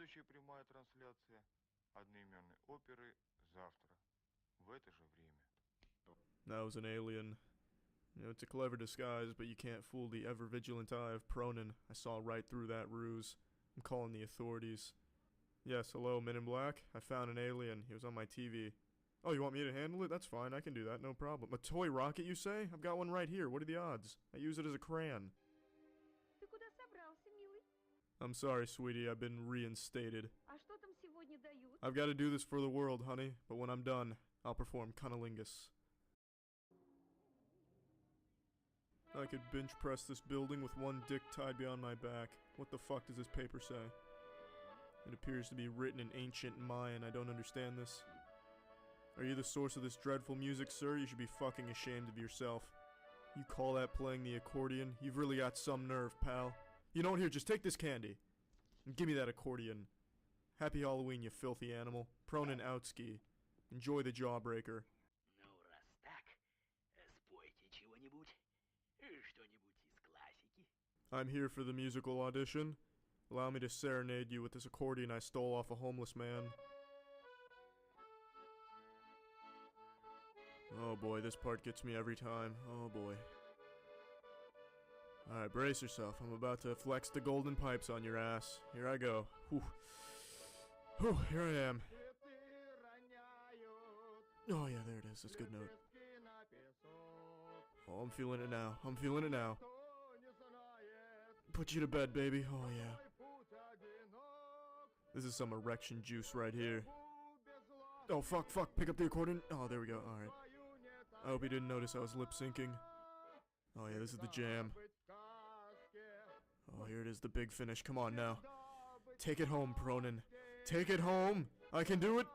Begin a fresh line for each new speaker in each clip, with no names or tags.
Следующая прямая трансляция одноименной оперы завтра в это же время.
That was an alien. You know, it's a clever disguise, but you can't fool the ever-vigilant eye of Pronin. I saw right through that ruse. I'm calling the authorities. Yes, hello, Men in Black. I found an alien. He was on my TV. Oh, you want me to handle it? That's fine. I can do that. No problem. A toy rocket, you say? I've got one right here. What are the odds? I use it as a crayon.
Ты куда собрался, милый?
I'm sorry, sweetie. I've been reinstated.
А что там сегодня дают?
I've got to do this for the world, honey. But when I'm done, I'll perform cunnilingus. I could bench press this building with one dick tied behind my back. What the fuck does this paper say? It appears to be written in ancient Mayan. I don't understand this. Are you the source of this dreadful music, sir? You should be fucking ashamed of yourself. You call that playing the accordion? You've really got some nerve, pal. You know what? Here, just take this candy. And give me that accordion. Happy Halloween, you filthy animal. Pronin Outsky. Enjoy the jawbreaker.
Ну, раз так, спойте чего-нибудь. Что-нибудь из классики.
I'm here for the musical audition. Allow me to serenade you with this accordion I stole off a homeless man. Oh boy, this part gets me every time. Oh boy. Alright, brace yourself. I'm about to flex the golden pipes on your ass. Here I go. Whew. Whew, here I am. Oh yeah, there it is. That's a good note. Oh, I'm feeling it now. I'm feeling it now. Put you to bed, baby. Oh yeah. This is some erection juice right here. Oh fuck, fuck. Pick up the accordion. Oh, there we go. Alright. I hope you didn't notice I was lip syncing. Oh yeah, this is the jam. Oh, here it is, the big finish. Come on now. Take it home, Pronin. Take it home! I can do it!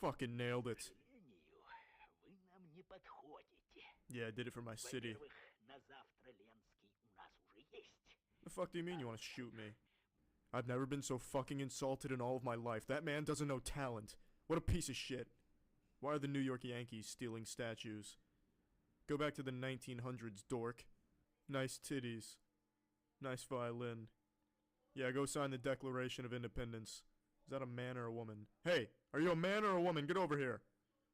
Fucking nailed it.
Сожалению, вы нам не подходите.
Yeah, I did it for my city.
Во-первых, на завтра Ленский у нас уже есть.
The fuck do you mean you want to shoot me? I've never been so fucking insulted in all of my life. That man doesn't know talent. What a piece of shit. Why are the New York Yankees stealing statues? Go back to the 1900s, dork. Nice titties. Nice violin. Yeah, go sign the Declaration of Independence. Is that a man or a woman? Hey, are you a man or a woman? Get over here.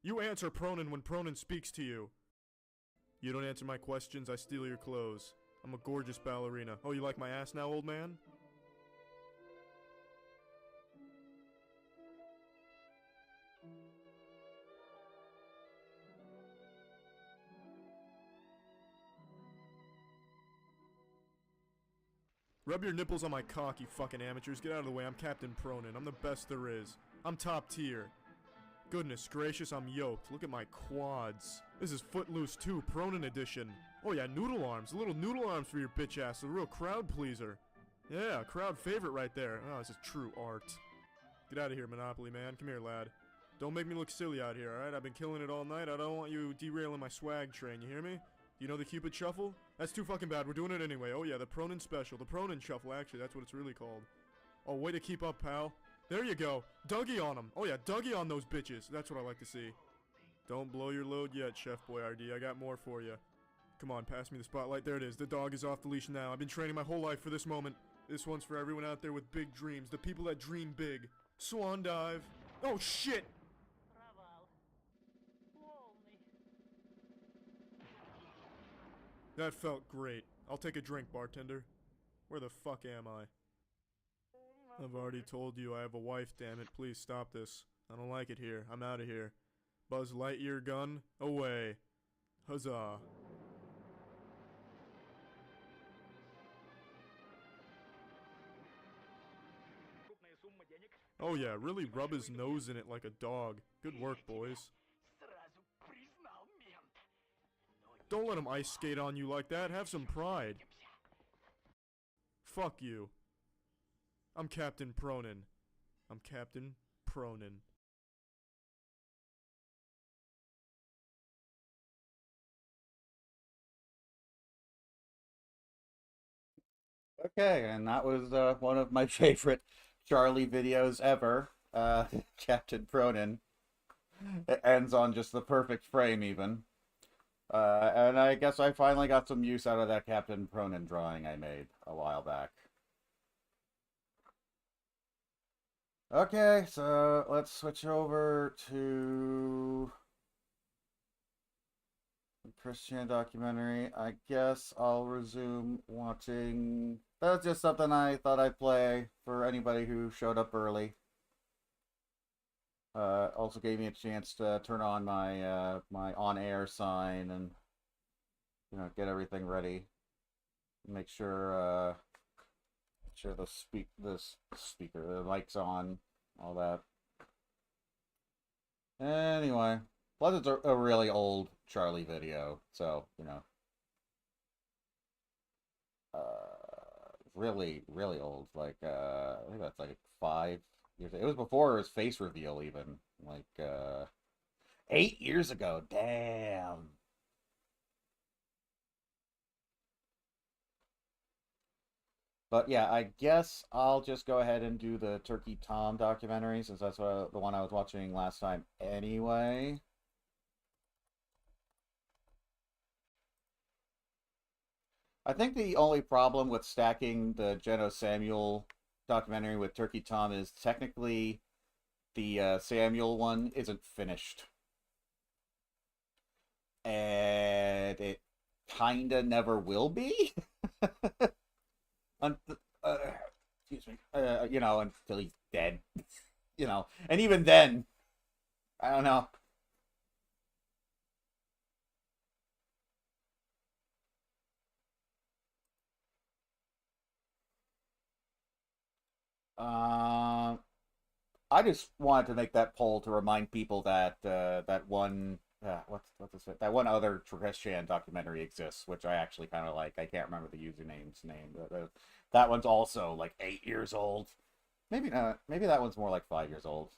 You answer Pronin when Pronin speaks to you. You don't answer my questions, I steal your clothes. I'm a gorgeous ballerina. Oh, you like my ass now, old man? Rub your nipples on my cock, you fucking amateurs. Get out of the way. I'm Captain Pronin. I'm the best there is. I'm top tier. Goodness gracious, I'm yoked. Look at my quads. This is Footloose 2, Pronin edition. Oh yeah, noodle arms. Little noodle arms for your bitch ass. A real crowd pleaser. Yeah, crowd favorite right there. Oh, this is true art. Get out of here, Monopoly man. Come here, lad. Don't make me look silly out here, alright? I've been killing it all night. I don't want you derailing my swag train, you hear me? You know the Cupid Shuffle? That's too fucking bad. We're doing it anyway. Oh yeah, the Pronin Special. The Pronin Shuffle, actually. That's what it's really called. Oh, way to keep up, pal. There you go. Dougie on them. Oh yeah, Dougie on those bitches. That's what I like to see. Don't blow your load yet, Chef Boyardee. I got more for you. Come on, pass me the spotlight. There it is. The dog is off the leash now. I've been training my whole life for this moment. This one's for everyone out there with big dreams. The people that dream big. Swan dive. Oh shit!
Провал. Полный.
That felt great. I'll take a drink, bartender. Where the fuck am I? I've already told you I have a wife, damn it. Please stop this. I don't like it here. I'm out of here. Buzz Lightyear gun, away. Huzzah.
Крупная сумма денег.
Oh yeah, really rub his nose in it like a dog. Good work, boys.
Сразу признал мент. Но
Don't let him ice skate on you like that. Have some pride.
Увидимся.
Fuck you. I'm Captain Pronin. I'm Captain Pronin.
Okay, and that was one of my favorite Charlie videos ever. Captain Pronin. It ends on just the perfect frame, even. And I guess I finally got some use out of that Captain Pronin drawing I made a while back. Okay, so let's switch over to the Christian documentary. I guess I'll resume watching. That's just something I thought I'd play for anybody who showed up early. Also gave me a chance to turn on my my on-air sign and get everything ready. Make sure the speaker, the mic's on, all that. Anyway, plus it's a really old Charlie video, so really really old. Like I think that's like 5 years. It was before his face reveal, even like 8 years ago. Damn. But yeah, I guess I'll just go ahead and do the Turkey Tom documentary, since that's the one I was watching last time anyway. I think the only problem with stacking the Jeno Samuel documentary with Turkey Tom is technically the Samuel one isn't finished. And it kinda never will be. Excuse me. Until he's dead. And even then, I don't know. I just wanted to make that poll to remind people that that one that one other Trishan documentary exists, which I actually kind of like. I can't remember the username's name, but that one's also like 8 years old. Maybe not. Maybe that one's more like 5 years old.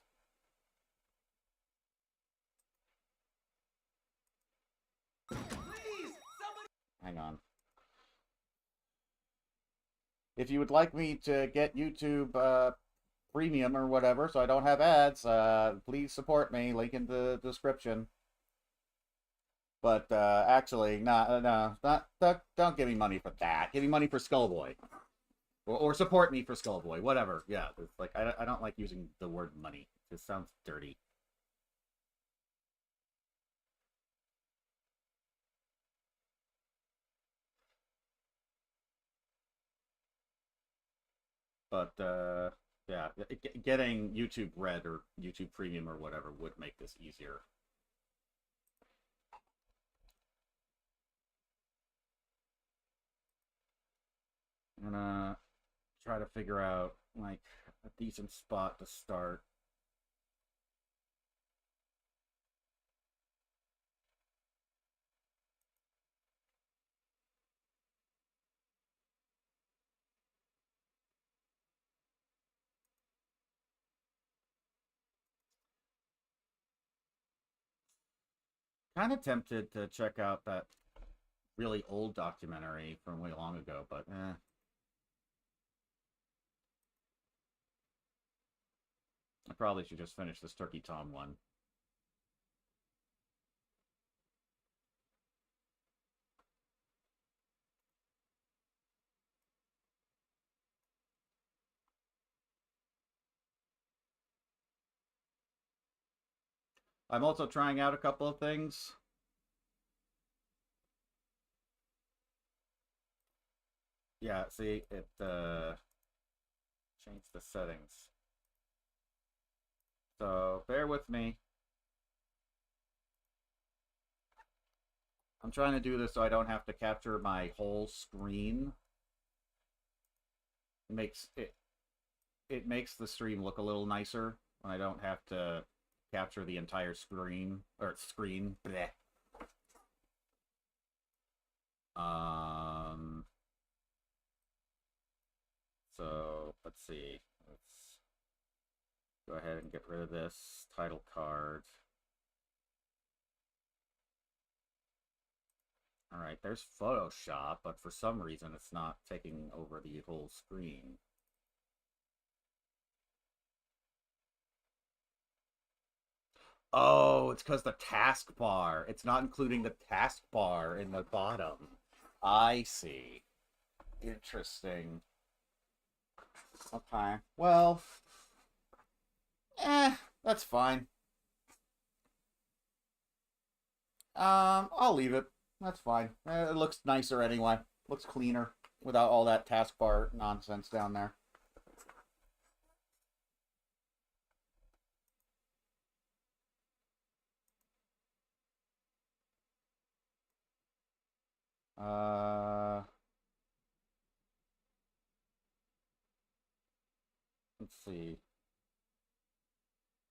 Hang on. If you would like me to get YouTube premium or whatever, so I don't have ads, please support me. Link in the description. But actually, no, don't give me money for that. Give me money for Skullboy, or support me for Skullboy, whatever. Yeah, it's like I don't like using the word money. It sounds dirty. But yeah, getting YouTube Red or YouTube Premium or whatever would make this easier. I'm gonna try to figure out like a decent spot to start. Kind of tempted to check out that really old documentary from way long ago, but I probably should just finish this Turkey Tom one. I'm also trying out a couple of things. Yeah, see, it changed the settings. So bear with me. I'm trying to do this so I don't have to capture my whole screen. It makes the stream look a little nicer when I don't have to capture the entire screen or screen. Bleh. So let's see. Let's go ahead and get rid of this title card. All right, there's Photoshop, but for some reason it's not taking over the whole screen. Oh, it's because the taskbar. It's not including the taskbar in the bottom. I see. Interesting. Okay. Well, That's fine. I'll leave it. That's fine. It looks nicer anyway. Looks cleaner without all that taskbar nonsense down there. Let's see.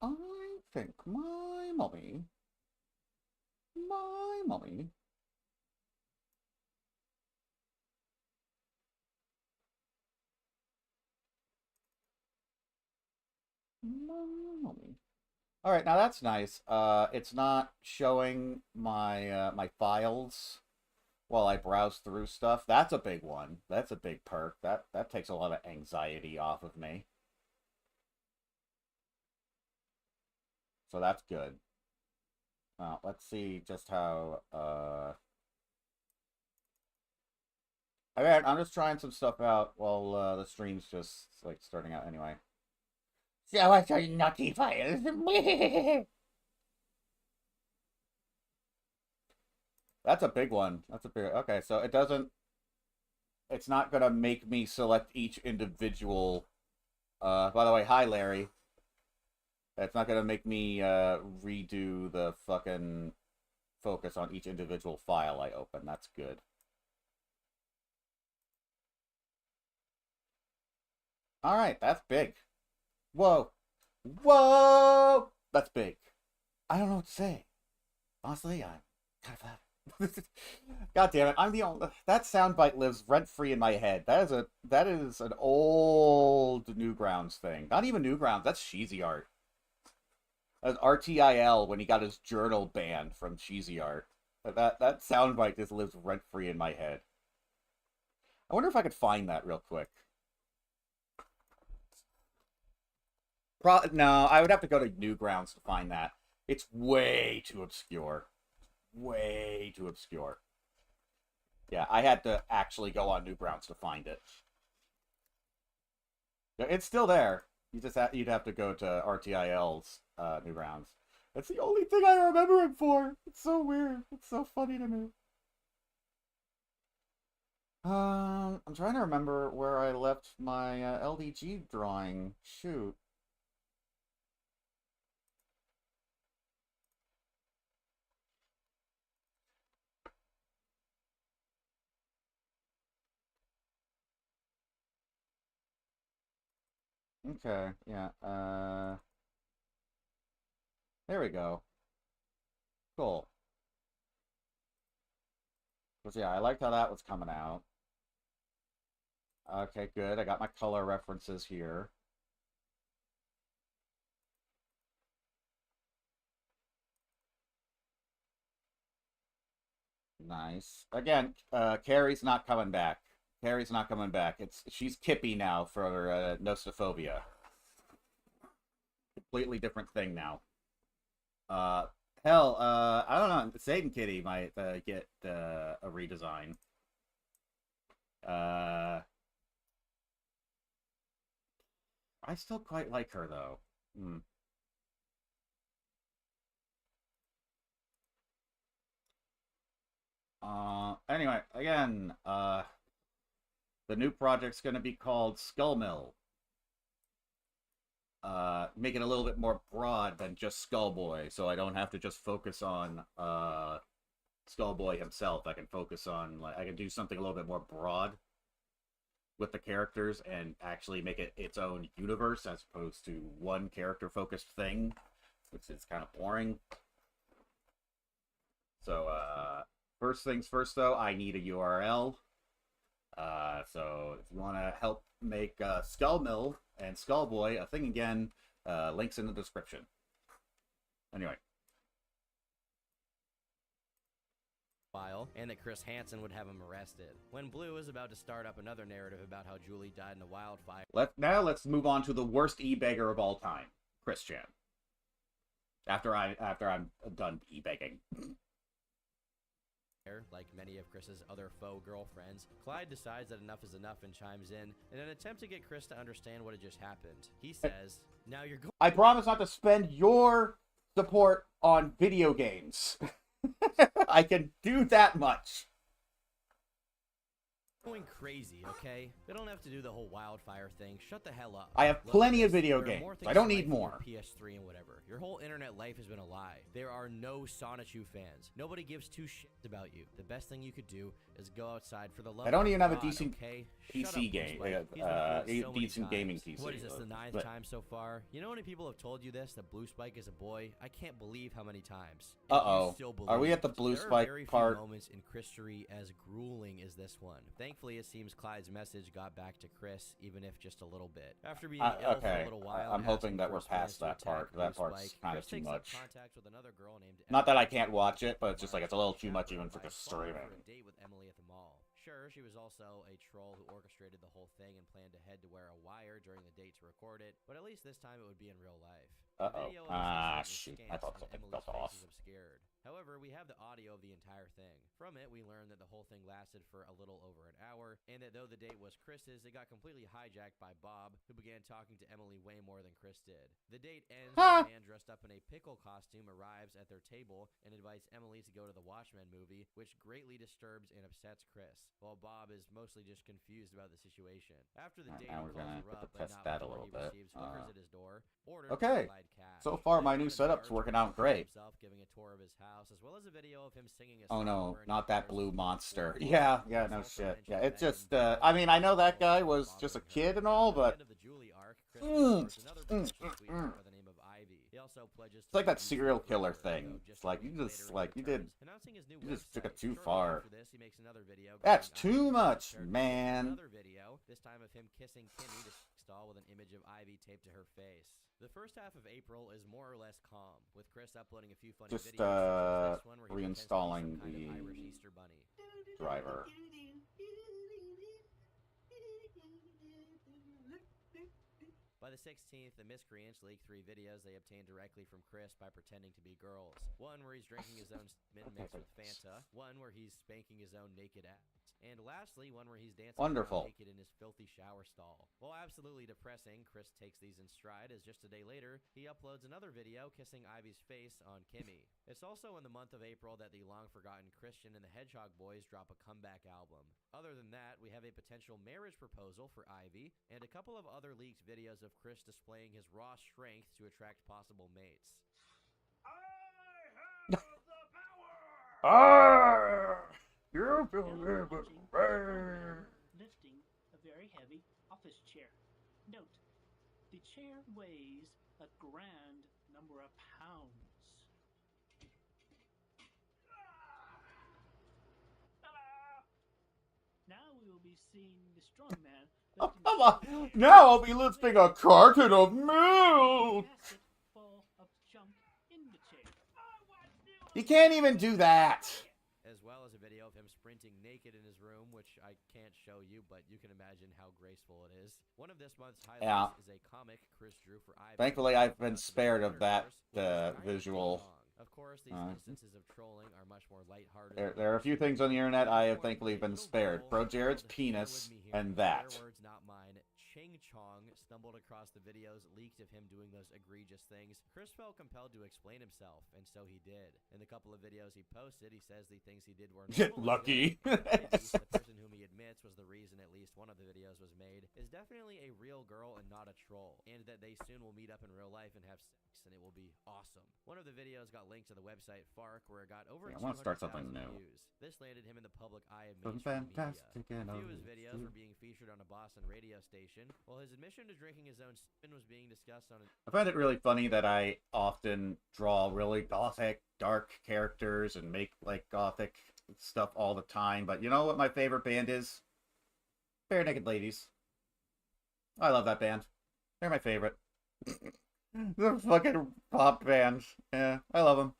I think my mummy. My mummy. All right, now that's nice. It's not showing my my files while I browse through stuff. That's a big one. That's a big perk. That takes a lot of anxiety off of me. So that's good. Let's see just how Alright, I'm just trying some stuff out while the stream's just like starting out anyway. So what's our naughty files? That's a big one. That's a big... Okay, so it doesn't... It's not gonna make me select each individual... by the way, hi, Larry. It's not gonna make me redo the fucking focus on each individual file I open. That's good. Alright, that's big. Whoa. Whoa! That's big. I don't know what to say. Honestly, I'm kind of flat. God damn it! I'm the only. That soundbite lives rent free in my head. That is an old Newgrounds thing. Not even Newgrounds. That's Cheesy Art. That's RTIL when he got his journal banned from Cheesy Art. That soundbite just lives rent free in my head. I wonder if I could find that real quick. No, I would have to go to Newgrounds to find that. It's way too obscure. Way too obscure. Yeah, I had to actually go on Newgrounds to find it. It's still there. You'd have to go to RTIL's Newgrounds. That's the only thing I remember it for. It's so weird. It's so funny to me. I'm trying to remember where I left my LDG drawing. Shoot. Okay, yeah, there we go. Cool. So yeah, I liked how that was coming out. Okay, good. I got my color references here. Nice. Again, Carrie's not coming back. Carrie's not coming back. She's Kippy now for Nostophobia. Completely different thing now. Hell, I don't know. Satan Kitty might get a redesign. I still quite like her though. Hmm. Anyway, again, the new project's going to be called Skullmill. Make it a little bit more broad than just Skullboy, so I don't have to just focus on Skullboy himself. I can focus on, like, I can do something a little bit more broad with the characters and actually make it its own universe as opposed to one character-focused thing, which is kind of boring. So, first things first, though, I need a URL. So if you want to help make Skullmill and Skullboy a thing again, links in the description. Anyway.
And that Chris Hansen would have him arrested. When Blue is about to start up another narrative about how Julie died in the wildfire.
Now let's move on to the worst e-beggar of all time, Chris Chan. After I'm done e-begging.
like many of Chris's other faux girlfriends, Clyde decides that enough is enough and chimes in an attempt to get Chris to understand what had just happened. He says, "Now you're
I promise not to spend your support on video games. I can do that much.
going crazy, okay? They don't have to do the whole wildfire thing. Shut the hell up.
I have
Look,
plenty of
Chris,
video
there are
games.
more
I
things
don't
to
need
life than your
more.
PS3 and whatever. Your whole internet life has been a lie. There are no Sonichu fans. Nobody gives two shits about you. The best thing you could do is go outside for the love
I don't
of
even have a
God,
decent
okay?
PC
Shut up,
game,
Blue Spike. He's been fooled so many
decent gaming
times.
PC.
What is this, the ninth
but-
time so far? You know how many people have told you this, that Blue Spike is a boy? I can't believe how many times. And you
Uh-oh.
still
Are we
believe.
at the Blue
There are
Spike
very few
part?
moments in Christery as grueling as this one. Thankfully, it seems Clyde's message got back to Chris, even if just a little bit. After being ill for
okay.
a little while,
I'm
and
hoping
asking
that
for
we're
his fans
past
to
that part.
attack
That
Blue
part's
Spike,
kind of
Chris
too
takes up
much.
contact with another girl named
Not that I
Emily.
can't watch it, but it's just like it's a little too much even for just
Followed her
streaming.
for a date with Emily at the mall. Sure, she was also a troll who orchestrated the whole thing and planned ahead to wear a wire during the date to record it, but at least this time it would be in real life. The
Uh-oh.
video of
Ah,
this incident
shoot.
is
I thought
scant,
something
and
fell
Emily's
off.
face is obscured. However, we have the audio of the entire thing. From it, we learn that the whole thing lasted for a little over an hour, and that though the date was Chris's, it got completely hijacked by Bob, who began talking to Emily way more than Chris did. The date ends
Huh.
when a man dressed up in a pickle costume arrives at their table and invites Emily to go to the Watchmen movie, which greatly disturbs and upsets Chris, while Bob is mostly just confused about the situation. After the date,
Now
he
we're
calls
gonna
her
have to
up, but
test
not
that a
before
little
he
bit.
receives hookers at his door. Ordered
Okay.
by Clyde Cash.
So far,
Then
my
he
new
went in the
setup's
car,
working
took
out great.
himself, giving a tour of his house, as well as a video of him singing a
Oh
song
no,
burning
not that
fires
blue
with
monster.
full
Yeah,
force.
yeah,
Chris
no
also
shit.
mentions
Yeah, it's
Ben
just,
and
I mean, I know that guy
Bob
was just a
bothering
kid
her.
and all,
At the
but
end of the Julie arc, Chris
Mm,
discovers another potential sweetheart by the name of Ivy. He also pledges
it's like
to
that
use
serial
her for
killer
her,
thing.
though,
It's
just a
like,
week
you just,
later,
like,
he
you did,
returns, announcing his new
you just took it
website.
too
Shortly
far.
after this, he makes another video
That's
comparing
too
Ivy
much,
to Cher.
man.
Another video, this time of him kissing Kimmy to stall with an image of Ivy taped to her face. The first half of April is more or less calm, with Chris uploading a few funny
Just,
videos, such as this one where he pretends to be some
reinstalling
kind of
the
Irish Easter bunny.
driver.
By the 16th, the miscreants leaked 3 videos they obtained directly from Chris by pretending to be girls. One where he's drinking his own semen mixed with Fanta, one where he's spanking his own naked ass, and lastly, one where he's dancing
Wonderful.
around naked in his filthy shower stall. While absolutely depressing, Chris takes these in stride as just a day later, he uploads another video kissing Ivy's face on Kimmy. It's also in the month of April that the long-forgotten Christian and the Hedgehog Boys drop a comeback album. Other than that, we have a potential marriage proposal for Ivy, and a couple of other leaked videos of Chris displaying his raw strength to attract possible mates.
You're
Lifting a very heavy office chair. Note, the chair weighs a grand number of pounds. Ta-da! Now we will be seeing the strong man.
Oh,
lifting
come
a
on.
chair.
Now I'll be lifting a carton of milk.
Basket full of junk in the chair.
You can't even do that.
As well as a video of him sprinting naked in his room, which I can't show you, but you can imagine how graceful it is. One of this month's highlights is a comic Chris drew for Ivy.
Thankfully, I've been
The
spared of that
course, which is kind of
visual.
wrong. Of course, these instances of trolling are much more lighthearted.
There are a few things on the internet I have thankfully been spared. Bro Jared's penis and that.
Their words, not mine. Ching Chong stumbled across the videos leaked of him doing those egregious things. Chris felt compelled to explain himself, and so he did. In the couple of videos he posted, he says the things he did were normal and
Lucky.
good. And Ivy, the person whom he admits was the reason at least one of the videos was made, is definitely a real girl and not a troll, and that they soon will meet up in real life and have sex, and it will be awesome. One of the videos got linked to the website Fark, where it got over
Yeah, I wanna start something
200,000
new.
views. This landed him in the public eye of
Something
mainstream media.
fantastic and
A few of his
always
videos
good.
were being featured on a Boston radio station, while his admission to drinking his own semen was being discussed on an
I find it really funny that I often draw really gothic, dark characters and make like gothic stuff all the time. But you know what my favorite band is? Bare Naked Ladies. I love that band. They're my favorite. The fucking pop band. Yeah, I love them.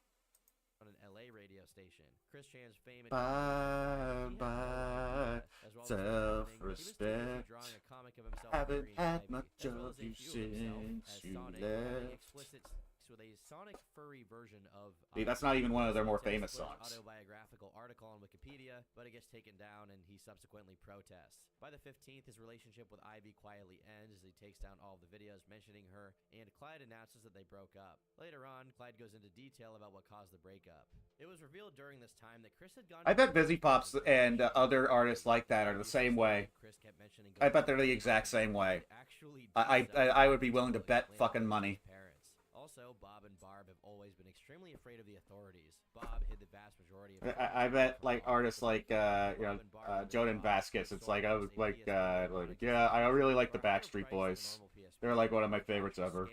LA radio station. Chris Chan's fame and
Bye
he had
bye.
as well as his marketing, he was too busy
Self-respect.
drawing a comic of himself
Haven't
with Green
had
Ivy,
much
as well
of
as a
you
few of himself
since
as
you
Sonic, providing
left.
explicit remix with a sonic furry version of.
See, that's not even one of their more
Takes
famous
Flair's
songs.
Autobiographical article on Wikipedia, but it gets taken down and he subsequently protests. By the 15th, his relationship with Ivy quietly ends as he takes down all of the videos mentioning her, and Clyde announces that they broke up. Later on, Clyde goes into detail about what caused the breakup. It was revealed during this time that Chris had gone.
I bet Busy Pops and other artists like that are the same way.
Chris kept mentioning
I bet they're the exact same way.
Actually,
I would be willing to bet fucking money.
Parents. Also, Bob and Barb have always been extremely afraid of the authorities. Bob hid the vast majority of.
I bet like artists like Jordan Vasquez. It's like I was like yeah, I really like the Backstreet Boys. They're like one of my favorites ever.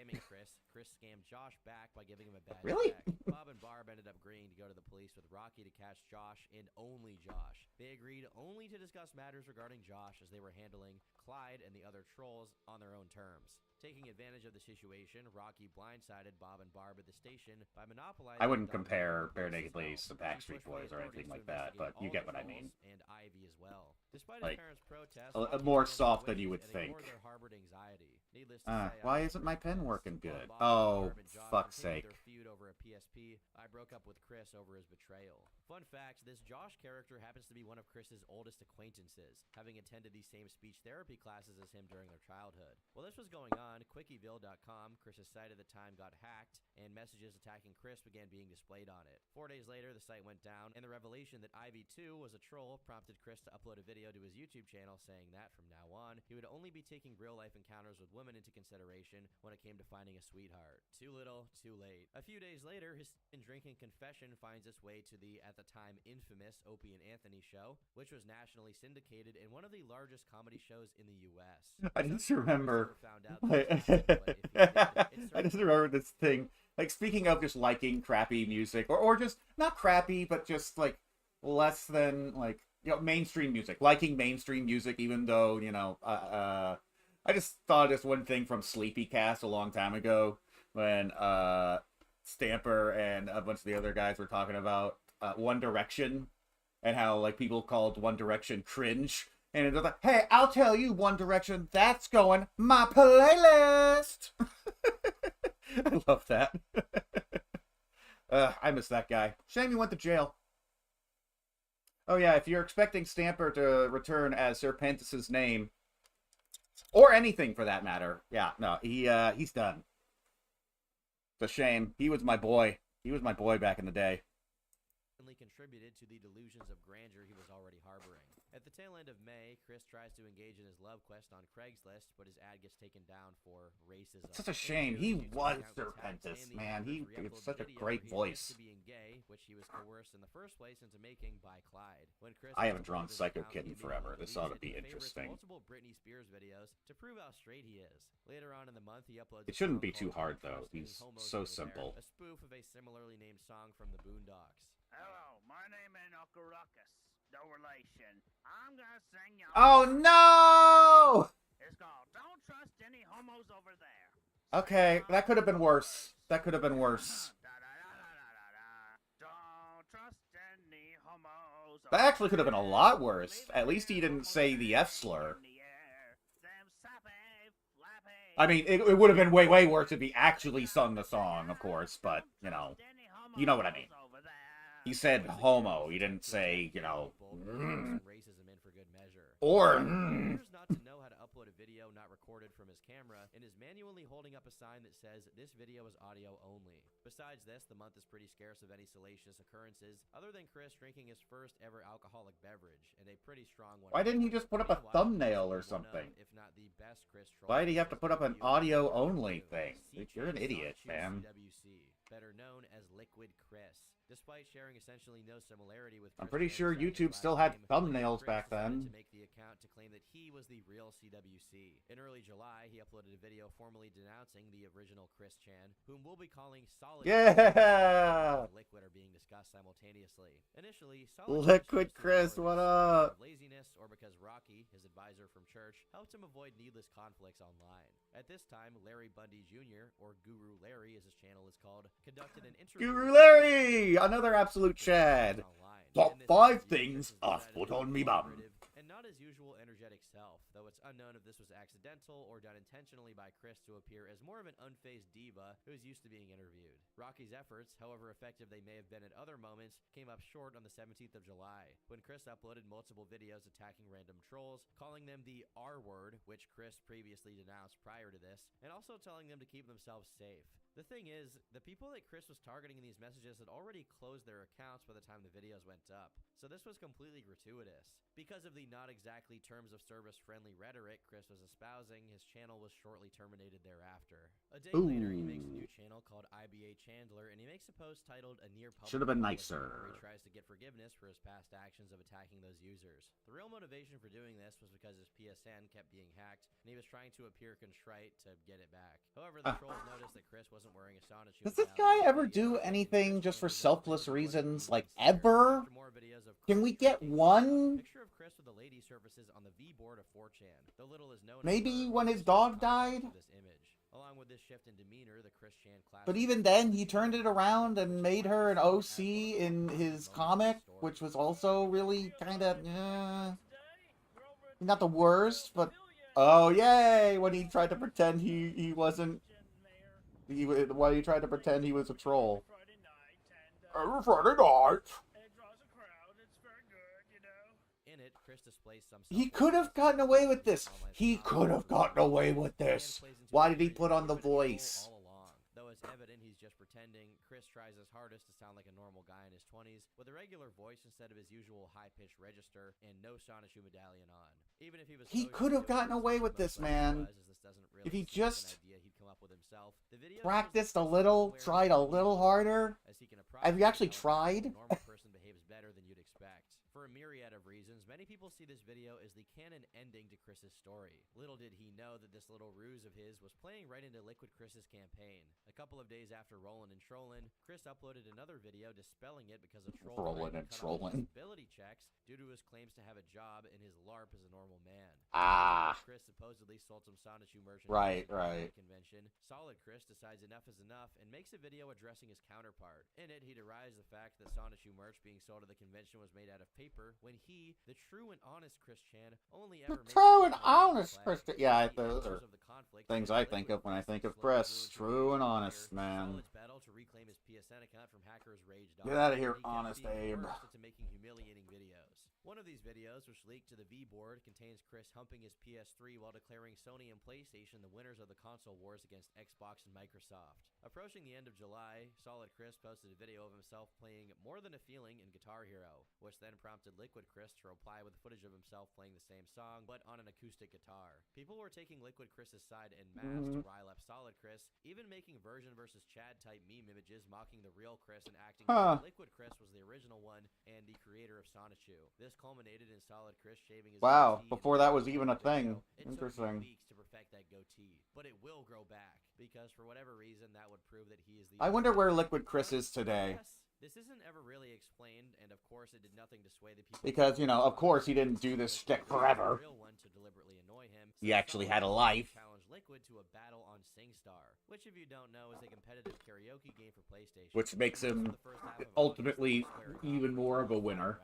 Chris scammed Josh back by giving him a bad
Really?
check. Bob and Barb ended up agreeing to go to the police with Rocky to catch Josh and only Josh. They agreed only to discuss matters regarding Josh as they were handling Clyde and the other trolls on their own terms. Taking advantage of the situation, Rocky blindsided Bob and Barb at the station by monopolizing.
I wouldn't compare Bare Naked Ladies to Backstreet Boys or anything like that, but you get what I mean.
And Ivy as well. Despite
Like,
his parents' protests,
more soft than you would
and
think.
ignored their harbored anxiety. Needless to say,
Why
I
isn't my pen working
While
good?
Bob,
Oh,
Barb, and Josh
fuck's
continued
sake.
their feud over a PSP, I broke up with Chris over his betrayal. Fun fact, this Josh character happens to be one of Chris's oldest acquaintances, having attended these same speech therapy classes as him during their childhood. While this was going on, Quickieville.com, Chris's site at the time, got hacked, and messages attacking Chris began being displayed on it. 4 days later, the site went down, and the revelation that Ivy 2 was a troll prompted Chris to upload a video to his YouTube channel saying that, from now on, he would only be taking real-life encounters with women into consideration when it came to finding a sweetheart. Too little, too late. A few days later, his drinking confession finds its way to the, at the time, infamous Opie and Anthony show, which was nationally syndicated and one of the largest comedy shows in the U.S.
I just remember.
Found out that it was fake, but if he did, it
I just
certainly
remember this thing. Like, speaking of just liking crappy music, or just not crappy, but just like less than like, you know, mainstream music. Liking mainstream music, even though, you know, I just thought of this one thing from Sleepy Cast a long time ago when Stamper and a bunch of the other guys were talking about One Direction and how like people called One Direction cringe. And they're like, hey, I'll tell you, One Direction, that's going my playlist. I love that. I miss that guy. Shame he went to jail. Oh yeah, if you're expecting Stamper to return as Serpentis' name, or anything for that matter, yeah, no, he's done. It's a shame. He was my boy. He was my boy back in the day.
contributed to the delusions of grandeur he was already harboring. At the tail end of May, Chris tries to engage in his love quest on Craigslist, but his ad gets taken down for racism.
It's such a shame. He was Serpentis, man. He had such a great voice.
Being gay, which he was coerced in the first place into making by Clyde. When Chris
I haven't drawn
uploaded his
Psycho
account,
Kid in
he
forever.
immediately
This ought to
deleted
be
his favorites
interesting.
Multiple Britney Spears videos to prove how straight he is. Later on in the month, he uploads.
It shouldn't
a
be
song
too
called
hard, though.
Trust Any
He's
Homos
so
Over There,
simple.
a spoof of a similarly named song from the Boondocks.
Hello, my name is Uncle Ruckus. No relation. I'm gonna sing y'all.
Oh no!
It's called Don't Trust Any Homos Over There.
Okay, that could have been worse. That could have been worse.
Don't trust any homos.
That actually could have been a lot worse. At least he didn't say the F slur. I mean, it would have been way, way worse if he actually sung the song, of course, but, you know what I mean. He said homo. He didn't say, you know,
Racism in for good measure.
or.
He appears not to know how to upload a video not recorded from his camera and is manually holding up a sign that says this video is audio only. Besides this, the month is pretty scarce of any salacious occurrences other than Chris drinking his first ever alcoholic beverage, and a pretty strong one.
Why didn't he just put up a
Meanwhile,
thumbnail or
one of,
something?
if not the best Chris troll
Why do you have to put up an
video
audio-only thing?
CJ
You're an idiot,
Sanchez
man.
CWC, better known as Liquid Chris. Despite sharing essentially no similarity with
I'm
Chris
pretty sure
Van's
YouTube
last
still had
name,
thumbnails
Chris
back
decided
then.
to make the account to claim that he was the real CWC. In early July, he uploaded a video formally denouncing the original Chris Chan, whom we'll be calling Solid
Yeah!
and Liquid are being discussed simultaneously. Initially, Solid
Liquid
Chris
Chris, what
of
up?
laziness or because Rocky, his advisor from church, helped him avoid needless conflicts online. At this time, Larry Bundy Jr., or Guru Larry as his channel is called, conducted an interview
Guru
with
Larry! Another absolute Chad.
online.
Top
In this
5
interview,
things
Chris was
I've
decidedly
put on me bum.
cooperative and and not his usual energetic self, though it's unknown if this was accidental or done intentionally by Chris to appear as more of an unfazed diva who's used to being interviewed. Rocky's efforts, however effective they may have been at other moments, came up short on the 17th of July, when Chris uploaded multiple videos attacking random trolls, calling them the R word, which Chris previously denounced prior to this, and also telling them to keep themselves safe. The thing is, the people that Chris was targeting in these messages had already closed their accounts by the time the videos went up, so this was completely gratuitous. Because of the not exactly terms of service friendly rhetoric Chris was espousing, his channel was shortly terminated thereafter. A day later, he makes a new channel called IBA Chandler, and he makes a post titled A Near Public
Should have been
Apology,
nicer.
where he tries to get forgiveness for his past actions of attacking those users. The real motivation for doing this was because his PSN kept being hacked, and he was trying to appear contrite to get it back. However, the trolls noticed that Chris wasn't wearing a Sonic shoe.
Does this guy ever do anything just for selfless reasons? Like, ever? Can we get one?
Picture of Chris with the lady surfaces on the V board of 4chan. Though little is known.
Maybe when his dog died?
This image. Along with this shift in demeanor, the Chris Chan class.
But even then, he turned it around and made her an OC in his comic, which was also really kind of, not the worst, but oh yay! When he tried to pretend he wasn't, when he tried to pretend he was a troll. Every Friday night.
In it, Chris displays some.
He could have gotten away with this. He could have gotten away with this. Why did he put on the voice?
All along. Though it's evident he's just pretending, Chris tries his hardest to sound like a normal guy in his 20s, with a regular voice instead of his usual high-pitched register, and no Sonichu medallion on. Even if
he could have gotten away with this, man. If he just practiced a little, tried a little harder. Have you actually tried?
For a myriad of reasons, many people see this video as the canon ending to Chris's story. Little did he know that this little ruse of his was playing right into Liquid Chris's campaign. A couple of days after Rollin' and Trollin', Chris uploaded another video dispelling it because a troll
Rollin' and Trollin'
ability checks due to his claims to have a job in his LARP as a normal man. Chris supposedly sold some Sonichu merchandise at the convention. Solid Chris decides enough is enough and makes a video addressing his counterpart. In it, he derides the fact that Sonichu merch being sold at the convention was made out of paper, when he, the true and honest Chris Chan, only ever makes
true and honest Chris. Yeah, those are things I think of when I think of Chris. True and honest, man.
Battle to reclaim his PSN account from hackers raged on.
Get out of here, honest Abe.
Into making humiliating videos. One of these videos, which leaked to the V-board, contains Chris humping his PS3 while declaring Sony and PlayStation the winners of the console wars against Xbox and Microsoft. Approaching the end of July, Solid Chris posted a video of himself playing More Than a Feeling in Guitar Hero, which then prompted Liquid Chris to reply with footage of himself playing the same song, but on an acoustic guitar. People were taking Liquid Chris's side en masse to rile up Solid Chris, even making version versus Chad type meme images mocking the real Chris and acting like Liquid Chris was the original one and the creator of Sonichu. This culminated in Solid Chris shaving his goatee
before that was even a thing. Interesting.
It took weeks to perfect that goatee, but it will grow back because for whatever reason that would prove that he is the.
I wonder where Liquid Chris is today.
This isn't ever really explained, and of course it did nothing to sway the people.
Because, you know, of course he didn't do this shtick forever. He actually had a life.
Challenged Liquid to a battle on SingStar, which if you don't know is a competitive karaoke game for PlayStation.
Which makes him ultimately even more of a winner.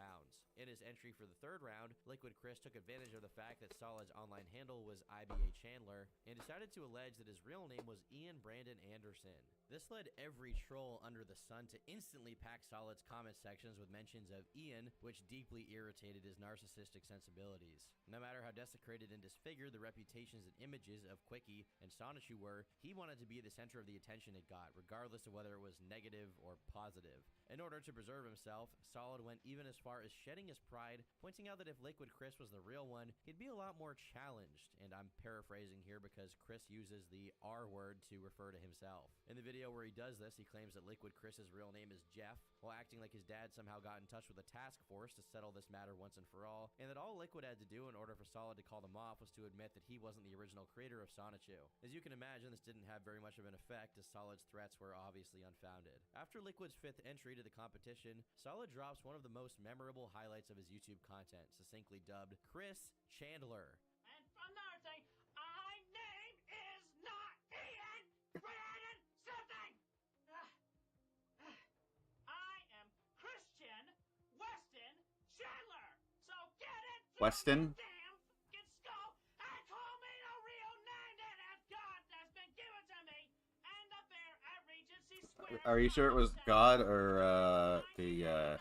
In his entry for the third round, Liquid Chris took advantage of the fact that Solid's online handle was IBA Chandler and decided to allege that his real name was Ian Brandon Anderson. This led every troll under the sun to instantly pack Solid's comment sections with mentions of Ian, which deeply irritated his narcissistic sensibilities. No matter how desecrated and disfigured the reputations and images of Quickie and Sonichu were, he wanted to be the center of the attention it got, regardless of whether it was negative or positive. In order to preserve himself, Solid went even as far as shedding his pride, pointing out that if Liquid Chris was the real one, he'd be a lot more challenged, and I'm paraphrasing here because Chris uses the R word to refer to himself. In the video where he does this, he claims that Liquid Chris's real name is Jeff, while acting like his dad somehow got in touch with a task force to settle this matter once and for all, and that all Liquid had to do in order for Solid to call them off was to admit that he wasn't the original creator of Sonichu. As you can imagine, this didn't have very much of an effect, as Solid's threats were obviously unfounded. After Liquid's 5th entry to the competition, Solid drops one of the most memorable highlights of his YouTube content, succinctly dubbed Chris Chandler.
And another thing, my name is not Ian Brandon something! I am Christian Weston Chandler! So get it
Weston.
Damn fucking skull! I call me the real name that God has been given to me, and the bear at Regency Square.
Are you sure it was God or the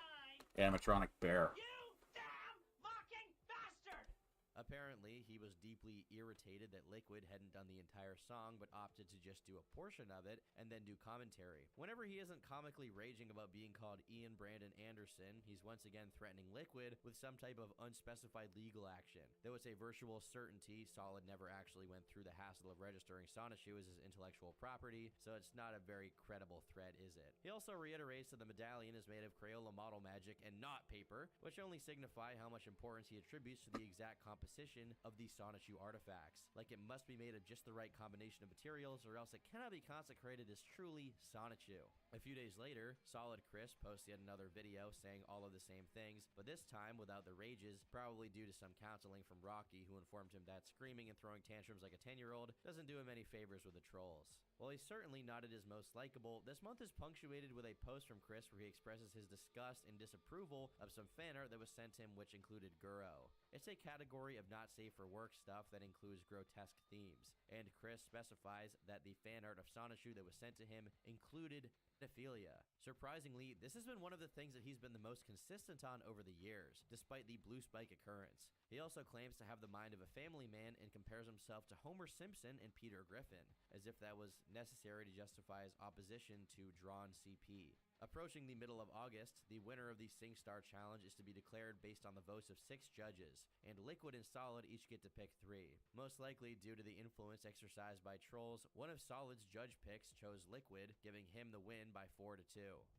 animatronic bear?
You damn mocking bastard!
Apparently, he was deeply irritated that Liquid hadn't done the entire song but opted to just do a portion of it and then do commentary. Whenever he isn't comically raging about being called Ian Brandon Anderson, he's once again threatening Liquid with some type of unspecified legal action. Though it's a virtual certainty, Solid never actually went through the hassle of registering Sonichu as his intellectual property, so it's not a very credible threat, is it? He also reiterates that the medallion is made of Crayola model magic and not paper, which only signify how much importance he attributes to the exact composition of the Sonichu artifacts. Like it must be made of just the right combination of materials or else it cannot be consecrated as truly Sonichu. A few days later, Solid Chris posts yet another video saying all of the same things, but this time without the rages, probably due to some counseling from Rocky, who informed him that screaming and throwing tantrums like a 10-year-old doesn't do him any favors with the trolls. While he's certainly not at his most likable, this month is punctuated with a post from Chris where he expresses his disgust and disapproval of some fan art that was sent him, which included Guro. It's a category of not safe for work stuff that includes grotesque themes, and Chris specifies that the fan art of Sonichu that was sent to him included pedophilia. Surprisingly, this has been one of the things that he's been the most consistent on over the years, despite the Blue Spike occurrence. He also claims to have the mind of a family man and compares himself to Homer Simpson and Peter Griffin, as if that was necessary to justify his opposition to Drawn CP. Approaching the middle of August, the winner of the SingStar Challenge is to be declared based on the votes of 6 judges, and Liquid and Solid each get to pick 3. Most likely due to the influence exercised by trolls, one of Solid's judge picks chose Liquid, giving him the win by 4-2.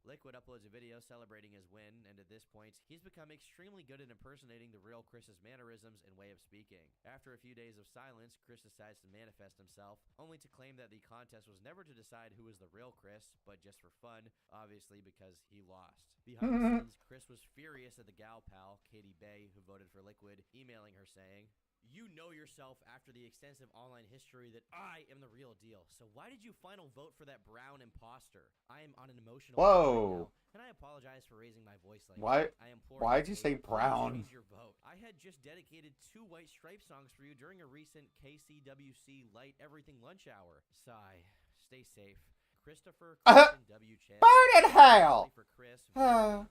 Liquid uploads a video celebrating his win, and at this point, he's become extremely good at impersonating the real Chris's mannerisms and way of speaking. After a few days of silence, Chris decides to manifest himself, only to claim that the contest was never to decide who was the real Chris, but just for fun, obviously because he lost. Behind the scenes, Chris was furious at the gal pal, Katie Bay, who voted for Liquid, emailing her saying, "You know yourself after the extensive online history that I am the real deal, so why did you final vote for that brown imposter? I am on an emotional
Whoa.
right now, and I apologize for raising my voice like
Why-
that. I implore
why'd you say
please
brown?
change your vote. I had just dedicated 2 White Stripe songs for you during a recent KCWC Light Everything lunch hour. Sigh. Stay safe. Christopher Christian W. Chan.
Burn in hell!
For Chris,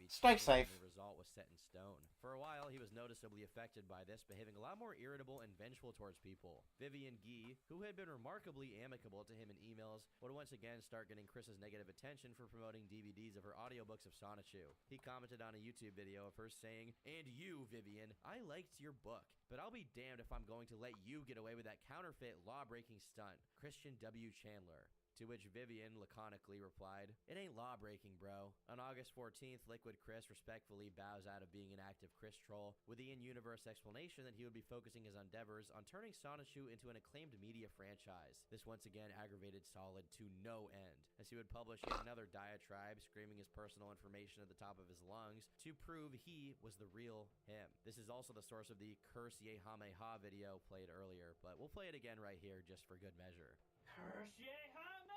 Stay safe.
The result was set in stone. For a while, he was noticeably affected by this, behaving a lot more irritable and vengeful towards people. Vivian Guy, who had been remarkably amicable to him in emails, would once again start getting Chris's negative attention for promoting DVDs of her audiobooks of Sonichu. He commented on a YouTube video of her saying, "And you, Vivian, I liked your book, but I'll be damned if I'm going to let you get away with that counterfeit law-breaking stunt. Christian W. Chandler." To which Vivian laconically replied, "It ain't law-breaking, bro." On August 14th, Liquid Chris respectfully bows out of being an active Chris troll, with the in-universe explanation that he would be focusing his endeavors on turning Sonichu into an acclaimed media franchise. This once again aggravated Solid to no end, as he would publish yet another diatribe screaming his personal information at the top of his lungs to prove he was the real him. This is also the source of the Curse Yehameha video played earlier, but we'll play it again right here just for good measure.
Curse Yehameha!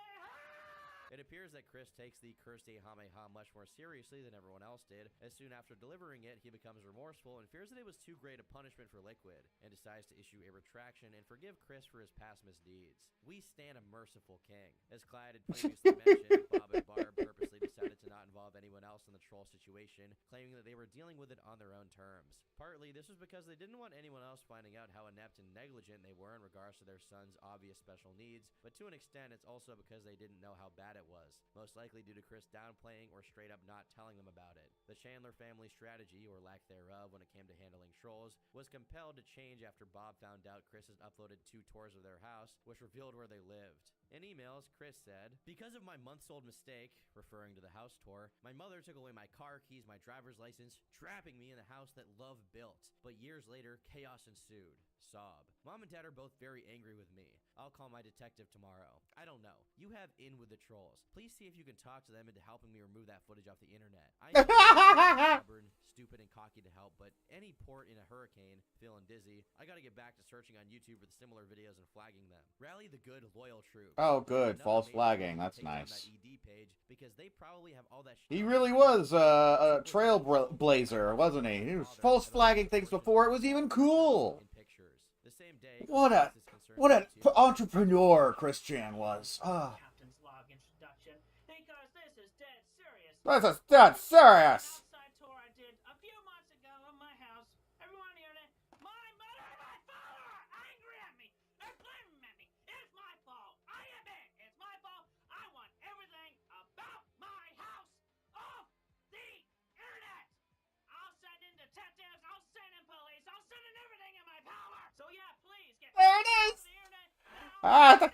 It appears that Chris takes the Curse Yehameha much more seriously than everyone else did, as soon after delivering it, he becomes remorseful and fears that it was too great a punishment for Liquid, and decides to issue a retraction and forgive Chris for his past misdeeds. We stand a merciful king. As Clyde had previously mentioned, Bob and Barb purposely decided to not involve anyone else in the troll situation, claiming that they were dealing with it on their own terms. Partly, this was because they didn't want anyone else finding out how inept and negligent they were in regards to their son's obvious special needs, but to an extent, it's also because they didn't know how bad it was, most likely due to Chris downplaying or straight up not telling them about it. The Chandler family strategy, or lack thereof, when it came to handling trolls, was compelled to change after Bob found out Chris had uploaded 2 tours of their house, which revealed where they lived. In emails, Chris said, "Because of my months-old mistake," referring to the house tour, "my mother took away my car keys, my driver's license, trapping me in the house that love built. But years later, chaos ensued." Sob. Mom and Dad are both very angry with me. I'll call my detective tomorrow. I don't know. You have in with the trolls. Please see if you can talk to them into helping me remove that footage off the internet. I know I'm stubborn, stupid, and cocky to help, but any port in a hurricane, feeling dizzy, I gotta get back to searching on YouTube for the similar videos and flagging them. Rally the good, loyal troops.
Oh, good.
Another
False
major
flagging.
thing,
That's
take down
nice.
that ED page because they probably have all that shit.
He really was a trailblazer, wasn't he? He was false flagging things before it was even cool.
In pictures. The same day,
What an entrepreneur Christian was. Ah,
Captain's log introduction, because this is dead serious.
this is dead serious.
Outside tour I did a few months ago of my house. Everyone heard it. My mother and my father are angry at me. They're blaming me. It's my fault. I admit it's my fault. I want everything about my house off the internet. I'll send in detectives. I'll send in police. I'll send in everything in my power. So yeah, please get
There it
off
is.
the internet
Ah,
now.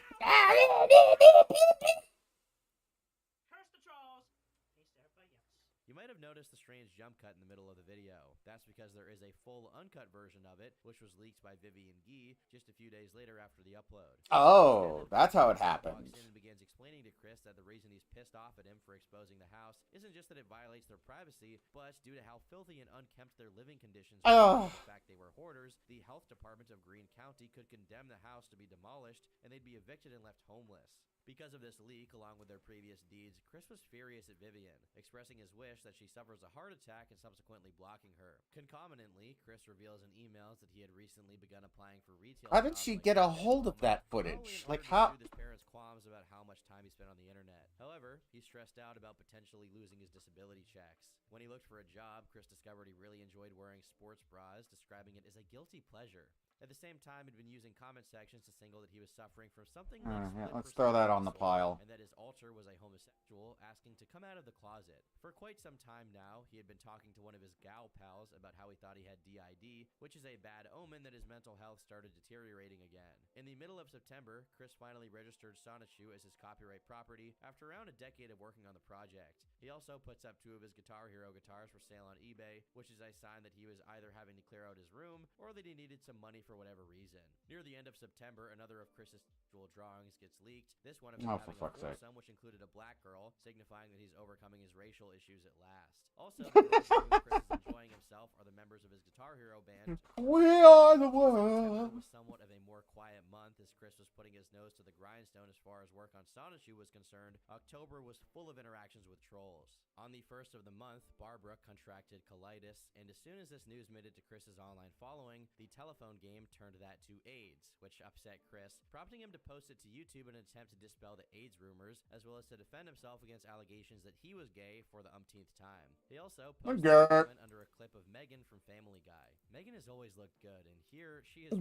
Curse the trolls. Peace to everybody else.
You might have noticed the strange jump cut in the middle of the video. That's because there is a full uncut version of it, which was leaked by Vivian Gee just a few days later after the upload.
Oh, that's how it happened.
Walks in and begins explaining to Chris that the reason he's pissed off at him for exposing the house isn't just that it violates their privacy, but due to how filthy and unkempt their living conditions were.
Oh.
The fact they were hoarders, the health department of Greene County could condemn the house to be demolished, and they'd be evicted and left homeless. Because of this leak, along with their previous deeds, Chris was furious at Vivian, expressing his wish that she suffers a heart attack and subsequently blocking her. Concomitantly, Chris reveals in emails that he had recently begun applying for retail
How did
jobs
she
like
get a
Amazon
hold of
Walmart,
that
probably
footage?
in
Like,
order to
how?
soothe his parents' qualms about how much time he spent on the internet. However, he's stressed out about potentially losing his disability checks. When he looked for a job, Chris discovered he really enjoyed wearing sports bras, describing it as a guilty pleasure. At the same time, he'd been using comment sections to single that he was suffering from something like
Yeah,
split
let's throw that on the
personality
pile.
disorder, and that his alter was a homosexual, asking to come out of the closet. For quite some time now, he had been talking to one of his gal pals about how he thought he had DID, which is a bad omen that his mental health started deteriorating again. In the middle of September, Chris finally registered Sonichu as his copyright property after around a decade of working on the project. He also puts up 2 of his Guitar Hero guitars for sale on eBay, which is a sign that he was either having to clear out his room or that he needed some money for whatever reason. Near the end of September, another of Chris's sexual drawings gets leaked. This one of him
Oh,
having
for
a
fuck's sake.
foursome, which included a black girl, signifying that he's overcoming his racial issues at last. Also, the girls with whom Chris is enjoying himself are the members of his Guitar Hero band.
We are the
September
world.
was somewhat of a more quiet month as Chris was putting his nose to the grindstone as far as work on Sonichu was concerned. October was full of interactions with trolls. On the first of the month, Barbara contracted colitis, and as soon as this news made it to Chris's online following, the telephone game turned that to AIDS, which upset Chris, prompting him to post it to YouTube in an attempt to dispel the AIDS rumors, as well as to defend himself against allegations that he was gay for the umpteenth time. He also posted a comment under a clip of Megan from Family Guy. Megan has always looked good, and here she is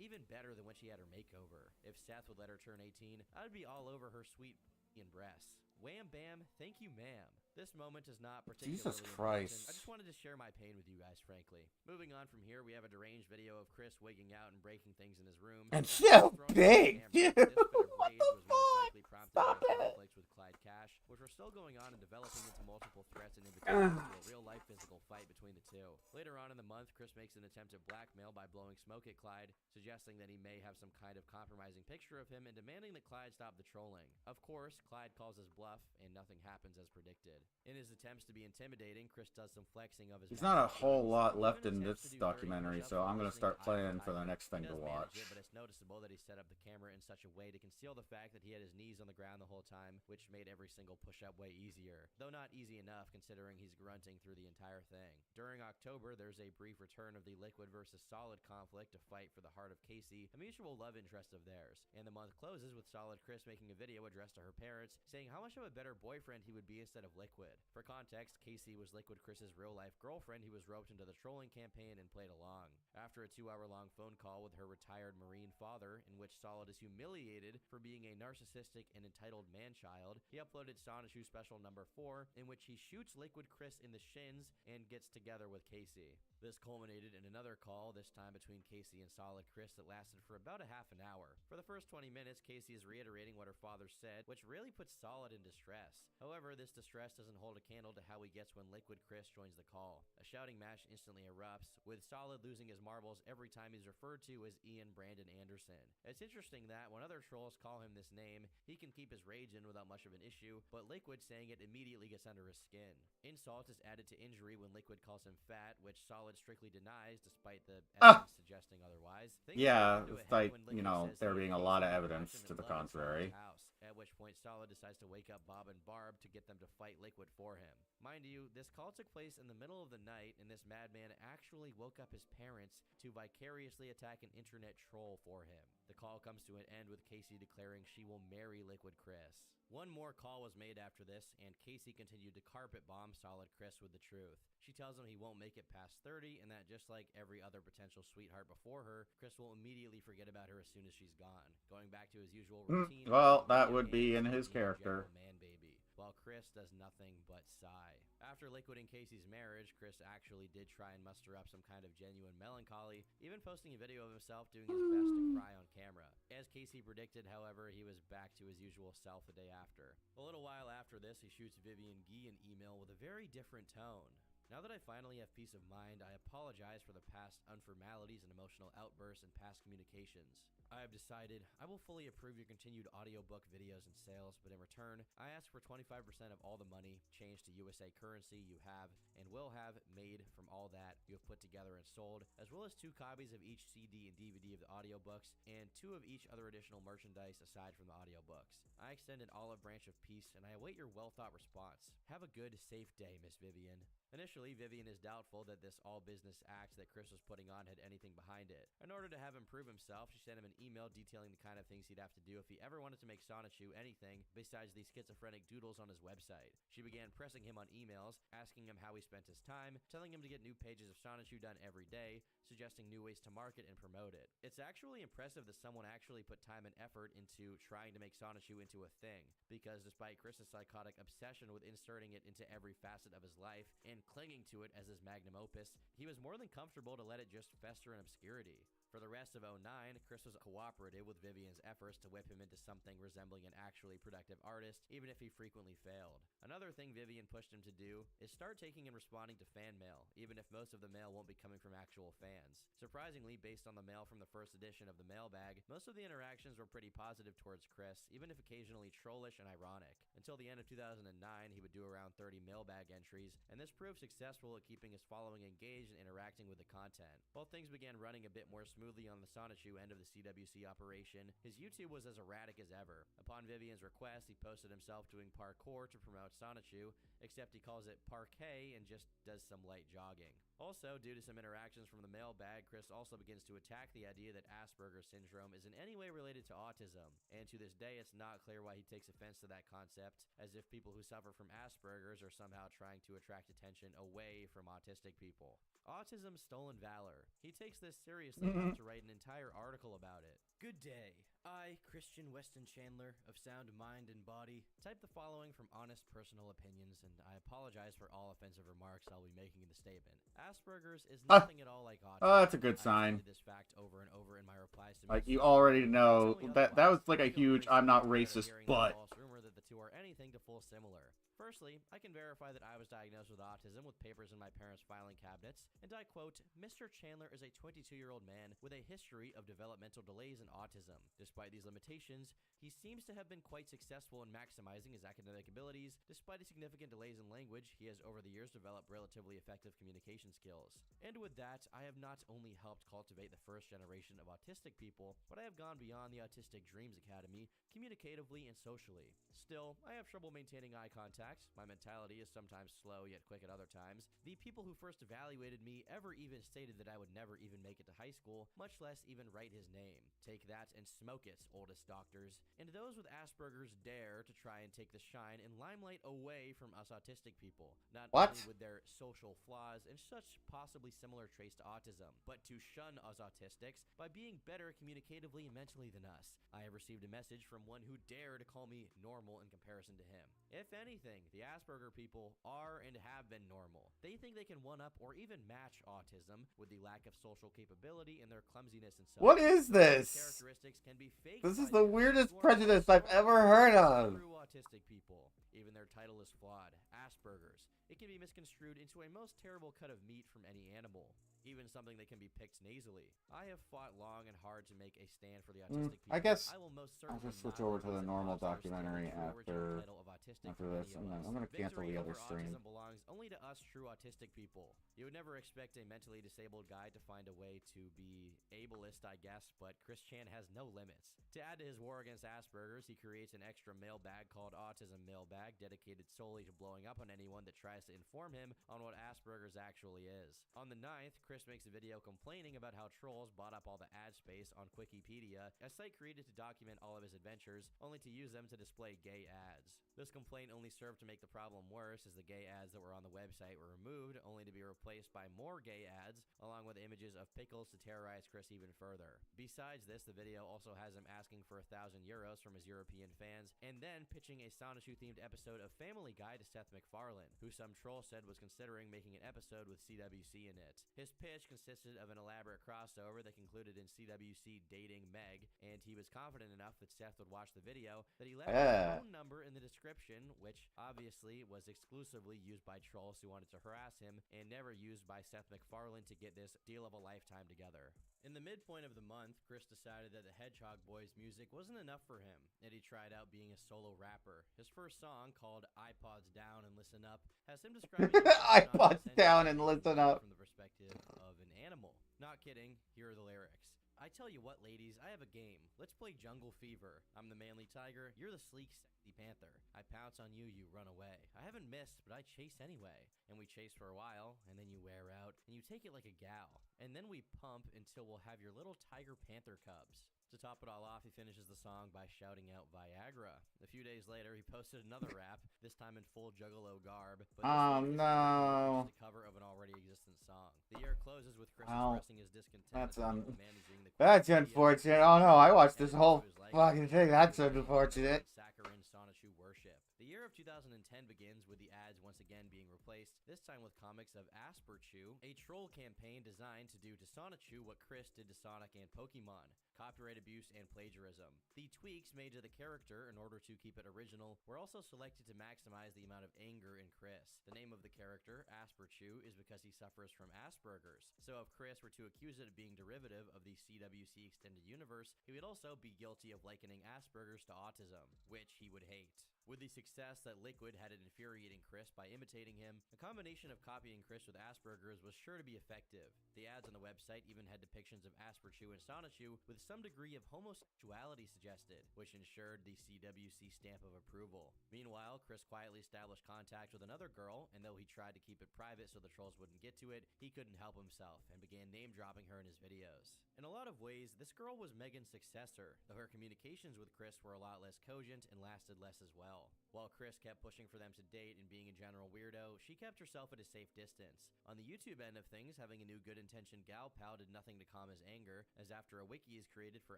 even better than when she had her makeover. If Seth would let her turn 18, I'd be all over her sweet and breasts. Wham bam, thank you ma'am. This moment is not particularly
Jesus
important.
Christ.
I just wanted to share my pain with you guys, frankly. Moving on from here, we have a deranged video of Chris wigging out and breaking things in his room.
And so big, dude.
This fit of
What
rage
the
was most
fuck?
likely prompted
Stop
by
it.
conflicts with Clyde Cash, which were still going on and developing into multiple threats and invitations to a real-life physical fight between the two. Later on in the month, Chris makes an attempt at blackmail by blowing smoke at Clyde, suggesting that he may have some kind of compromising picture of him and demanding that Clyde stop the trolling. Of course, Clyde calls his bluff, and nothing happens as predicted. In his attempts to be intimidating, Chris does some flexing of his.
There's not a whole lot
Even
left in
attempts
this
to do dirty
documentary,
push-ups
so
while
I'm gonna
listening
start
to
playing
Eye
for the
Eye.
next
He
thing
does
to
manage
watch.
it, but it's noticeable that he set up the camera in such a way to conceal the fact that he had his knees on the ground the whole time, which made every single push-up way easier. Though not easy enough, considering he's grunting through the entire thing. During October, there's a brief return of the Liquid versus Solid conflict to fight for the heart of Casey, a mutual love interest of theirs. And the month closes with Solid Chris making a video addressed to her parents, saying how much of a better boyfriend he would be instead of Liquid. For context, Casey was Liquid Chris's real-life girlfriend who was roped into the trolling campaign and played along. After a 2-hour-long phone call with her retired Marine father, in which Solid is humiliated for being a narcissistic and entitled man-child, he uploaded Sonichu Special number 4, in which he shoots Liquid Chris in the shins and gets together with Casey. This culminated in another call, this time between Casey and Solid Chris, that lasted for about a half an hour. For the first 20 minutes, Casey is reiterating what her father said, which really puts Solid in distress. However, this distress doesn't hold a candle to how he gets when Liquid Chris joins the call. A shouting match instantly erupts, with Solid losing his marbles every time he's referred to as Ian Brandon Anderson. It's interesting that when other trolls call him this name, he can keep his rage in without much of an issue, but Liquid saying it immediately gets under his skin. Insult is added to injury when Liquid calls him fat, which Solid strictly denies despite the evidence suggesting otherwise. Things
Yeah,
go into a
it's
head
like,
when Liquid
you know,
says
there
he
being
and
a lot of
Casey
evidence
watch him
to
in
the
love at
contrary.
Solid's house, at which point Solid decides to wake up Bob and Barb to get them to fight Liquid for him. Mind you, this call took place in the middle of the night, and this madman actually woke up his parents to vicariously attack an internet troll for him. The call comes to an end with Casey declaring she will marry Liquid Chris. One more call was made after this, and Casey continued to carpet bomb Solid Chris with the truth. She tells him he won't make it past 30, and that just like every other potential sweetheart before her, Chris will immediately forget about her as soon as she's gone, going back to his usual routine.
Well, that would be in his character.
Man baby, while Chris does nothing but sigh. After Liquid and Casey's marriage, Chris actually did try and muster up some kind of genuine melancholy, even posting a video of himself doing his best to cry on camera. As Casey predicted, however, he was back to his usual self the day after. A little while after this, he shoots Vivian Guy an email with a very different tone. Now that I finally have peace of mind, I apologize for the past unformalities and emotional outbursts and past communications. I have decided I will fully approve your continued audiobook videos and sales, but in return, I ask for 25% of all the money, changed to USA currency, you have and will have made from all that you have put together and sold, as well as 2 copies of each CD and DVD of the audiobooks, and 2 of each other additional merchandise aside from the audiobooks. I extend an olive branch of peace, and I await your well-thought response. Have a good, safe day, Miss Vivian. Initially, Vivian is doubtful that this all-business act that Chris was putting on had anything behind it. In order to have him prove himself, she sent him an email detailing the kind of things he'd have to do if he ever wanted to make Sonichu anything besides these schizophrenic doodles on his website. She began pressing him on emails, asking him how he spent his time, telling him to get new pages of Sonichu done every day, suggesting new ways to market and promote it. It's actually impressive that someone actually put time and effort into trying to make Sonichu into a thing, because despite Chris's psychotic obsession with inserting it into every facet of his life and clinging to it as his magnum opus, he was more than comfortable to let it just fester in obscurity. For the rest of '09, Chris was cooperative with Vivian's efforts to whip him into something resembling an actually productive artist, even if he frequently failed. Another thing Vivian pushed him to do is start taking and responding to fan mail, even if most of the mail won't be coming from actual fans. Surprisingly, based on the mail from the first edition of the mailbag, most of the interactions were pretty positive towards Chris, even if occasionally trollish and ironic. Until the end of 2009, he would do around 30 mailbag entries, and this proved successful at keeping his following engaged and interacting with the content. While things began running a bit more smoothly on the Sonichu end of the CWC operation, his YouTube was as erratic as ever. Upon Vivian's request, he posted himself doing parkour to promote Sonichu, except he calls it parquet and just does some light jogging. Also, due to some interactions from the mailbag, Chris also begins to attack the idea that Asperger's syndrome is in any way related to autism, and to this day it's not clear why he takes offense to that concept, as if people who suffer from Asperger's are somehow trying to attract attention away from autistic people. Autism Stolen Valor. He takes this seriously enough to write an entire article about it. Good day. I, Christian Weston Chandler, of sound mind and body, type the following from honest personal opinions, and I apologize for all offensive remarks I'll be making in the statement. Asperger's is nothing at all like autism.
Oh, that's a good sign.
I've stated this fact over and over in my replies to
Like, you
messages.
already know
It's only
that
otherwise.
was like a
I feel
huge
pretty
I'm not
tired of
racist,
hearing the
but
false rumor that the two are anything to full similar. Firstly, I can verify that I was diagnosed with autism with papers in my parents' filing cabinets, and I quote, Mr. Chandler is a 22-year-old man with a history of developmental delays in autism. Despite these limitations, he seems to have been quite successful in maximizing his academic abilities. Despite his significant delays in language, he has over the years developed relatively effective communication skills. And with that, I have not only helped cultivate the first generation of autistic people, but I have gone beyond the Autistic Dreams Academy, communicatively and socially. Still, I have trouble maintaining eye contact. My mentality is sometimes slow yet quick at other times. The people who first evaluated me ever even stated that I would never even make it to high school, much less even write his name. Take that and smoke it, oldest doctors. And those with Asperger's dare to try and take the shine and limelight away from us autistic people, not
What?
only with their social flaws and such possibly similar traits to autism, but to shun us autistics by being better communicatively and mentally than us. I have received a message from one who dared to call me normal in comparison to him. If anything, The Asperger people are and have been normal. They think they can one-up or even match autism with the lack of social capability and their clumsiness and such.
What is this?
Characteristics can be faked
This is
by
the
them
weirdest
who are
prejudice I've
strong,
ever heard of.
true autistic people. Even their title is flawed. Asperger's. It can be misconstrued into a most terrible cut of meat from any animal. Even something that can be picked nasally. I have fought long and hard to make a stand for the autistic people.
I guess
I will most
I'll
certainly
just switch
not
over to the
replace
normal
Foster's
documentary
true original
after
title of autistic
after
for
this.
any of
I'm gonna
us.
cancel
Victory
the other
over
stream.
autism belongs only to us true autistic people. You would never expect a mentally disabled guy to find a way to be ableist, I guess, but Chris Chan has no limits. To add to his war against Asperger's, he creates an extra mailbag called Autism Mailbag, dedicated solely to blowing up on anyone that tries to inform him on what Asperger's actually is. On the 9th, Chris makes a video complaining about how trolls bought up all the ad space on Wikipedia, a site created to document all of his adventures, only to use them to display gay ads. This complaint only served to make the problem worse, as the gay ads that were on the website were removed, only to be replaced by more gay ads, along with images of pickles to terrorize Chris even further. Besides this, the video also has him asking for €1,000 from his European fans, and then pitching a Sonichu-themed episode of Family Guy to Seth MacFarlane, who some troll said was considering making an episode with CWC in it. His pitch consisted of an elaborate crossover that concluded in CWC dating Meg, and he was confident enough that Seth would watch the video that he left his phone number in the description, which obviously was exclusively used by trolls who wanted to harass him, and never used by Seth MacFarlane to get this deal of a lifetime together. In the midpoint of the month, Chris decided that the Hedgehog Boys music wasn't enough for him, and he tried out being a solo rapper. His first song, called iPods Down and Listen Up, has him describing
iPods down and listen up
from the perspective of an animal. Not kidding, here are the lyrics. I tell you what, ladies, I have a game. Let's play Jungle Fever. I'm the manly tiger, you're the sleek, sexy panther. I pounce on you, you run away. I haven't missed, but I chase anyway. And we chase for a while, and then you wear out, and you take it like a gal. And then we pump until we'll have your little tiger panther cubs. To top it all off, he finishes the song by shouting out Viagra. A few days later, he posted another rap, this time in full Juggalo garb. But
no.
The cover of an already existent song. The year closes with Chris
Well,
expressing his discontent.
that's
managing the
That's
quality of
unfortunate.
the
Oh no, I watched this
and
whole
it was like
fucking thing. That's
the
unfortunate.
Saccharin Sonichu worship. The year of 2010 begins with the ads once again being replaced, this time with comics of Asperchu, a troll campaign designed to do to Sonichu what Chris did to Sonic and Pokemon. Copyright abuse and plagiarism. The tweaks made to the character in order to keep it original were also selected to maximize the amount of anger in Chris. The name of the character, Asperchu, is because he suffers from Asperger's. So if Chris were to accuse it of being derivative of the CWC Extended Universe, he would also be guilty of likening Asperger's to autism, which he would hate. With the success that Liquid had in infuriating Chris by imitating him, a combination of copying Chris with Asperger's was sure to be effective. The ads on the website even had depictions of Asperchu and Sonichu with some degree of homosexuality suggested, which ensured the CWC stamp of approval. Meanwhile, Chris quietly established contact with another girl, and though he tried to keep it private so the trolls wouldn't get to it, he couldn't help himself and began name-dropping her in his videos. In a lot of ways, this girl was Megan's successor, though her communications with Chris were a lot less cogent and lasted less as well. While Chris kept pushing for them to date and being a general weirdo, she kept herself at a safe distance. On the YouTube end of things, having a new good-intentioned gal pal did nothing to calm his anger, as after a wiki is created for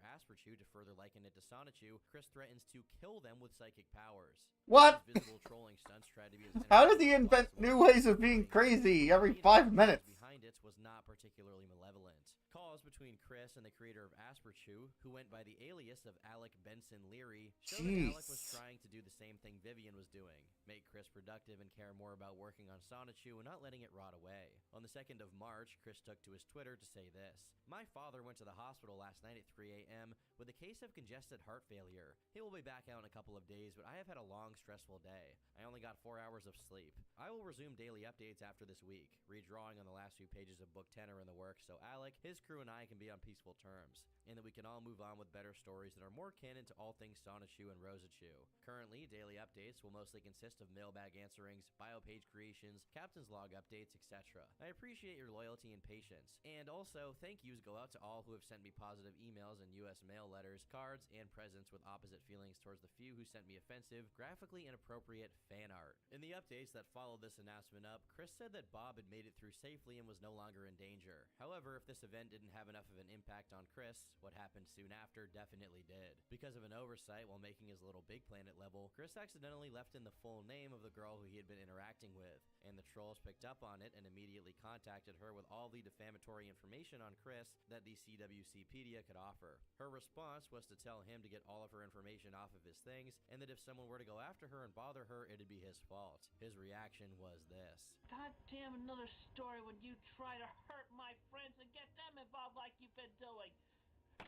Asperchu to further liken it to Sonichu, Chris threatens to kill them with psychic powers.
What?
His visible trolling stunts tried to be as
How does he
entertaining as
invent
possible.
new ways of being crazy every 5 minutes?
Behind it was not particularly malevolent. Calls between Chris and the creator of Asperchu, who went by the alias of Alec Benson Leary, showed that Alec was
Jeez.
trying to do the same thing Vivian was doing, make Chris productive and care more about working on Sonichu and not letting it rot away. On the 2nd of March, Chris took to his Twitter to say this: "My father went to the hospital last night at 3 a.m. with a case of congested heart failure. He will be back out in a couple of days, but I have had a long, stressful day. I only got 4 hours of sleep. I will resume daily updates after this week. Redrawing on the last few pages of book 10 are in the works, so Alec, his crew, and I can be on peaceful terms, and that we can all move on with better stories that are more canon to all things Sonichu and Rosachu. Currently, daily updates will mostly consist of mailbag answerings, bio page creations, captain's log updates, etc. I appreciate your loyalty and patience. And also, thank yous go out to all who have sent me positive emails and US mail letters, cards, and presents with opposite feelings towards the few who sent me offensive, graphically inappropriate fan art." In the updates that followed this announcement up, Chris said that Bob had made it through safely and was no longer in danger. However, if this event didn't have enough of an impact on Chris, what happened soon after definitely did. Because of an oversight while making his Little Big Planet level, Chris accidentally left in the full name of the girl who he had been interacting with, and the trolls picked up on it and immediately contacted her with all the defamatory information on Chris that the CWCpedia could offer. Her response was to tell him to get all of her information off of his things, and that if someone were to go after her and bother her, it'd be his fault. His reaction was this.
God damn, another story when you try to hurt my friends and get them involved like you've been doing.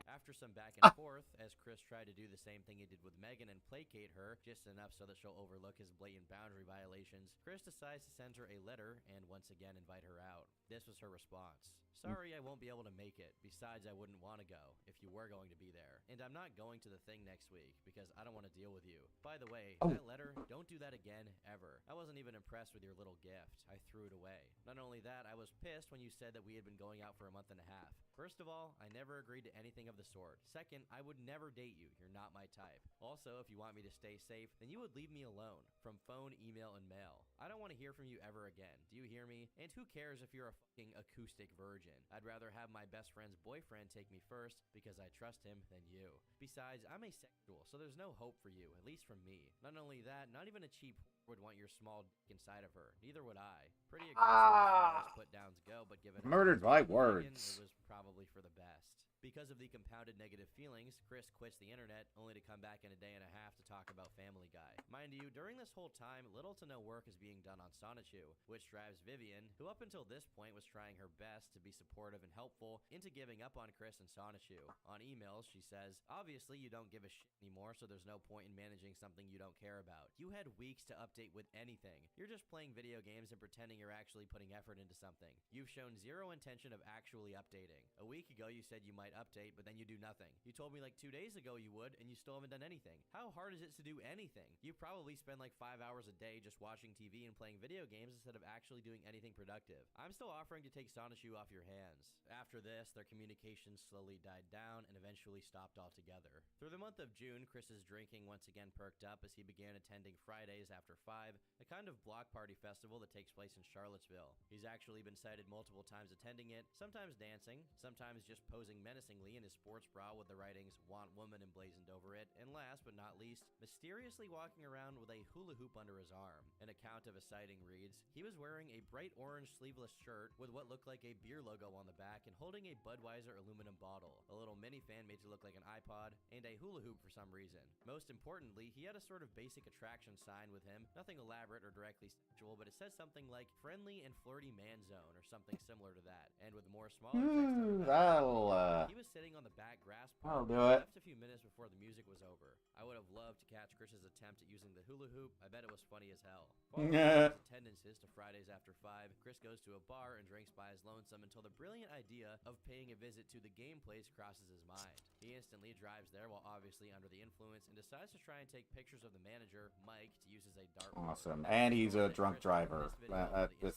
After some back and forth, as Chris tried to do the same thing he did with Megan and placate her, just enough so that she'll overlook his blatant boundary violations, Chris decides to send her a letter and once again invite her out. This was her response. Sorry, I won't be able to make it. Besides, I wouldn't want to go if you were going to be there. And I'm not going to the thing next week because I don't want to deal with you. By the way, that letter, don't do that again, ever. I wasn't even impressed with your little gift. I threw it away. Not only that, I was pissed when you said that we had been going out for a month and a half. First of all, I never agreed to anything of the sort. Second, I would never date you. You're not my type. Also, if you want me to stay safe, then you would leave me alone. From phone, email, and mail. I don't want to hear from you ever again. Do you hear me? And who cares if you're a fucking acoustic virgin? I'd rather have my best friend's boyfriend take me first because I trust him than you. Besides, I'm asexual, so there's no hope for you, at least from me. Not only that, not even a cheap would want your small dick inside of her. Neither would I. Pretty aggressive as far as put downs go, but given
Murdered by
Megan,
words.
it was probably for the best. Because of the compounded negative feelings, Chris quits the internet, only to come back in a day and a half to talk about Family Guy. Mind you, during this whole time, little to no work is being done on Sonichu, which drives Vivian, who up until this point was trying her best to be supportive and helpful, into giving up on Chris and Sonichu. On emails, she says, obviously you don't give a shit anymore, so there's no point in managing something you don't care about. You had weeks to update with anything. You're just playing video games and pretending you're actually putting effort into something. You've shown zero intention of actually updating. A week ago, you said you might update, but then you do nothing. You told me like 2 days ago you would, and you still haven't done anything. How hard is it to do anything? You probably spend like 5 hours a day just watching TV and playing video games instead of actually doing anything productive. I'm still offering to take Sonichu off your hands. After this, their communication slowly died down and eventually stopped altogether. Through the month of June, Chris's drinking once again perked up as he began attending Fridays after 5, a kind of block party festival that takes place in Charlottesville. He's actually been cited multiple times attending it, sometimes dancing, sometimes just posing menacingly in his sports bra with the writings "Want Woman" emblazoned over it, and last but not least, mysteriously walking around with a hula hoop under his arm. An account of a sighting reads, he was wearing a bright orange sleeveless shirt with what looked like a beer logo on the back and holding a Budweiser aluminum bottle, a little minifan made to look like an iPod, and a hula hoop for some reason. Most importantly, he had a sort of basic attraction sign with him, nothing elaborate or directly sexual, but it says something like friendly and flirty man zone or something similar to that, and with more smaller text on the back. He was sitting on the back grass
I'll
part,
do it.
left a few minutes before the music was over. I would have loved to catch Chris's attempt at using the hula hoop. I bet it was funny as hell. Following his attendances to Fridays after 5, Chris goes to a bar and drinks by his lonesome until the brilliant idea of paying a visit to the game place crosses his mind. He instantly drives there while obviously under the influence and decides to try and take pictures of the manager, Mike, to use as a dartboard.
Awesome. And he's a drunk driver.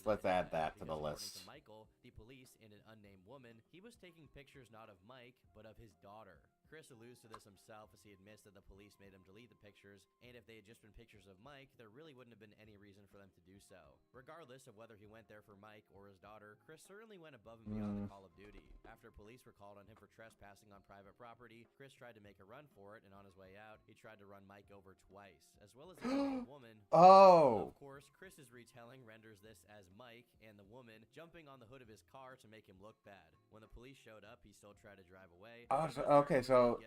Let's add that to the list.
Michael, the police, and an unnamed woman, he was taking pictures not of Mike, but of his daughter. Chris alludes to this himself as he admits that the police made him delete the pictures, and if they had just been pictures of Mike, there really wouldn't have been any reason for them to do so. Regardless of whether he went there for Mike or his daughter, Chris certainly went above and beyond the call of duty. After police were called on him for trespassing on private property, Chris tried to make a run for it, and on his way out, he tried to run Mike over twice, as well as the other woman.
Oh!
Of course, Chris's retelling renders this as Mike and the woman jumping on the hood of his car to make him look bad. When the police showed up, he still tried to drive away.
Okay, so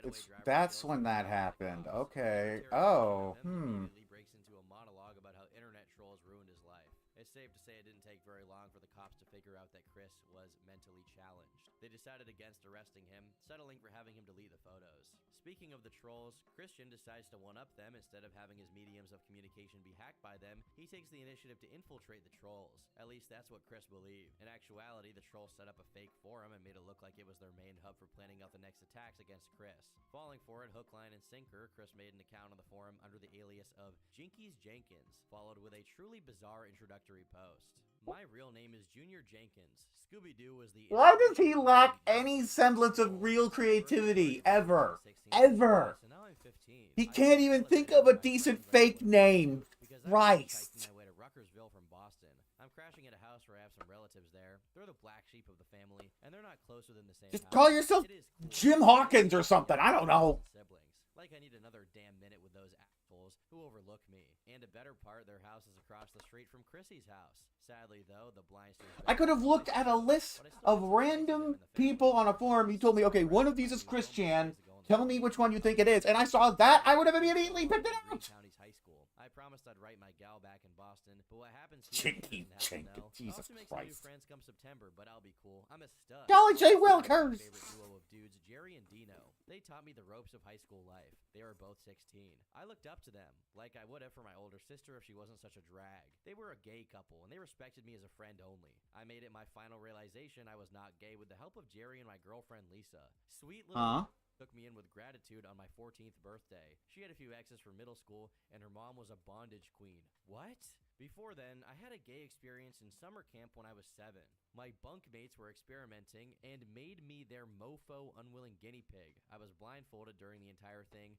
that's when that happened. Okay. Oh,
Immediately breaks into a monologue about how internet trolls ruined his life. It's safe to say it didn't take very long for the cops to figure out that Chris was mentally challenged. They decided against arresting him, settling for having him delete the photos. Speaking of the trolls, Christian decides to one-up them. Instead of having his mediums of communication be hacked by them, he takes the initiative to infiltrate the trolls. At least that's what Chris believed. In actuality, the trolls set up a fake forum and made it look like it was their main hub for planning out the next attacks against Chris. Falling for it, hook, line, and sinker, Chris made an account on the forum under the alias of Jinkies Jenkins, followed with a truly bizarre introductory post. My real name is Junior Jenkins. Scooby-Doo was the...
why does he lack any semblance of real creativity, ever? Ever!
So now I'm 15.
He can't even think of a decent fake name.
Because
Christ.
I'm my way to Ruckersville from Boston. I'm crashing at a house where I have some relatives there. They're the black sheep of the family, and they're not close within the same
Just
house.
call yourself
It is cool.
Jim Hawkins or something. I don't know.
Siblings. Like I need another damn minute with those assholes who overlook me. And a better part, their house is across the street from Chrissy's house. Sadly, though, the blinds.
I could have looked at a list of random people on a forum. You told me, okay, one of these is Christian. Tell me which one you think it is. And I saw that. I would have immediately picked it out.
County's high school. I promised I'd write my gal back in Boston, but what happens here
Chinky,
doesn't happen,
chinky,
though.
Jesus
I also make some new
Christ.
friends come September, but I'll be cool. I'm a stud.
Golly J.
Also, my
Wilkers!
favorite duo of dudes, Jerry and Dino. They taught me the ropes of high school life. They were both 16. I looked up to them, like I would have for my older sister if she wasn't such a drag. They were a gay couple, and they respected me as a friend only. I made it my final realization I was not gay with the help of Jerry and my girlfriend Lisa. Sweet little took me in with gratitude on my 14th birthday. She had a few exes from middle school, and her mom was a bondage queen. What? Before then, I had a gay experience in summer camp when I was 7. My bunkmates were experimenting and made me their mofo unwilling guinea pig. I was blindfolded during the entire thing.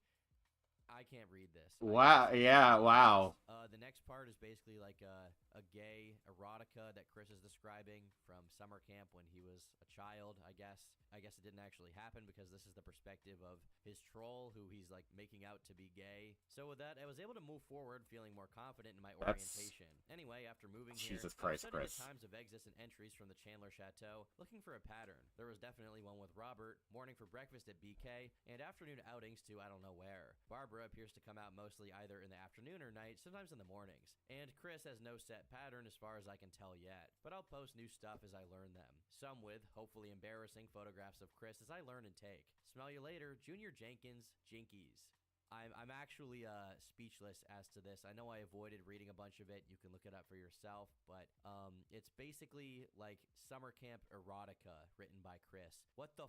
I can't read this.
Wow, yeah, wow.
The next part is basically like a gay erotica that Chris is describing from summer camp when he was a child, I guess. I guess it didn't actually happen because this is the perspective of his troll who he's like making out to be gay. So with that, I was able to move forward feeling more confident in my orientation. Anyway, after moving
Jesus
here,
Christ,
I studied
Chris.
the times of exits and entries from the Chandler Chateau, looking for a pattern. There was definitely one with Robert, morning for breakfast at BK, and afternoon outings to I don't know where. Barbara appears to come out mostly either in the afternoon or night, sometimes in the mornings. And Chris has no set pattern as far as I can tell yet, but I'll post new stuff as I learn them. Some with, hopefully embarrassing, photographs of Chris as I learn and take. Smell you later, Junior Jenkins, Jinkies. I'm actually speechless as to this. I know I avoided reading a bunch of it. You can look it up for yourself, but it's basically like summer camp erotica written by Chris. What the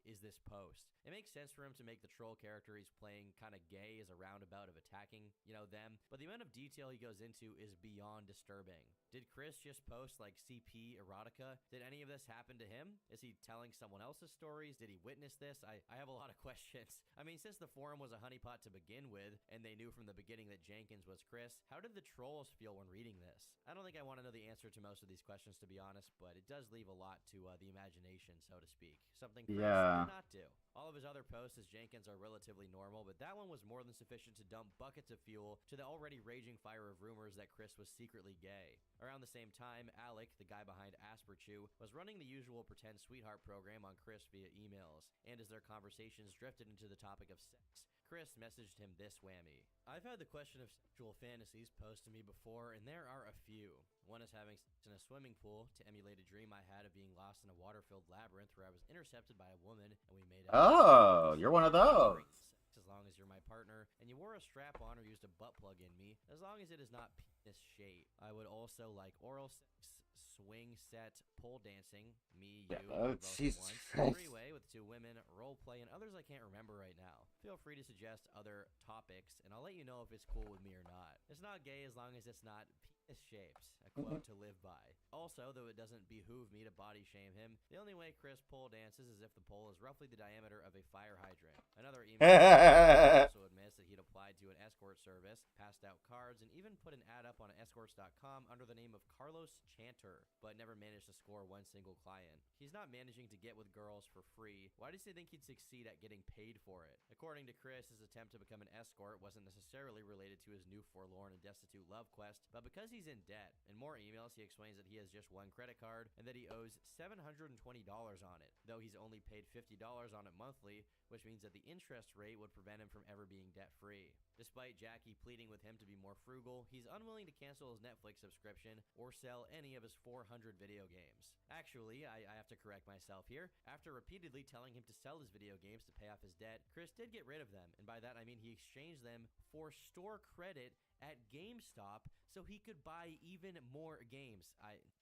is this post? It makes sense for him to make the troll character he's playing kind of gay as a roundabout of attacking, them, but the amount of detail he goes into is beyond disturbing. Did Chris just post like CP erotica? Did any of this happen to him? Is he telling someone else's stories? Did he witness this? I have a lot of questions. I mean, since the forum was a honeypot to begin with, and they knew from the beginning that Jenkins was Chris, how did the trolls feel when reading this? I don't think I want to know the answer to most of these questions, to be honest, but it does leave a lot to the imagination, so to speak. Something Chris did not do. All of his other posts as Jenkins are relatively normal, but that one was more than sufficient to dump buckets of fuel to the already raging fire of rumors that Chris was secretly gay. Around the same time, Alec, the guy behind Asperchew, was running the usual pretend sweetheart program on Chris via emails, and as their conversations drifted into the topic of sex, Chris messaged him this whammy. I've had the question of sexual fantasies posed to me before, and there are a few. One is having sex in a swimming pool to emulate a dream I had of being lost in a water-filled labyrinth where I was intercepted by a woman and we made out.
Oh, you're one of those.
As long as you're my partner, and you wore a strap-on or used a butt plug in me, as long as it is not penis shape. I would also like oral sex, swing set, pole dancing, me, you,
Oh,
both
Jesus
once,
Christ.
three-way with 2 women, role play, and others I can't remember right now. Feel free to suggest other topics, and I'll let you know if it's cool with me or not. It's not gay as long as it's not penis shapes, a quote to live by. Also, though it doesn't behoove me to body shame him, the only way Chris pole dances is if the pole is roughly the diameter of a fire hydrant. Another email also admits that he'd applied to an escort service, passed out cards, and even put an ad up on escorts.com under the name of Carlos Chanter, but never managed to score one single client. He's not managing to get with girls for free. Why does he think he'd succeed at getting paid for it? According to Chris, his attempt to become an escort wasn't necessarily related to his new forlorn and destitute love quest, but because he's in debt. In more emails, he explains that he has just one credit card and that he owes $720 on it, though he's only paid $50 on it monthly, which means that the interest rate would prevent him from ever being debt-free. Despite Jackie pleading with him to be more frugal, he's unwilling to cancel his Netflix subscription or sell any of his 400 video games. Actually, I have to correct myself here. After repeatedly telling him to sell his video games to pay off his debt, Chris did get rid of them, and by that I mean he exchanged them for store credit at GameStop so he could buy even more games.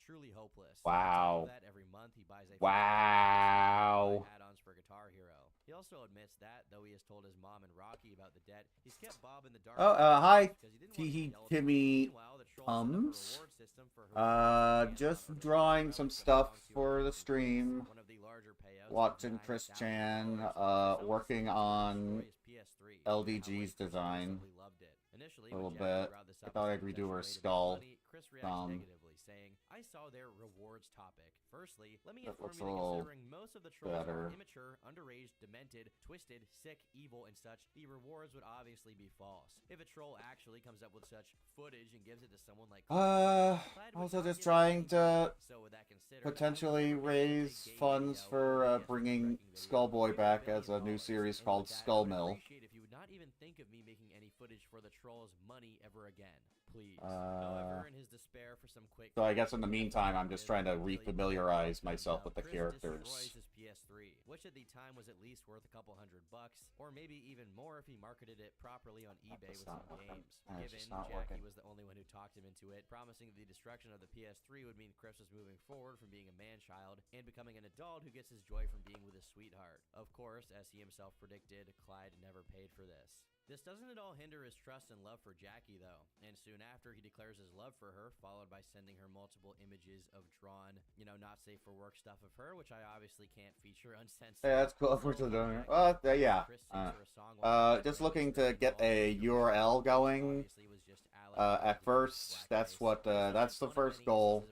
Truly hopeless.
Wow.
That every month he buys a
Wow.
add-ons for Guitar Hero. He also admits that, though he has told his mom and Rocky about the debt, he's kept Bob in the dark.
Oh, hi,
because he didn't want to
Teehee
yell at him.
Timmy
Meanwhile, the trolls set up a
Tums.
reward system for whoever
Just
fans
drawing some stuff
belongs to
for
a
the
group.
stream.
One of the larger payouts
Watching
was
Chris
$9,000
Chan,
for someone
working
to
on
destroy his PS3.
LDG's design
absolutely loved it. Initially,
a little
when Jackie
bit.
brought this
I
up
thought
as a
I'd redo
potential
her
way to make
skull.
money, Chris reacts negatively, saying, "I saw their rewards topic. Firstly, let me
That
inform
looks
you
a
that
little
considering most of the trolls
better.
are immature, underage, demented, twisted, sick, evil, and such, the rewards would obviously be false. If a troll actually comes up with such footage and gives it to someone like Clyde would
Also
not
just
give
trying
any
to
money. So with that considered, I would
potentially
never make such a
raise
gay
funds
video
for
or BS
bringing
wrecking video.
Skullboy
Give me
back
$1
as a new
billion.
series
And
called
with that, I
Skull
would
Mill.
appreciate if you would not even think of me making any footage for the trolls' money ever again. Please. However, in his despair for some quick
So I guess in the meantime, I'm just trying to refamiliarize myself with the
Chris
characters.
destroys his PS3, which at the time was at least worth a couple $100, or maybe even more if he marketed it properly on eBay with some games.
It's
Given
just not
Jackie
working.
was the only one who talked him into it, promising the destruction of the PS3 would mean Chris was moving forward from being a man-child and becoming an adult who gets his joy from being with his sweetheart. Of course, as he himself predicted, Clyde never paid for this. This doesn't at all hinder his trust and love for Jackie, though, and soon after he declares his love for her, followed by sending her multiple images of drawn, not safe for work stuff of her, which I obviously can't feature uncensored.
Yeah, that's cool. If we're still doing it. Yeah. Just looking to get a URL going. At first, that's the first goal.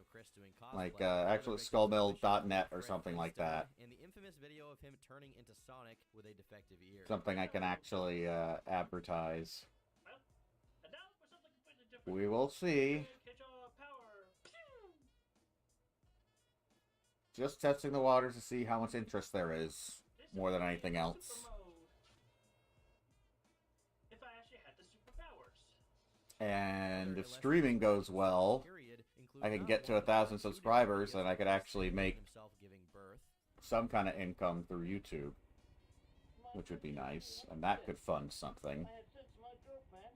Like, actually skullmill.net or something like that.
And the infamous video of him turning into Sonic with a defective ear.
Something I can actually advertise.
Well, and now for something completely different.
We will see.
Catch our power. Pew!
Just testing the waters to see how much interest there is,
This
more than
would be
anything
super
else.
mode. If I actually had the superpowers.
And if streaming goes well, I can get to 1,000 subscribers, and I could actually make some kind of income through YouTube, which would be nice, and that could fund something.
I had sex with my girlfriend,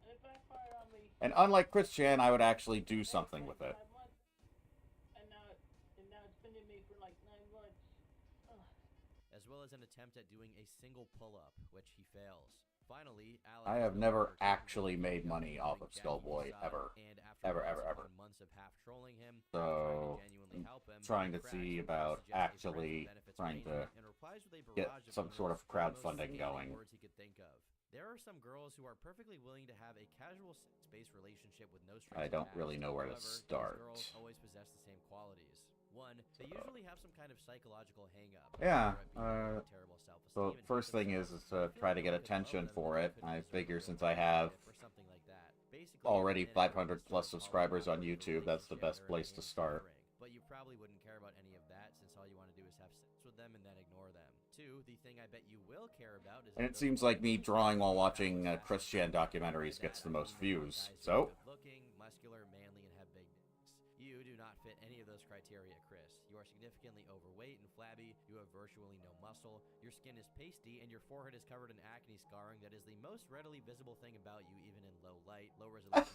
and it backfired on me.
And unlike Chris Chan, I would actually do something with it.
And now it's been in me for like 9 months.
as well as an attempt at doing a single pull-up, which he fails. Finally, Alex
I have
is
never
over to
actually
the
made
video
money off of
Jackie's
Skullboy,
side,
ever.
and
Ever,
after
ever, ever.
months of half trolling him,
So,
genuinely help him,
trying to
cracks
see
and
about
suggests a
actually
friends with benefits
trying to
arrangement and replies with a
get
barrage of
some sort of
words, the most
crowdfunding
scathing
going.
words he could think of. There are some girls who are perfectly willing to have a casual sex-based relationship with no strings
I don't
attached.
really know where to
However, these
start.
girls always possess the same qualities. One, they usually have some kind of psychological hang-up.
Yeah,
whether it be terrible self-esteem
So
and
first thing is to try to get attention for it. I figure since I have
or something like that. Basically,
already
an internet
500
story
plus subscribers on
called
YouTube, that's the best
Relationship
place to
and
start.
Ring. But you probably wouldn't care about any of that since all you want to do is have sex with them and then ignore them. Two, the thing I bet you will care about is
And it seems like me drawing while watching Christian documentaries gets the most views. So,
good-looking, muscular, manly, and have big dicks. You do not fit any of those criteria, Chris. You are significantly overweight and flabby, you have virtually no muscle, your skin is pasty, and your forehead is covered in acne scarring that is the most readily visible thing about you even in low light, low resolution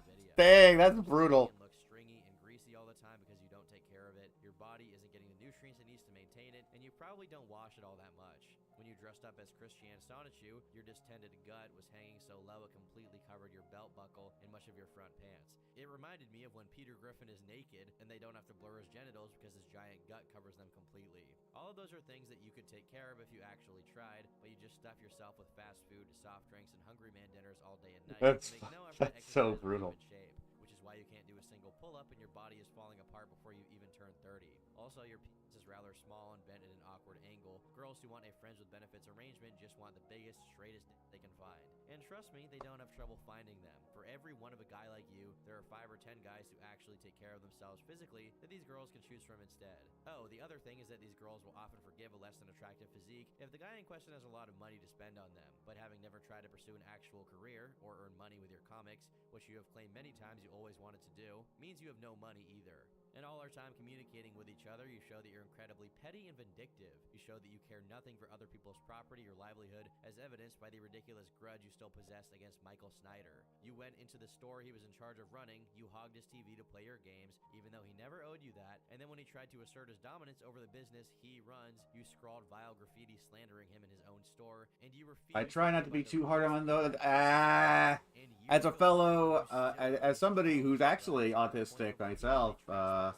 video.
dang, that's brutal.
Skin looks stringy and greasy all the time because you don't take care of it. Your body isn't getting the nutrients it needs to maintain it, and you probably don't wash it all that much. When you dressed up as Christian Sonichu, your distended gut was hanging so low it completely covered your belt buckle and much of your front pants. It reminded me of when Peter Griffin is naked and they don't have to blur his genitals because his giant gut covers them completely. All of those are things that you could take care of if you actually tried, but you just stuff yourself with fast food, soft drinks, and Hungry Man dinners all day and night.
That's-
and make no effort to
that's so
exercise or
brutal.
keep in shape, which is why you can't do a single pull-up and your body is falling apart before you even turn 30. Also, your penis is rather small and bent at an awkward angle. Girls who want a friends with benefits arrangement just want the biggest, straightest dick they can find. And trust me, they don't have trouble finding them. For every one of a guy like you, there are 5 or 10 guys who actually take care of themselves physically that these girls can choose from instead. Oh, the other thing is that these girls will often forgive a less than attractive physique if the guy in question has a lot of money to spend on them, but having never tried to pursue an actual career or earn money with your comics, which you have claimed many times you always wanted to do, means you have no money either. In all our time communicating with each other, you show that you're incredibly petty and vindictive. You show that you care nothing for other people's property or livelihood, as evidenced by the ridiculous grudge you still possess against Michael Snyder. You went into the store he was in charge of running, you hogged his TV to play your games, even though he never owed you that, and then when he tried to assert his dominance over the business he runs, you scrawled vile graffiti slandering him in his own store, and you refused
I try not to be
let the
too hard on
ruthless
those.
and you
As a
voted
fellow,
for still
as somebody who's actually autistic myself, I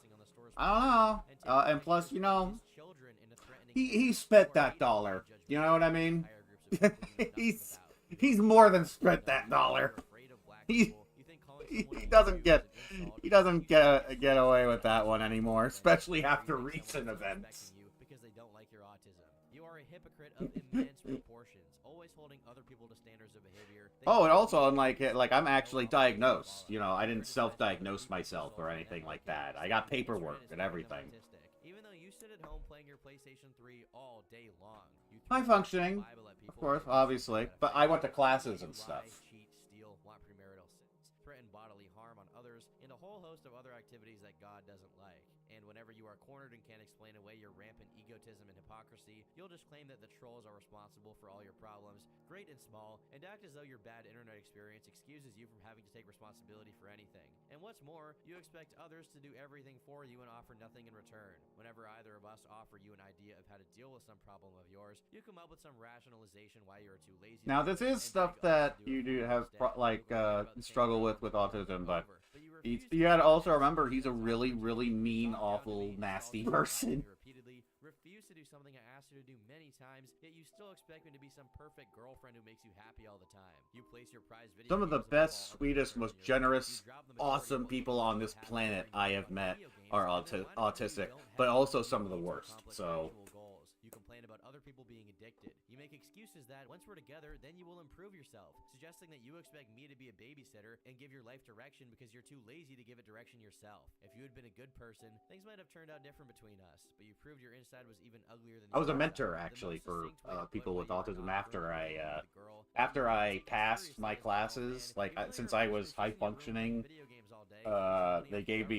don't know. And plus, you know, he spent that dollar. You know what I mean? He's more than spent that dollar. He doesn't get away with that one anymore, especially after recent events.
Because they don't like your autism. You are a hypocrite of immense proportions, always holding other people to standards of behavior.
Oh, and also, like I'm actually diagnosed. You know, I didn't self-diagnose myself or anything like that. I got paperwork and everything.
Even though you sit at home playing your PlayStation 3 all day long.
High functioning, of course, obviously, but I went to classes and stuff.
Cheat, steal, want premarital sex, threaten bodily harm on others, and a whole host of other activities that God doesn't like. And whenever you are cornered and can't explain away your rampant egotism and hypocrisy, you'll just claim that the trolls are responsible for all your problems, great and small, and act as though your bad internet experience excuses you from having to take responsibility for anything. And what's more, you expect others to do everything for you and offer nothing in return. Whenever either of us offer you an idea of how to deal with some problem of yours, you come up with some rationalization why you are too lazy.
Now, this is stuff that you do have, struggle with autism, but you gotta also remember he's a really, really mean, awful, nasty person.
Repeatedly refuse to do something I asked you to do many times, yet you still expect me to be some perfect girlfriend who makes you happy all the time. You place your prized video
Some of the
games
best,
above
sweetest,
all
most
other
generous,
videos. You drop the majority
awesome
of what
people
you
on
do
this
happily
planet
on
I have
video
met
games,
are
and then why do you think
autistic,
you don't
but
have
also
the
some of the
ability to
worst,
accomplish
so...
actual goals? You complain about other people being addicted. You make excuses that once we're together, then you will improve yourself, suggesting that you expect me to be a babysitter and give your life direction because you're too lazy to give it direction yourself. If you had been a good person, things might have turned out different between us, but you proved your inside was even uglier than
I was a
the
mentor,
outside.
actually,
The
for
most succinct way to put
people with
why you are
autism
not
after
growing
I,
with the girl is
after
you
I
take it
passed
seriously
my
as well,
classes,
and
like,
even though
since
you're
I was
essentially
high
sitting in your room
functioning,
playing video games all day,
they gave me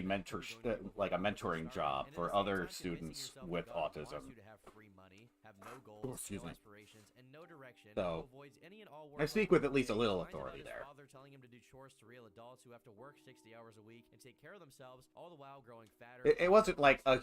like a mentoring job for other students with autism. Excuse me. So, I speak with at least a little authority there.
Telling him to do chores to real adults who have to work 60 hours a week and take care of themselves, all the while growing fatter.
It wasn't like a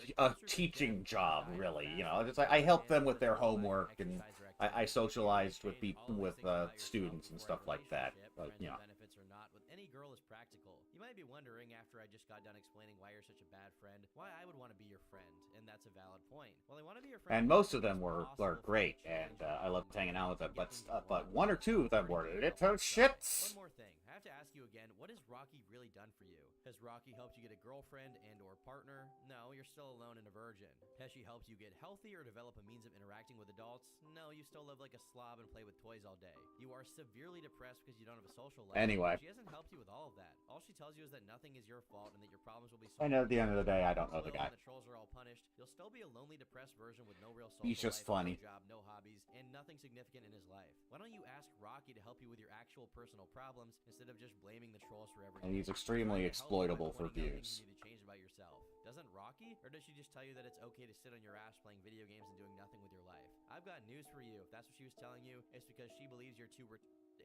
teaching job, really. You know, it's like I helped them with their homework, and I socialized with people, with students and stuff like that. But, you know.
Benefits or not, with any girl is practical. You might be wondering, after I just got done explaining why you're such a bad friend, why I would want to be your friend, and that's a valid point. Well, I want to be your friend.
And most of them were great, and I loved hanging out with them. But one or two of them were little shits.
One more thing, I have to ask you again, what has Rocky really done for you? Has Rocky helped you get a girlfriend and or partner? No, you're still alone and a virgin. Has she helped you get healthy or develop a means of interacting with adults? No, you still live like a slob and play with toys all day. You are severely depressed because you don't have a social life.
Anyway.
She hasn't helped you with all of that. All she tells you is that nothing is your fault and that your problems will be solved.
And at the end of the day, I don't know the guy.
When the trolls are all punished, you'll still be a lonely, depressed version with no real social
He's just
life,
funny.
no job, no hobbies, and nothing significant in his life. Why don't you ask Rocky to help you with your actual personal problems instead of just blaming the trolls for everything?
And he's extremely exploitable for views.
You need to change about yourself. Doesn't Rocky? Or does she just tell you that it's okay to sit on your ass playing video games and doing nothing with your life? I've got news for you. If that's what she was telling you, it's because she believes you're too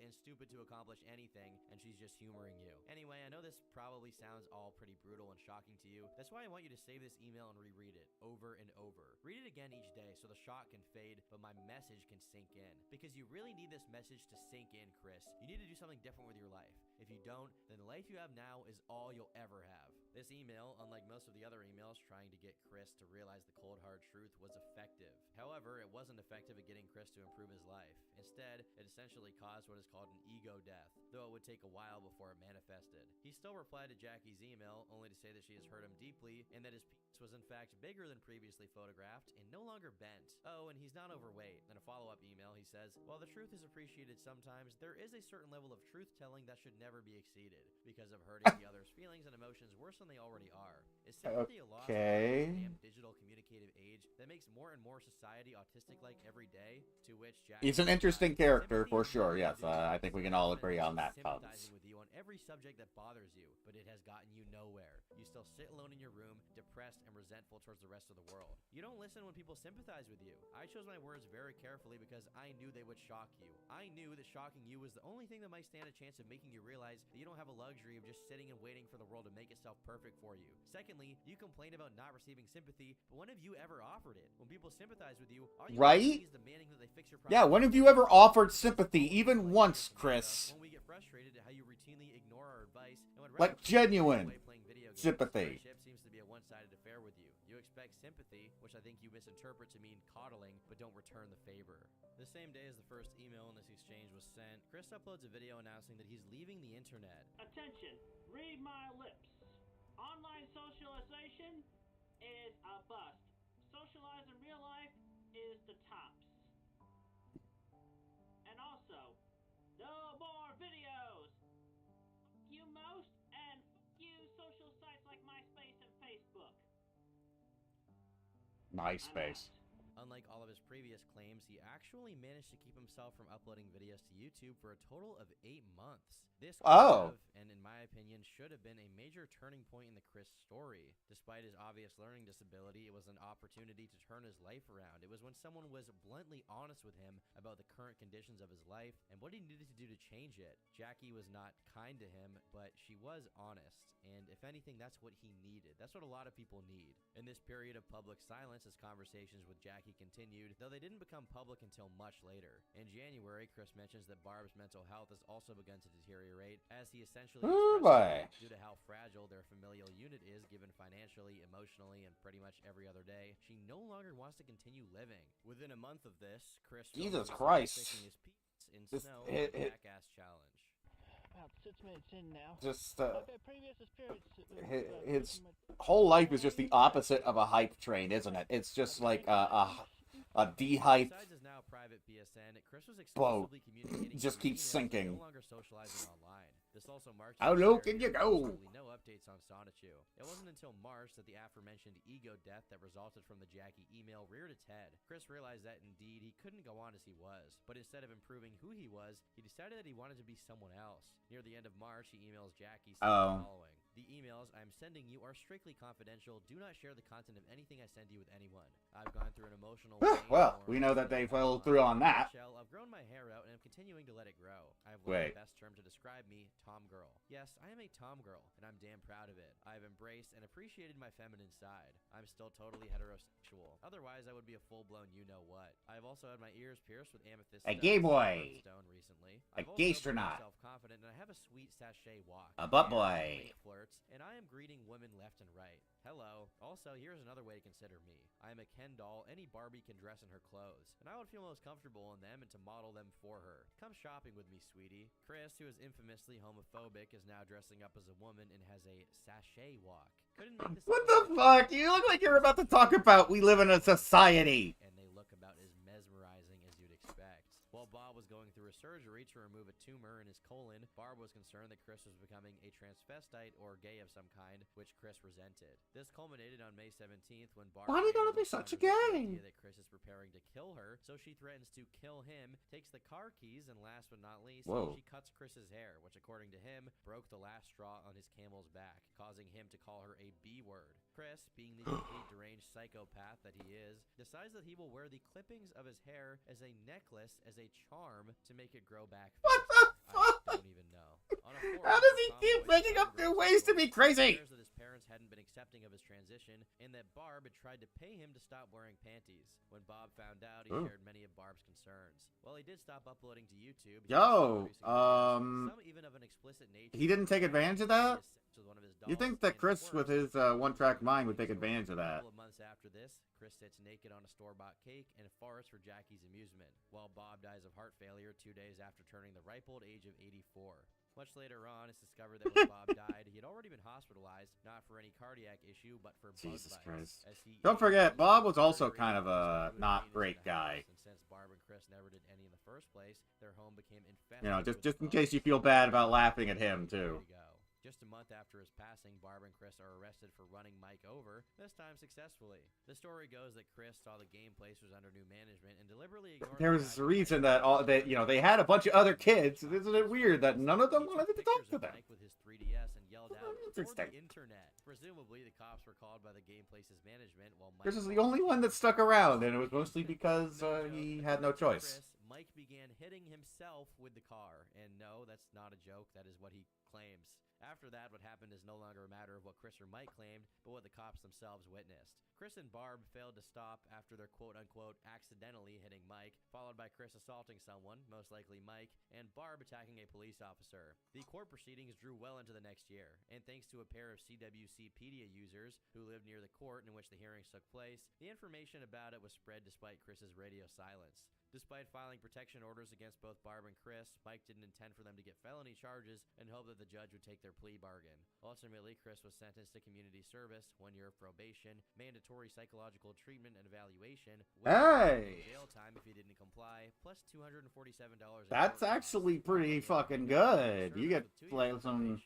and stupid to accomplish anything, and she's just humoring you. Anyway, I know this probably sounds all pretty brutal and shocking to you. That's why I want you to save this email and reread it over and over. Read it again each day so the shock can fade, but my message can sink in. Because you really need this message to sink in, Chris. You need to do something different with your life. If you don't, then the life you have now is all you'll ever have. This email, unlike most of the other emails trying to get Chris to realize the cold hard truth, was effective. However, it wasn't effective at getting Chris to improve his life. Instead, it essentially caused what is called an ego death, though it would take a while before it manifested. He still replied to Jackie's email, only to say that she has hurt him deeply, and that his penis was in fact bigger than previously photographed, and no longer bent. Oh, and he's not overweight. In a follow-up email, he says, while the truth is appreciated sometimes, there is a certain level of truth-telling that should never be exceeded, because of hurting the other's feelings and emotions worse than they already are. Is sympathy a loss in this damn digital communicative age that makes more and more society autistic-like every day? To which Jackie
He's an interesting character, for sure, yes. I think we can all agree on that, Cubs.
Sympathizing with you on every subject that bothers you, but it has gotten you nowhere. You still sit alone in your room, depressed and resentful towards the rest of the world. You don't listen when people sympathize with you. I chose my words very carefully because I knew they would shock you. I knew that shocking you was the only thing that might stand a chance of making you realize that you don't have a luxury of just sitting and waiting for the world to make itself perfect for you. Secondly, you complain about not receiving sympathy, but when have you ever offered it? When people sympathize with you, are you
Right?
demanding that they fix your
Yeah, when have you ever offered sympathy, even once, Chris?
When we get frustrated at how you routinely ignore our advice, and would
Like
rather
genuine
away playing video games,
sympathy.
friendship seems to be a one-sided affair with you. You You expect sympathy, which I think you misinterpret to mean coddling, but don't return the favor. The same day as the first email in this exchange was sent, Chris uploads a video announcing that he's leaving the internet.
Attention, read my lips. Online socialization is a bust. Socialize in real life is the tops. And also, no more videos. Fuck you most, and fuck you social sites like MySpace and Facebook.
MySpace.
Unlike all of his previous claims, he actually managed to keep himself from uploading videos to YouTube for a total of 8 months. This could have, and in my opinion, should have been a major turning point in the Chris story. Despite his obvious learning disability, it was an opportunity to turn his life around. It was when someone was bluntly honest with him about the current conditions of his life and what he needed to do to change it. Jackie was not kind to him, but she was honest. And if anything, that's what he needed. That's what a lot of people need. In this period of public silence, his conversations with Jackie continued, though they didn't become public until much later. In January, Chris mentions that Barb's mental health has also begun to deteriorate, as he essentially expressed due to how fragile their familial unit is given financially, emotionally, and pretty much every other day. She no longer wants to continue living. Within a month of this, Chris
Jesus Christ.
picking his peeps in
This-
snow on the Jackass Challenge.
About 6 minutes in now.
Just
Okay, previous experience.
his whole life is just the opposite of a hype train, isn't it? It's just like a de-hype.
Besides his now private PSN, Chris was
Whoa.
exclusively communicating
Just
through
keeps
emails,
sinking.
no longer socializing online. This also marks
How
his
low
period
can you
with
go?
absolutely no updates on Sonichu. It wasn't until March that the aforementioned ego death that resulted from the Jackie email reared its head. Chris realized that indeed he couldn't go on as he was, but instead of improving who he was, he decided that he wanted to be someone else. Near the end of March, he emails Jackie saying the following. The emails I'm sending you are strictly confidential. Do not share the content of anything I send you with anyone. I've gone through an emotional
Well, we know that they followed through on that.
Shell, I've grown my hair out and I'm continuing to let it grow. I've learned the best term to describe me, Tom Girl. Yes, I am a Tom Girl, and I'm damn proud of it. I've embraced and appreciated my feminine side. I'm still totally heterosexual. Otherwise, I would be a full-blown you-know-what. I've also had my ears pierced with amethyst
A
stones
gay
and
boy.
stone recently.
A
I've also
gaystronaut.
become self-confident, and I have a sweet sachet walk.
A butt
And
boy.
fake flirts, and I am greeting women left and right. Hello. Also, here's another way to consider me. I am a Ken doll any Barbie can dress in her clothes, and I would feel most comfortable in them and to model them for her. Come shopping with me, sweetie. Chris, who is infamously homophobic, is now dressing up as a woman and has a sachet walk. Couldn't make this
What
up
the fuck? You look like you're about to talk about we live in a society.
and they look about as mesmerizing as you'd expect. While Bob was going through a surgery to remove a tumor in his colon, Barb was concerned that Chris was becoming a transvestite or gay of some kind, which Chris resented. This culminated on May 17th when Barb
Why are you gonna
angered
be
his son
such a
with the
gay?
idea that Chris is preparing to kill her, so she threatens to kill him, takes the car keys, and last but not least,
Whoa.
she cuts Chris's hair, which according to him, broke the last straw on his camel's back, causing him to call her a B-word. Chris, being the complete deranged psychopath that he is, decides that he will wear the clippings of his hair as a necklace, as a charm, to make it grow back
What
faster.
the fuck?
I don't even know. On a forum,
How does he
Tom
keep
Boyd
making up
Barber
new ways to be crazy?
declares that his parents hadn't been accepting of his transition and that Barb had tried to pay him to stop wearing panties. When Bob found out, he shared many of Barb's concerns. While he did stop uploading to YouTube, he
Yo,
was producing videos, some even of an explicit nature.
He didn't take advantage of that?
He has sex with one of his
You
dolls,
think that
and
Chris,
it
with
works.
his one-track mind, would take advantage of
A
that?
couple of months after this, Chris sits naked on a store-bought cake and farts for Jackie's amusement, while Bob dies of heart failure 2 days after turning the ripe old age of 84. Much later on, it's discovered that when Bob died, he had already been hospitalized, not for any cardiac issue, but for bug
Jesus
bites.
Christ.
As he
Don't
ate
forget,
and
Bob was
ate
also
very
kind of a
much
not
food
great
in the
guy.
house, and since Barb and Chris never did any in the first place, their home became infested.
You know,
with
just in
bugs.
case you feel bad about laughing at him,
There
too.
you go. Just a month after his passing, Barb and Chris are arrested for running Mike over, this time successfully. The story goes that Chris saw the game place was under new management and deliberately ignored
There
the
was
guy
a
who
reason
hired
that
him.
they had a bunch of other kids. Isn't it weird that none of them
He took
wanted to talk
pictures
to
of
them?
Mike with his 3DS and yelled out, "For
Interesting.
the internet." Presumably, the cops were called by the game place's management while Mike
Chris is the
called
only one that stuck around, and it was mostly because he had no choice.
Chris, Mike began hitting himself with the car. And no, that's not a joke. That is what he claims. After that, what happened is no longer a matter of what Chris or Mike claimed, but what the cops themselves witnessed. Chris and Barb failed to stop after their quote-unquote accidentally hitting Mike, followed by Chris assaulting someone, most likely Mike, and Barb attacking a police officer. The court proceedings drew well into the next year, and thanks to a pair of CWCpedia users who lived near the court in which the hearings took place, the information about it was spread despite Chris's radio silence. Despite filing protection orders against both Barb and Chris, Mike didn't intend for them to get felony charges and hoped that the judge would take their plea bargain. Ultimately, Chris was sentenced to community service, 1 year of probation, mandatory psychological treatment and evaluation, with jail time if he didn't comply, plus $247.
That's actually pretty fucking good. You get like some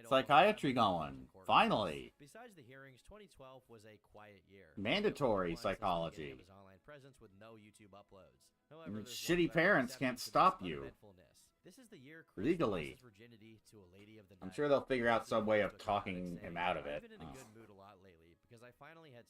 psychiatry going. Finally.
Besides the hearings, 2012 was a quiet year.
Mandatory psychology.
His online presence with no YouTube uploads. However, there's
Shitty
one better
parents
exception
can't
to this
stop you.
uneventfulness. This is the year Chris
Legally.
lost his virginity to a lady of the
I'm
night.
sure they'll figure out some way of
Facebook
talking
comments
him
saying,
out of it.
I've been in a
Oh.
good mood a lot lately because I finally had.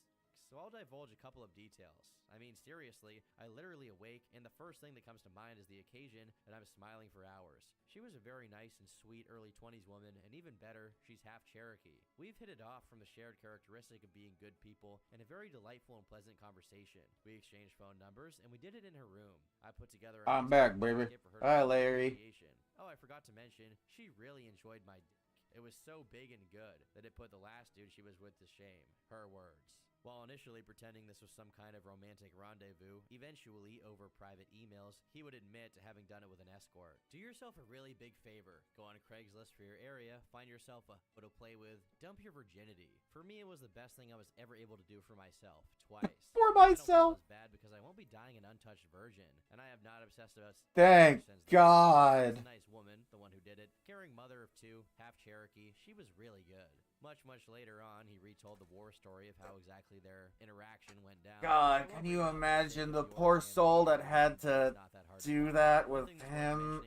So I'll divulge a couple of details. I mean, seriously, I literally awake, and the first thing that comes to mind is the occasion that I'm smiling for hours. She was a very nice and sweet early 20s woman, and even better, she's half Cherokee. We've hit it off from the shared characteristic of being good people, and a very delightful and pleasant conversation. We exchanged phone numbers, and we did it in her room. I put together a
I'm
nice
back,
little
baby.
packet for her to
Hi,
show
Larry.
appreciation. Oh, I forgot to mention, she really enjoyed my dick. It was so big and good that it put the last dude she was with to shame. Her words. While initially pretending this was some kind of romantic rendezvous, eventually, over private emails, he would admit to having done it with an escort. Do yourself a really big favor. Go on Craigslist for your area, find yourself a to play with, dump your virginity. For me, it was the best thing I was ever able to do for myself, twice.
For
I don't
myself.
feel as bad because I won't be dying an untouched virgin, and I have not obsessed about
Thank
since then.
God.
She's a nice woman, the one who did it. Caring mother of two, half Cherokee, she was really good. Much later on, he retold the war story of how exactly their interaction went down.
God, can you imagine the poor soul that had to do that with him?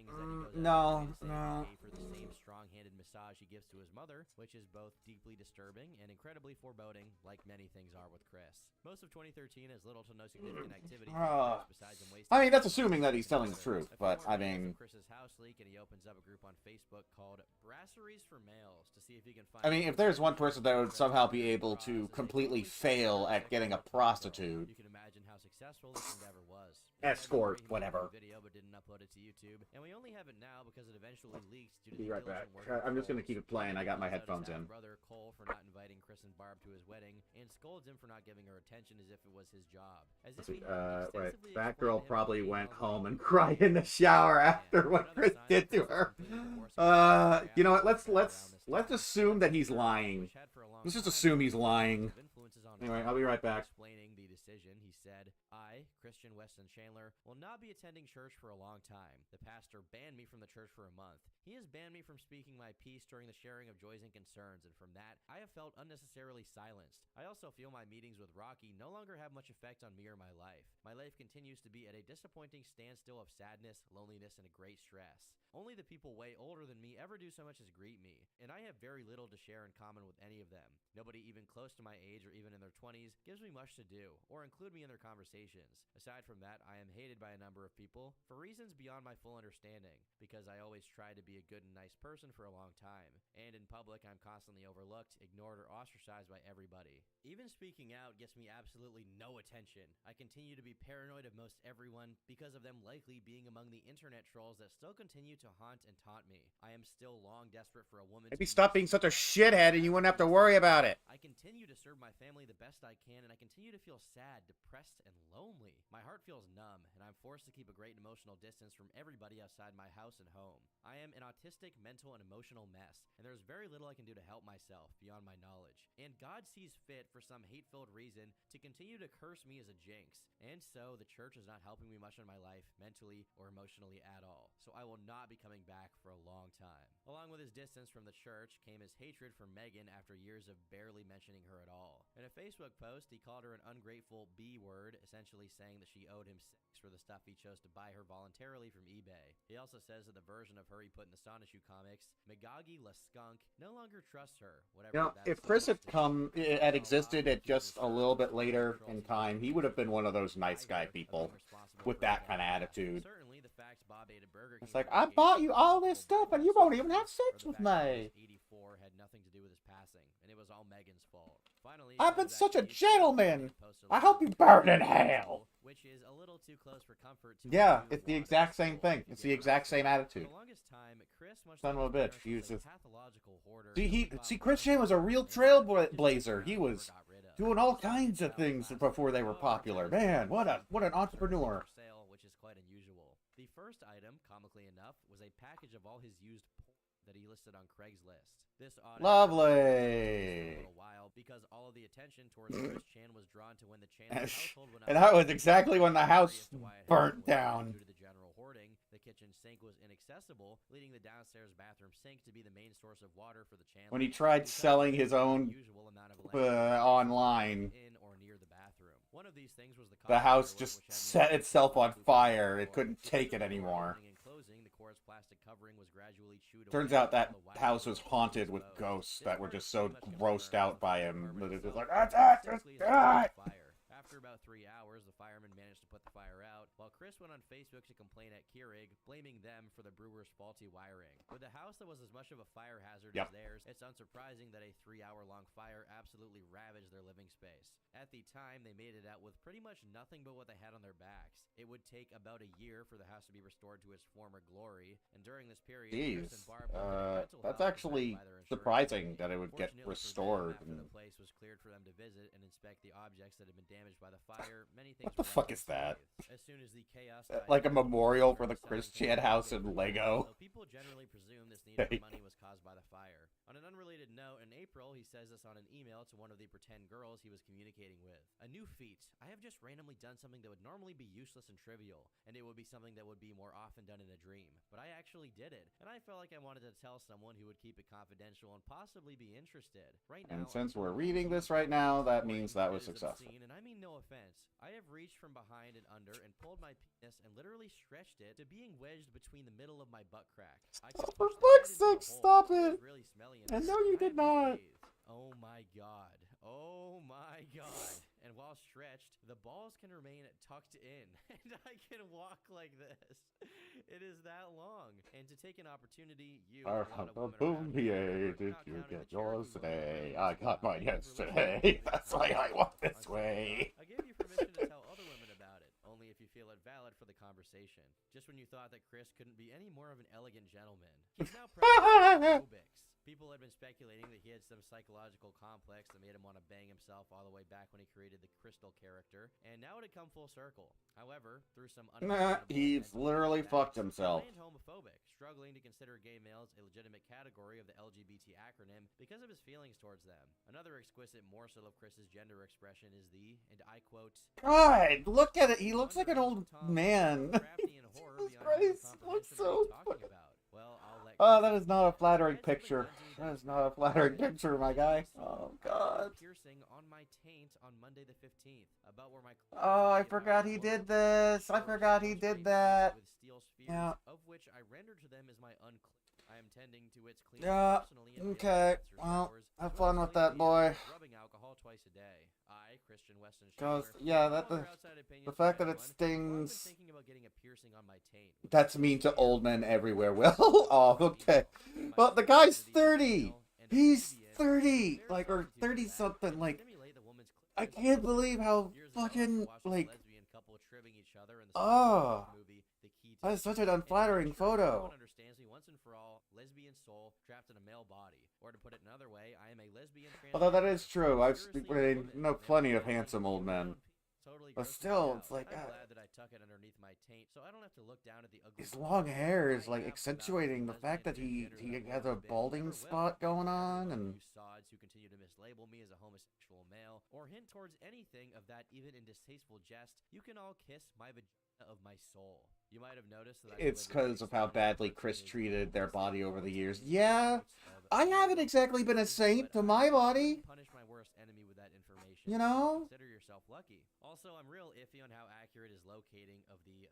No.
For the same strong-handed massage he gives to his mother, which is both deeply disturbing and incredibly foreboding, like many things are with Chris. Most of 2013 has little to no significant activity for Chris besides him wasting.
I mean, that's assuming that he's telling the truth, but I mean,
Chris's house leak, and he opens up a group on Facebook called Brasseries for Males to see if he can find.
I mean, if there's one person that would somehow be able to completely fail at getting a prostitute,
You can imagine how successful this endeavor was.
escort,
He made
whatever.
a video but didn't upload it to YouTube, and we only have it now because it eventually leaked due to
Be
the
right back.
diligent work of
I'm just gonna
Coles.
keep it playing. I got my
He also
headphones
attacked
in.
Brother Cole for not inviting Chris and Barb to his wedding, and scolds him for not giving her attention as if it was his job. As if he hadn't
Wait.
extensively
That
explained
girl
to him
probably
that
went
emails
home
are
and
for
cried in the shower after what
Another
Chris
sign
did
that
to
Chris
her.
was completely divorced
You know what?
from
Let's
Barb around this
let's
time.
assume that he's lying.
Which had for a long
Let's just
time
assume
been
he's
a
lying.
of influences on his
Anyway,
life.
I'll be right back.
Explaining the decision, he said, I, Christian Weston Chandler, will not be attending church for a long time. The pastor banned me from the church for a month. He has banned me from speaking my piece during the sharing of joys and concerns, and from that, I have felt unnecessarily silenced. I also feel my meetings with Rocky no longer have much effect on me or my life. My life continues to be at a disappointing standstill of sadness, loneliness, and a great stress. Only the people way older than me ever do so much as greet me, and I have very little to share in common with any of them. Nobody even close to my age or even in their 20s gives me much to do, or include me in their conversations. Aside from that, I am hated by a number of people for reasons beyond my full understanding, because I always tried to be a good and nice person for a long time, and in public I'm constantly overlooked, ignored, or ostracized by everybody. Even speaking out gets me absolutely no attention. I continue to be paranoid of most everyone because of them likely being among the internet trolls that still continue to haunt and taunt me. I am still long desperate for a woman
Maybe
to
stop being such a shithead and you wouldn't have to worry about it.
I continue to serve my family the best I can, and I continue to feel sad, depressed, and lonely. My heart feels numb, and I'm forced to keep a great emotional distance from everybody outside my house and home. I am an autistic, mental, and emotional mess, and there's very little I can do to help myself beyond my knowledge. And God sees fit, for some hate-filled reason, to continue to curse me as a jinx. And so, the church is not helping me much in my life, mentally or emotionally at all. So I will not be coming back for a long time. Along with his distance from the church came his hatred for Megan after years of barely mentioning her at all. In a Facebook post, he called her an ungrateful B-word, essentially saying that she owed him sex for the stuff he chose to buy her voluntarily from eBay. He also says that the version of her he put in the Sonichu comics, Megagi La Skunk, no longer trusts her. Whatever
You know,
that
if Chris had
signifies.
had existed at just a little bit later in time, he would have been one of those nice guy people with that kind of attitude.
Certainly, Bob ate a Burger King.
It's like, I bought you all this stuff and you won't even have sex with me.
84 had nothing to do with his passing, and it was all Megan's fault. Finally,
I've been such a gentleman.
posted
I hope you burn in hell.
which is a little too close for comfort. To
Yeah,
review
it's the
Wanda's
exact same
soul.
thing. It's the exact same attitude.
For the longest time, Chris, much
Son
like
of a
his
bitch.
parents,
He was
was a
just...
pathological hoarder
See,
who thought
Chris Chan was a real trailblazer. He was doing all kinds of things
Last
before they were
however,
popular.
that is
Man,
the
what an entrepreneur.
for sale, which is quite unusual. The first item, comically enough, was a package of all his used porn that he listed on Craigslist. This audit
Lovely.
a little while because all of the attention towards Chris Chan was drawn to when the Chandler household went
And
up.
that was exactly when the house
Curious to why it
burnt
happened was
down.
Due to the general hoarding, the kitchen sink was inaccessible, leading the downstairs bathroom sink to be the main source of water for the Chandler.
When he tried
because
selling
of
his
the
own
unusual amount of electricity
online,
in or near the bathroom. One of these things was the
the
coffee
house
firework,
just
which had
set
no
itself on
hoop
fire.
or
It couldn't take it anymore.
opening and closing, the quartz plastic covering was gradually chewed
Turns
away
out that
until the
house
wire
was
was
haunted with
exposed.
ghosts
This
that were
part
just so
pretty much
grossed
confirms
out by
the
him
apartment
that it's just
itself
like, "Ah,
simply is
ah."
a fire. After about 3 hours, the firemen managed to put the fire out, while Chris went on Facebook to complain at Keurig, blaming them for the brewer's faulty wiring. With a house that was as much of a fire hazard
Yep.
as theirs, it's unsurprising that a 3-hour-long fire absolutely ravaged their living space. At the time, they made it out with pretty much nothing but what they had on their backs. It would take about a year for the house to be restored to its former glory, and during this period, Chris and
Jeez,
Barb lived in a rental
that's
house
actually
provided by their insurance
surprising
company.
that it would get
Fortunately for them,
restored.
after the
And
place was cleared for them to visit and inspect the objects that had been damaged by the fire, many things
what the
were
fuck
left
is that?
unscathed. As soon as the chaos
Like a
died down,
memorial
Chris
for the
started
Chris
selling
Chan
things
house
on
in
eBay,
Lego.
so people generally presume this need for
Fake.
money was caused by the fire. On an unrelated note, in April, he says this on an email to one of the pretend girls he was communicating with. A new feat. I have just randomly done something that would normally be useless and trivial, and it would be something that would be more often done in a dream. But I actually did it, and I felt like I wanted to tell someone who would keep it confidential and possibly be interested. Right now,
And since we're reading this right now, that means that was
it is
successful.
obscene, and I mean no offense. I have reached from behind and under and pulled my penis and literally stretched it to being wedged between the middle of my butt crack. I could
For
push the head
fuck's
into the
sake,
hole.
stop
was
it.
really smelly
I
and
know you
I
did
had just
not.
bathed. Oh my god. Oh my god. And while stretched, the balls can remain tucked in, and I can walk like this. It is that long. And to take an opportunity, you, a lot of women around here,
Did
not
you
counting
get
the
yours
Cherokee
today?
women,
I got mine
have
yesterday.
relations
That's
with
why I walk this
unquote.
way.
I gave you permission to tell other women about it, only if you feel it valid for the conversation. Just when you thought that Chris couldn't be any more of an elegant gentleman. He's now practicing aerobics. People had been speculating that he had some psychological complex that made him want to bang himself all the way back when he created the Crystal character, and now it had come full circle. However, through some
Nah, he's literally fucked himself.
He remained homophobic, struggling to consider gay males a legitimate category of the LGBT acronym because of his feelings towards them. Another exquisite morsel of Chris's gender expression is the, and I quote,
God, look at it. He looks like an old man.
crafty and horror
Jesus
beyond
Christ,
human
looks
comprehension. What are you
so
talking about? Well, I'll let
Oh,
Chris
that is not a
explain.
flattering
I had something
picture.
done to me
That is
today.
not a flattering
I had
picture, my
something
guy.
done to me.
Oh,
I had a
God.
piercing on my taint on Monday the 15th, about where my
Oh, I forgot he did this. I forgot he did that.
with steel spheres,
Yeah.
of which I rendered to them as my unclean. I am tending to its cleaning
Yeah,
personally in
okay,
baths or
well,
showers,
have
as
fun
well
with
as
that, boy.
rubbing alcohol twice a day. I, Christian Weston
Cause,
Schindler,
yeah,
and
that
no other
the
outside opinions
the
from
fact that it
anyone, have long been
stings.
thinking about getting a piercing on my taint.
That's mean to old men everywhere. Well, oh, okay. But the guy's 30. He's 30, like, or 30 something. Like, I can't believe how fucking, like, oh, that is such an unflattering photo.
Understands me once and for all, lesbian soul trapped in a male body. Or to put it another way, I am a lesbian.
Although that is true, I've know plenty of handsome old men.
Totally
But
grossed me
still,
out.
it's like,
I'm glad that I tuck it underneath my taint, so I don't have to look down at the ugly.
His long hair is like accentuating the fact that he has a balding spot going on, and
You sods who continue to mislabel me as a homosexual male, or hint towards anything of that even in distasteful jest, you can all kiss my vagina of my soul. You might have noticed that
it's because of how badly Chris treated their body over the years. Yeah, I haven't exactly been a saint to my body.
Punish my worst enemy with that information.
You know?
Consider yourself lucky. Also, I'm real iffy on how accurate his locating of the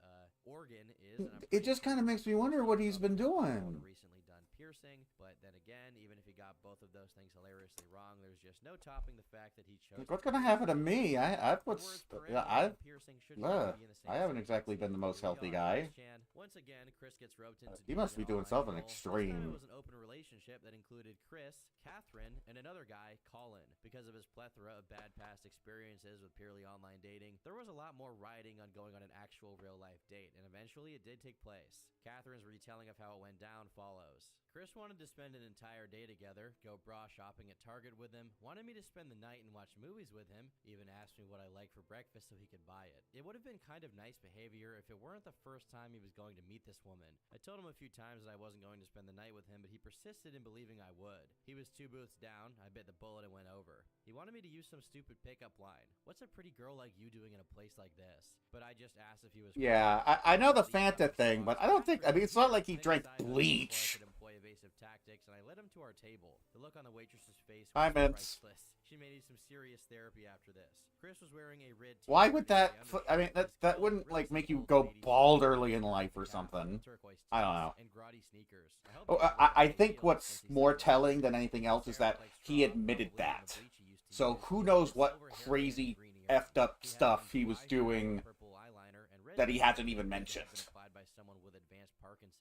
organ is. And I'm
It just kind of makes me wonder what he's been doing.
recently done piercing, but then again, even if he got both of those things hilariously wrong, there's just no topping the fact that he chose.
What's gonna happen to me? I
The
was,
words
yeah,
perennial and piercing shouldn't even be in the same
I haven't
sentence.
exactly been the most
Here we
healthy
are,
guy.
Chris Chan. Once again, Chris gets roped into
He must be
an
doing
all-eyes
something
role. This time
extreme.
it was an open relationship that included Chris, Catherine, and another guy, Colin. Because of his plethora of bad past experiences with purely online dating, there was a lot more riding on going on an actual real-life date, and eventually it did take place. Catherine's retelling of how it went down follows. Chris wanted to spend an entire day together, go bra shopping at Target with him, wanted me to spend the night and watch movies with him, even asked me what I like for breakfast so he could buy it. It would have been kind of nice behavior if it weren't the first time he was going to meet this woman. I told him a few times that I wasn't going to spend the night with him, but he persisted in believing I would. He was 2 booths down, I bit the bullet and went over. He wanted me to use some stupid pickup line. What's a pretty girl like you doing in a place like this? But I just asked if he was...
Yeah, I know the Fanta thing, but I don't think, I mean, it's not like he drank bleach.
Evasive tactics, and I led him to our table. The look on the waitress's face
Hi,
was
Mints.
priceless. She may need some serious therapy after this. Chris was wearing a red t-shirt.
Why would that,
with a
I mean, that wouldn't, like, make you go bald early in life or something. I don't know.
And grotty sneakers.
Oh, I think what's more telling than anything else is that he admitted that. So who knows what crazy effed up stuff he was doing that he hasn't even mentioned.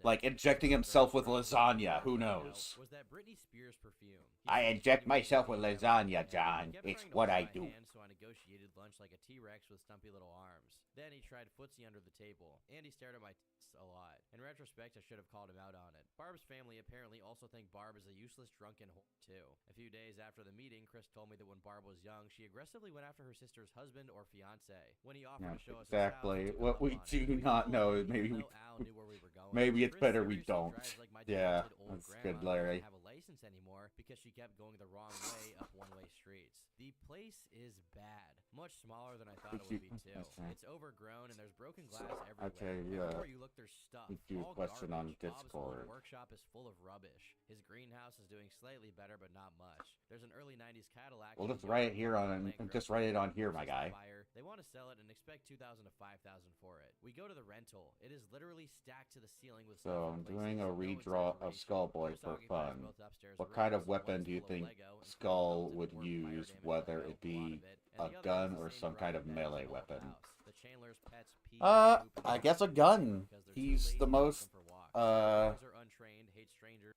Like injecting himself with lasagna, who knows?
Was that Britney Spears perfume.
I inject myself with lasagna, John. It's what I do.
So I negotiated lunch like a T-Rex with stumpy little arms. Then he tried footsie under the table, and he stared at my tits a lot. In retrospect, I should have called him out on it. Barb's family apparently also think Barb is a useless drunken whore, too. A few days after the meeting, Chris told me that when Barb was young, she aggressively went after her sister's husband or fiancé. When he offered to show us his house,
Exactly.
he took
What
up
we
on it.
do not know is maybe we,
Al knew where we were going.
maybe it's
Chris
better we
seriously
don't.
drives like my
Yeah,
demented old
that's
grandma
good,
who
Larry.
doesn't have a license anymore because she kept going the wrong way up one-way streets. The place is bad. Much smaller than I thought it would be, too. It's overgrown, and there's broken glass everywhere.
Okay,
Everywhere you look, there's stuff.
let's do a
All
question on
garbage. Bob's old
Discord.
workshop is full of rubbish. His greenhouse is doing slightly better, but not much. There's an early 90s Cadillac.
We'll
in
just
the
write it
yard
here
with a
on,
plant
just
growing
write it on
out.
here, my
It's a
guy.
fire. They want to sell it and expect $2,000 to $5,000 for it. We go to the rental. It is literally stacked to the ceiling with stuff
So
in
I'm
places.
doing a
No
redraw of
exaggeration.
Skullboy
Chris
for
occupies
fun.
both upstairs
What kind of
rooms.
weapon
One's
do you
full of
think
Lego and
Skull
built-in
would
work fire
use,
damage
whether
with
it
no pull
be
out of it,
a
and the other
gun
has the
or
same
some kind of
broken bed as
melee
an old
weapon?
house. The Chandler's pets pee and poop in
I
the
guess a
bathroom
gun.
because they're too
He's
lazy
the
to
most,
take them for walks. Dogs are untrained, hate strangers.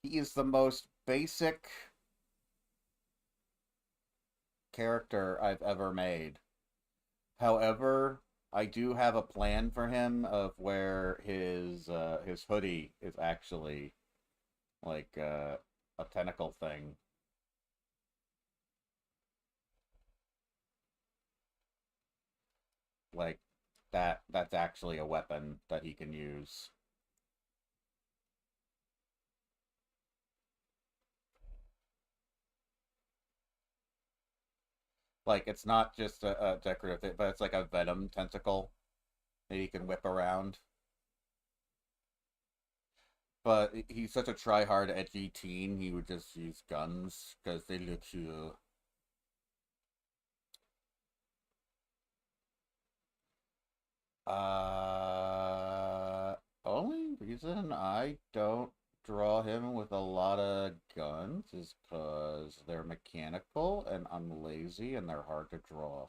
he is the most basic character I've ever made. However, I do have a plan for him of where his hoodie is actually like a tentacle thing. Like that's actually a weapon that he can use. Like, it's not just a decorative thing, but it's like a venom tentacle that he can whip around. But he's such a try-hard, edgy teen, he would just use guns, because they look cool. Only reason I don't draw him with a lot of guns is because they're mechanical and I'm lazy and they're hard to draw.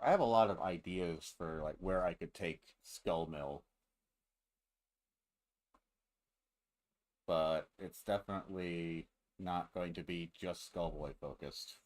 I have a lot of ideas for like where I could take Skull Mill, but it's definitely not going to be just Skullboy focused.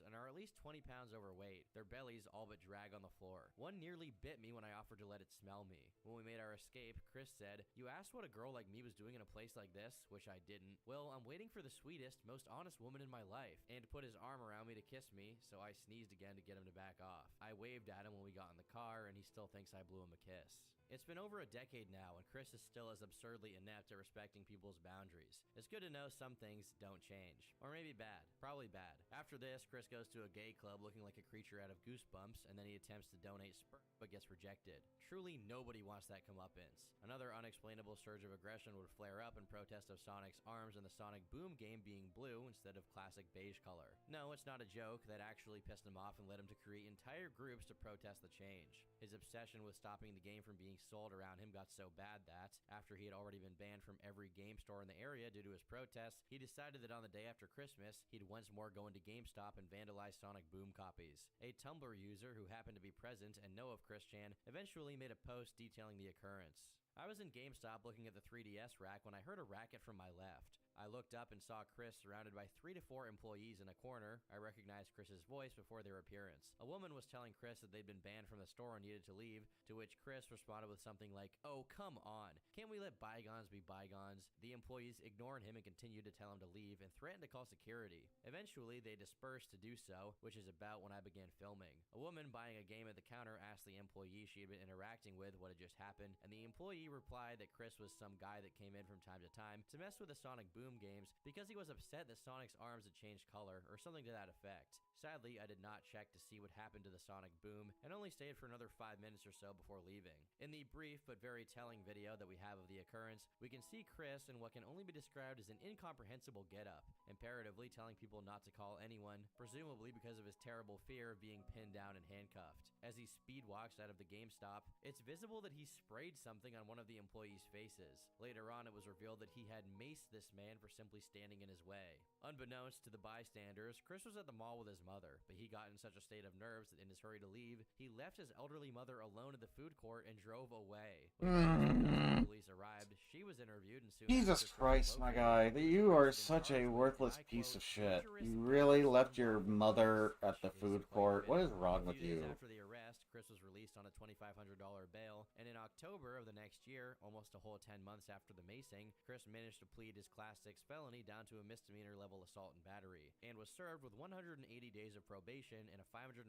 And are at least 20 pounds overweight. Their bellies all but drag on the floor. One nearly bit me when I offered to let it smell me. When we made our escape, Chris said, "You asked what a girl like me was doing in a place like this?" Which I didn't. "Well, I'm waiting for the sweetest, most honest woman in my life." And put his arm around me to kiss me, so I sneezed again to get him to back off. I waved at him when we got in the car, and he still thinks I blew him a kiss. It's been over a decade now, and Chris is still as absurdly inept at respecting people's boundaries. It's good to know some things don't change. Or maybe bad. Probably bad. After this, Chris goes to a gay club looking like a creature out of Goosebumps, and then he attempts to donate sperm, but gets rejected. Truly, nobody wants that comeuppance. Another unexplainable surge of aggression would flare up in protest of Sonic's arms and the Sonic Boom game being blue instead of classic beige color. No, it's not a joke. That actually pissed him off and led him to create entire groups to protest the change. His obsession with stopping the game from being sold around him got so bad that, after he had already been banned from every game store in the area due to his protests, he decided that on the day after Christmas, he'd once more go into GameStop and vandalize Sonic Boom copies. A Tumblr user who happened to be present and know of Chris Chan eventually made a post detailing the occurrence. I was in GameStop looking at the 3DS rack when I heard a racket from my left. I looked up and saw Chris surrounded by 3 to 4 employees in a corner. I recognized Chris's voice before their appearance. A woman was telling Chris that they'd been banned from the store and needed to leave, to which Chris responded with something like, "Oh, come on. Can't we let bygones be bygones?" The employees ignored him and continued to tell him to leave and threatened to call security. Eventually, they dispersed to do so, which is about when I began filming. A woman buying a game at the counter asked the employee she had been interacting with what had just happened, and the employee replied that Chris was some guy that came in from time to time to mess with the Sonic Boom games because he was upset that Sonic's arms had changed color or something to that effect. Sadly, I did not check to see what happened to the Sonic Boom and only stayed for another 5 minutes or so before leaving. In the brief but very telling video that we have of the occurrence, we can see Chris in what can only be described as an incomprehensible getup, imperatively telling people not to call anyone, presumably because of his terrible fear of being pinned down and handcuffed. As he speed walks out of the GameStop, it's visible that he sprayed something on one of the employees' faces. Later on, it was revealed that he had maced this man for simply standing in his way. Unbeknownst to the bystanders, Chris was at the mall with his mother, but he got in such a state of nerves that in his hurry to leave, he left his elderly mother alone at the food court and drove away. When the police arrived, she was interviewed and soon
Jesus
after
Christ, my guy. You are such a worthless piece of shit. You really left your mother at the food court? What is wrong with you?
After the arrest, Chris was released on a $2,500 bail, and in October of the next year, almost a whole 10 months after the macing, Chris managed to plead his Class 6 felony down to a misdemeanor level assault and battery, and was served with 180 days of probation and a $541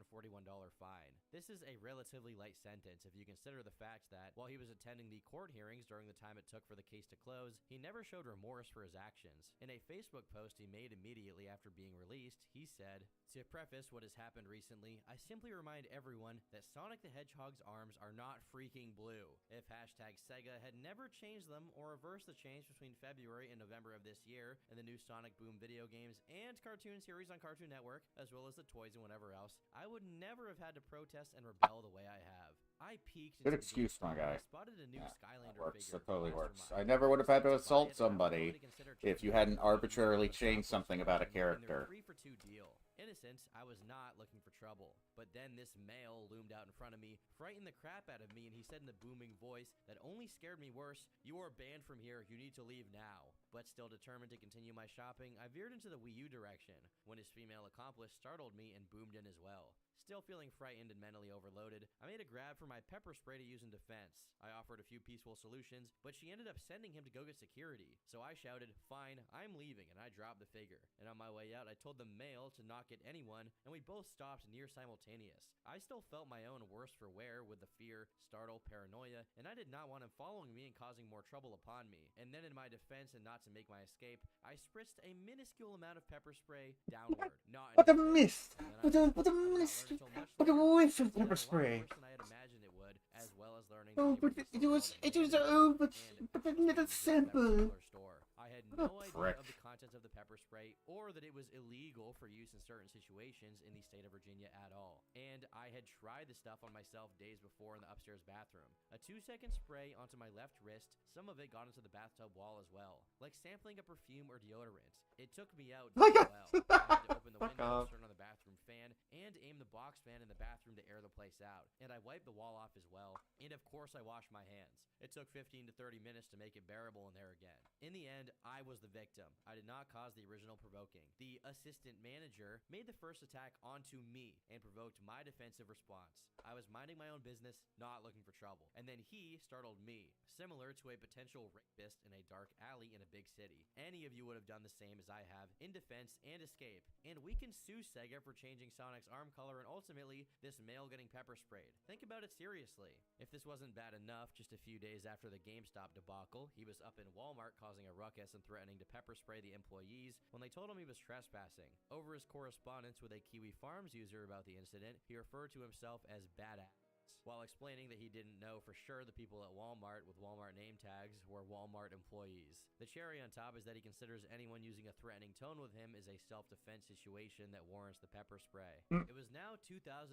fine. This is a relatively light sentence if you consider the fact that, while he was attending the court hearings during the time it took for the case to close, he never showed remorse for his actions. In a Facebook post he made immediately after being released, he said, "To preface what has happened recently, I simply remind everyone that Sonic the Hedgehog's arms are not freaking blue. If hashtag Sega had never changed them or reversed the change between February and November of this year in the new Sonic Boom video games and cartoon series on Cartoon Network, as well as the toys and whatever else, I would never have had to protest and rebel the way I have. I peeked
Good
into the
excuse, my
GameStop and
guy.
I spotted a new
Yeah,
Skylander
that works.
figure
That totally
for
works.
Mastermind.
I never would have had to
I wanted
assault
buy it, but I
somebody
wanted to consider
if you
trading
hadn't
it in
arbitrarily
the
changed something about a
and they were
character.
3 for 2 deal. Innocent, I was not looking for trouble. But then this male loomed out in front of me, frightened the crap out of me, and he said in a booming voice that only scared me worse, "You are banned from here, you need to leave now." But still determined to continue my shopping, I veered into the Wii U direction, when his female accomplice startled me and boomed in as well. Still feeling frightened and mentally overloaded, I made a grab for my pepper spray to use in defense. I offered a few peaceful solutions, but she ended up sending him to go get security. So I shouted, "Fine, I'm leaving," and I dropped the figure. And on my way out, I told the male to not get anyone, and we both stopped near simultaneous. I still felt my own worse for wear with the fear, startle, paranoia, and I did not want him following me and causing more trouble upon me. And then in my defense and not to make my escape, I spritzed a minuscule amount of pepper spray downward, not
What a
into his
mist!
face. And then I
What a
did not learn
mist!
until much
What a
later
whiff of
that it
pepper
went a lot
spray!
worse than I had imagined it would, as well as learning
Oh,
that they
but
were
it
still
was,
called
it was,
Amazing
oh, but
and
a
Amazing
little
at that
sample.
particular store. I had
What a
no idea
prick.
of the contents of the pepper spray or that it was illegal for use in certain situations in the state of Virginia at all. And I had tried the stuff on myself days before in the upstairs bathroom. A 2-second spray onto my left wrist, some of it got into the bathtub wall as well. Like sampling a perfume or deodorant. It took me out
My
very
God.
well. I had to open the
Fuck
window,
off.
turn on the bathroom fan, and aim the box fan in the bathroom to air the place out. And I wiped the wall off as well. And of course I washed my hands. It took 15 to 30 minutes to make it bearable in there again. In the end, I was the victim. I did did not cause the original provoking. The assistant manager made the first attack onto me and provoked my defensive response. I was minding my own business, not looking for trouble. And then he startled me, similar to a potential rapist in a dark alley in a big city. Any of you would have done the same as I have, in defense and escape. And we can sue Sega for changing Sonic's arm color and ultimately this male getting pepper sprayed. Think about it seriously. If this wasn't bad enough, just a few days after the GameStop debacle, he was up in Walmart causing a ruckus and threatening to pepper spray the employees when they told him he was trespassing. Over his correspondence with a Kiwi Farms user about the incident, he referred to himself as Badass, while explaining that he didn't know for sure the people at Walmart with Walmart name tags were Walmart employees. The cherry on top is that he considers anyone using a threatening tone with him is a self-defense situation that warrants the pepper spray. It was now 2015.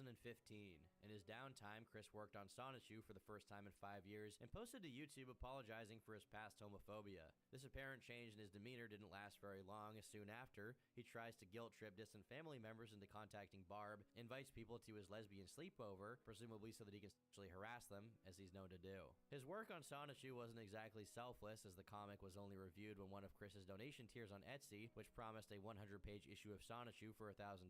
In his downtime, Chris worked on Sonichu for the first time in 5 years and posted to YouTube apologizing for his past homophobia. This apparent change in his demeanor didn't last very long, as soon after, he tries to guilt-trip distant family members into contacting Barb, invites people to his lesbian sleepover, presumably so that he can sexually harass them, as he's known to do. His work on Sonichu wasn't exactly selfless, as the comic was only reviewed when one of Chris's donation tiers on Etsy, which promised a 100-page issue of Sonichu for $1,000,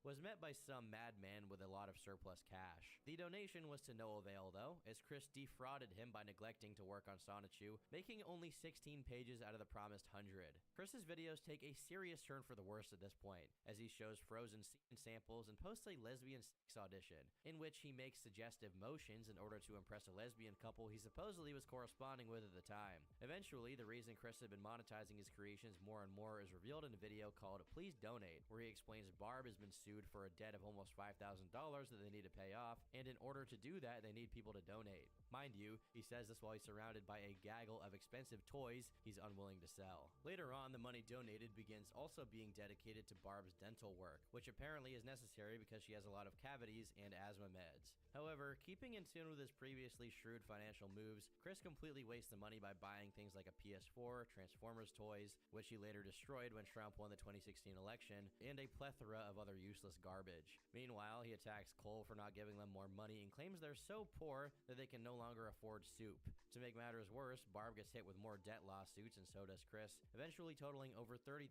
was met by some madman with a lot of surplus cash. The donation was to no avail, though, as Chris defrauded him by neglecting to work on Sonichu, making only 16 pages out of the promised 100. Chris's videos take a serious turn for the worse at this point, as he shows frozen scene samples and posts a lesbian sex audition, in which he makes suggestive motions in order to impress a lesbian couple he supposedly was corresponding with at the time. Eventually, the reason Chris had been monetizing his creations more and more is revealed in a video called Please Donate, where he explains Barb has been sued for a debt of almost $5,000 that they need to pay off, and in order to do that, they need people to donate. Mind you, he says this while he's surrounded by a gaggle of expensive toys he's unwilling to sell. Later on, the money donated begins also being dedicated to Barb's dental work, which apparently is necessary because she has a lot of cavities and asthma meds. However, keeping in tune with his previously shrewd financial moves, Chris completely wastes the money by buying things like a PS4, Transformers toys, which he later destroyed when Trump won the 2016 election, and a plethora of other useless garbage. Meanwhile, he attacks Cole for not giving them more money and claims they're so poor that they can no longer afford soup. To make matters worse, Barb gets hit with more debt lawsuits, and so does Chris, eventually totaling over $30,000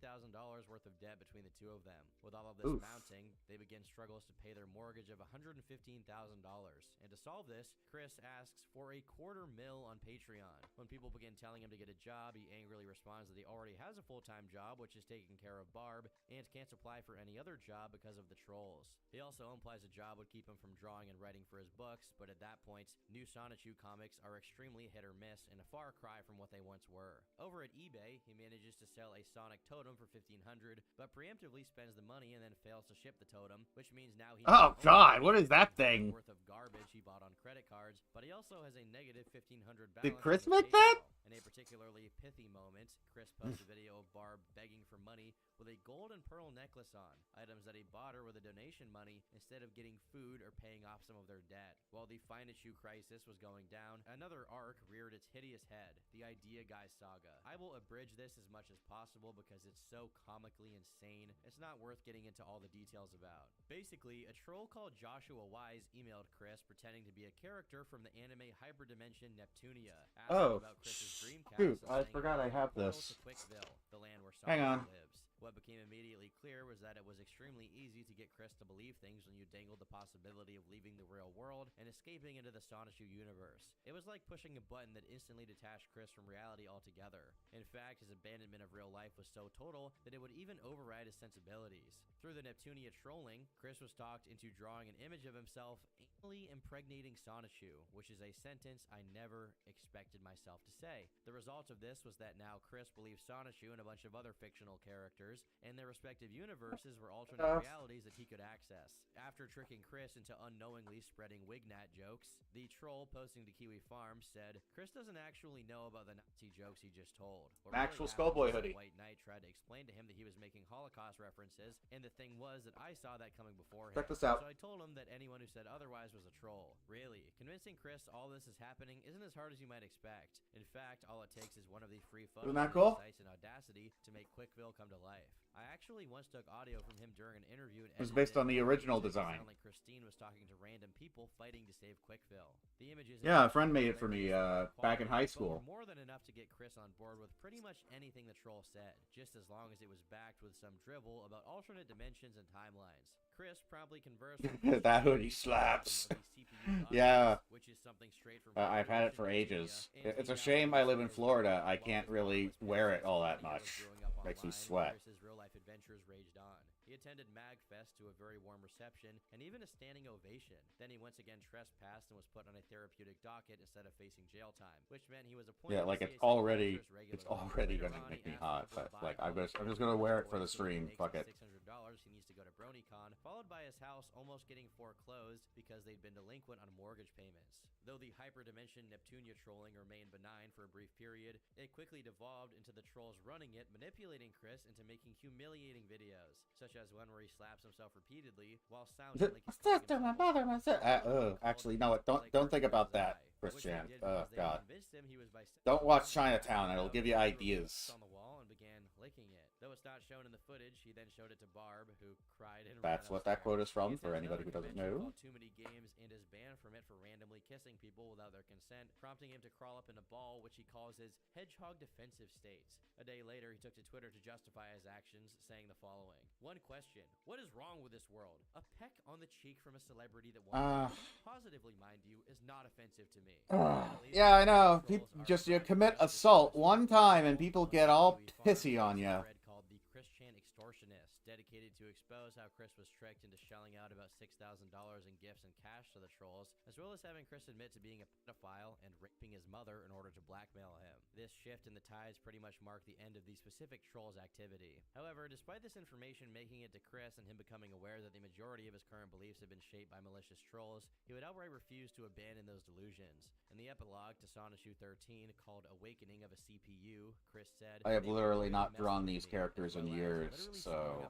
worth of debt between the two of them. With all of this mounting, they begin struggles to pay their mortgage of $115,000. And to solve this, Chris asks for $250,000 on Patreon. When people begin telling him to get a job, he angrily responds that he already has a full-time job, which is taking care of Barb, and can't apply for any other job because of the trolls. He also implies a job would keep him from drawing and writing for his books, but at that point, new Sonichu comics are extremely hit or miss and a far cry from what they once were. Over at eBay, he manages to sell a Sonic totem for $1,500, but preemptively spends the money and then fails to ship the totem, which means now he
Oh God, what is that thing?
worth of garbage he bought on credit cards, but he also has a negative $1,500 balance.
Did Chris
on his
make that?
PayPal. In a particularly pithy moment, Chris posts a video of Barb begging for money with a gold and pearl necklace on, items that he bought her with a donation money instead of getting food or paying off some of their debt. While the Findachu crisis was going down, another arc reared its hideous head, the Idea Guy saga. I will abridge this as much as possible because it's so comically insane, it's not worth getting into all the details about. Basically, a troll called Joshua Wise emailed Chris pretending to be a character from the anime Hyperdimension Neptunia, asking about Chris's Dreamcast.
Shoot,
and
I
saying
forgot I have
portal
this.
to Quickville, the land where
Hang
Sonic
on.
lives. What became immediately clear was that it was extremely easy to get Chris to believe things when you dangled the possibility of leaving the real world and escaping into the Sonichu universe. It was like pushing a button that instantly detached Chris from reality altogether. In fact, his abandonment of real life was so total that it would even override his sensibilities. Through the Neptunia trolling, Chris was talked into drawing an image of himself anally impregnating Sonichu, which is a sentence I never expected myself to say. The result of this was that now Chris believes Sonichu and a bunch of other fictional characters and their respective universes were alternate realities that he could access. After tricking Chris into unknowingly spreading Wignat jokes, the troll posting to Kiwi Farms said, Chris doesn't actually know about the Nazi jokes he just told. What really
Actual
happened
Skullboy
was that
hoodie.
White Knight tried to explain to him that he was making Holocaust references, and the thing was that I saw that coming beforehand.
Check this out.
So I told him that anyone who said otherwise Chris was a troll. Really, convincing Chris all this is happening isn't as hard as you might expect. In fact, all it takes is one of the free photos
Isn't that
of
cool?
Sites and Audacity to make Quickville come to life. I actually once took audio from him during an interview.
It was based on the original design.
Sound like Christine was talking to random people fighting to save Quickville. The images.
Yeah, a friend made it for me back in high school.
More than enough to get Chris on board with pretty much anything the troll said, just as long as it was backed with some dribble about alternate dimensions and timelines. Chris promptly conversed with
That hoodie slaps. Yeah.
which is something straight from
I've had it for ages. It's a shame I live in Florida. I can't really wear it all that much. Makes me sweat.
Chris's real-life adventures raged on. He attended MagFest to a very warm reception and even a standing ovation. Then he once again trespassed and was put on a therapeutic docket instead of facing jail time, which meant he was appointed.
Yeah, like it's already gonna make me hot. But like I'm just gonna wear it for the stream. Fuck it.
$600 he needs to go to BronyCon, followed by his house almost getting foreclosed because they'd been delinquent on mortgage payments. Though the hyperdimension Neptunia trolling remained benign for a brief period, it quickly devolved into the trolls running it, manipulating Chris into making humiliating videos, such as one where he slaps himself repeatedly while sounding like he's calling
Sister, my
himself
mother, my sister. Actually, no, don't think about that, Christian. Oh God. Don't watch Chinatown. It'll give you ideas.
On the wall and began licking it. Though it's not shown in the footage, he then showed it to Barb, who cried and
That's
ran
what that
upstairs.
quote is from,
He
for
attends
anybody who
another
doesn't
convention
know.
called Too Many Games and is banned from it for randomly kissing people without their consent, prompting him to crawl up in a ball, which he calls his hedgehog defensive states. A day later, he took to Twitter to justify his actions, saying the following. One question. What is wrong with this world? A peck on the cheek from a celebrity that won't positively, mind you, is not offensive to me.
Yeah, I know. You commit assault one time and people get all pissy on you.
Called the Christian Extortionist, dedicated to expose how Chris was tricked into shelling out about $6,000 in gifts and cash to the trolls, as well as having Chris admit to being a pedophile and raping his mother in order to blackmail him. This shift in the tides pretty much marked the end of the specific troll's activity. However, despite this information making it to Chris and him becoming aware that the majority of his current beliefs have been shaped by malicious trolls, he would outright refuse to abandon those delusions. In the epilogue to Sonishue 13, called Awakening of a CPU, Chris said,
I have literally not drawn these characters in years, so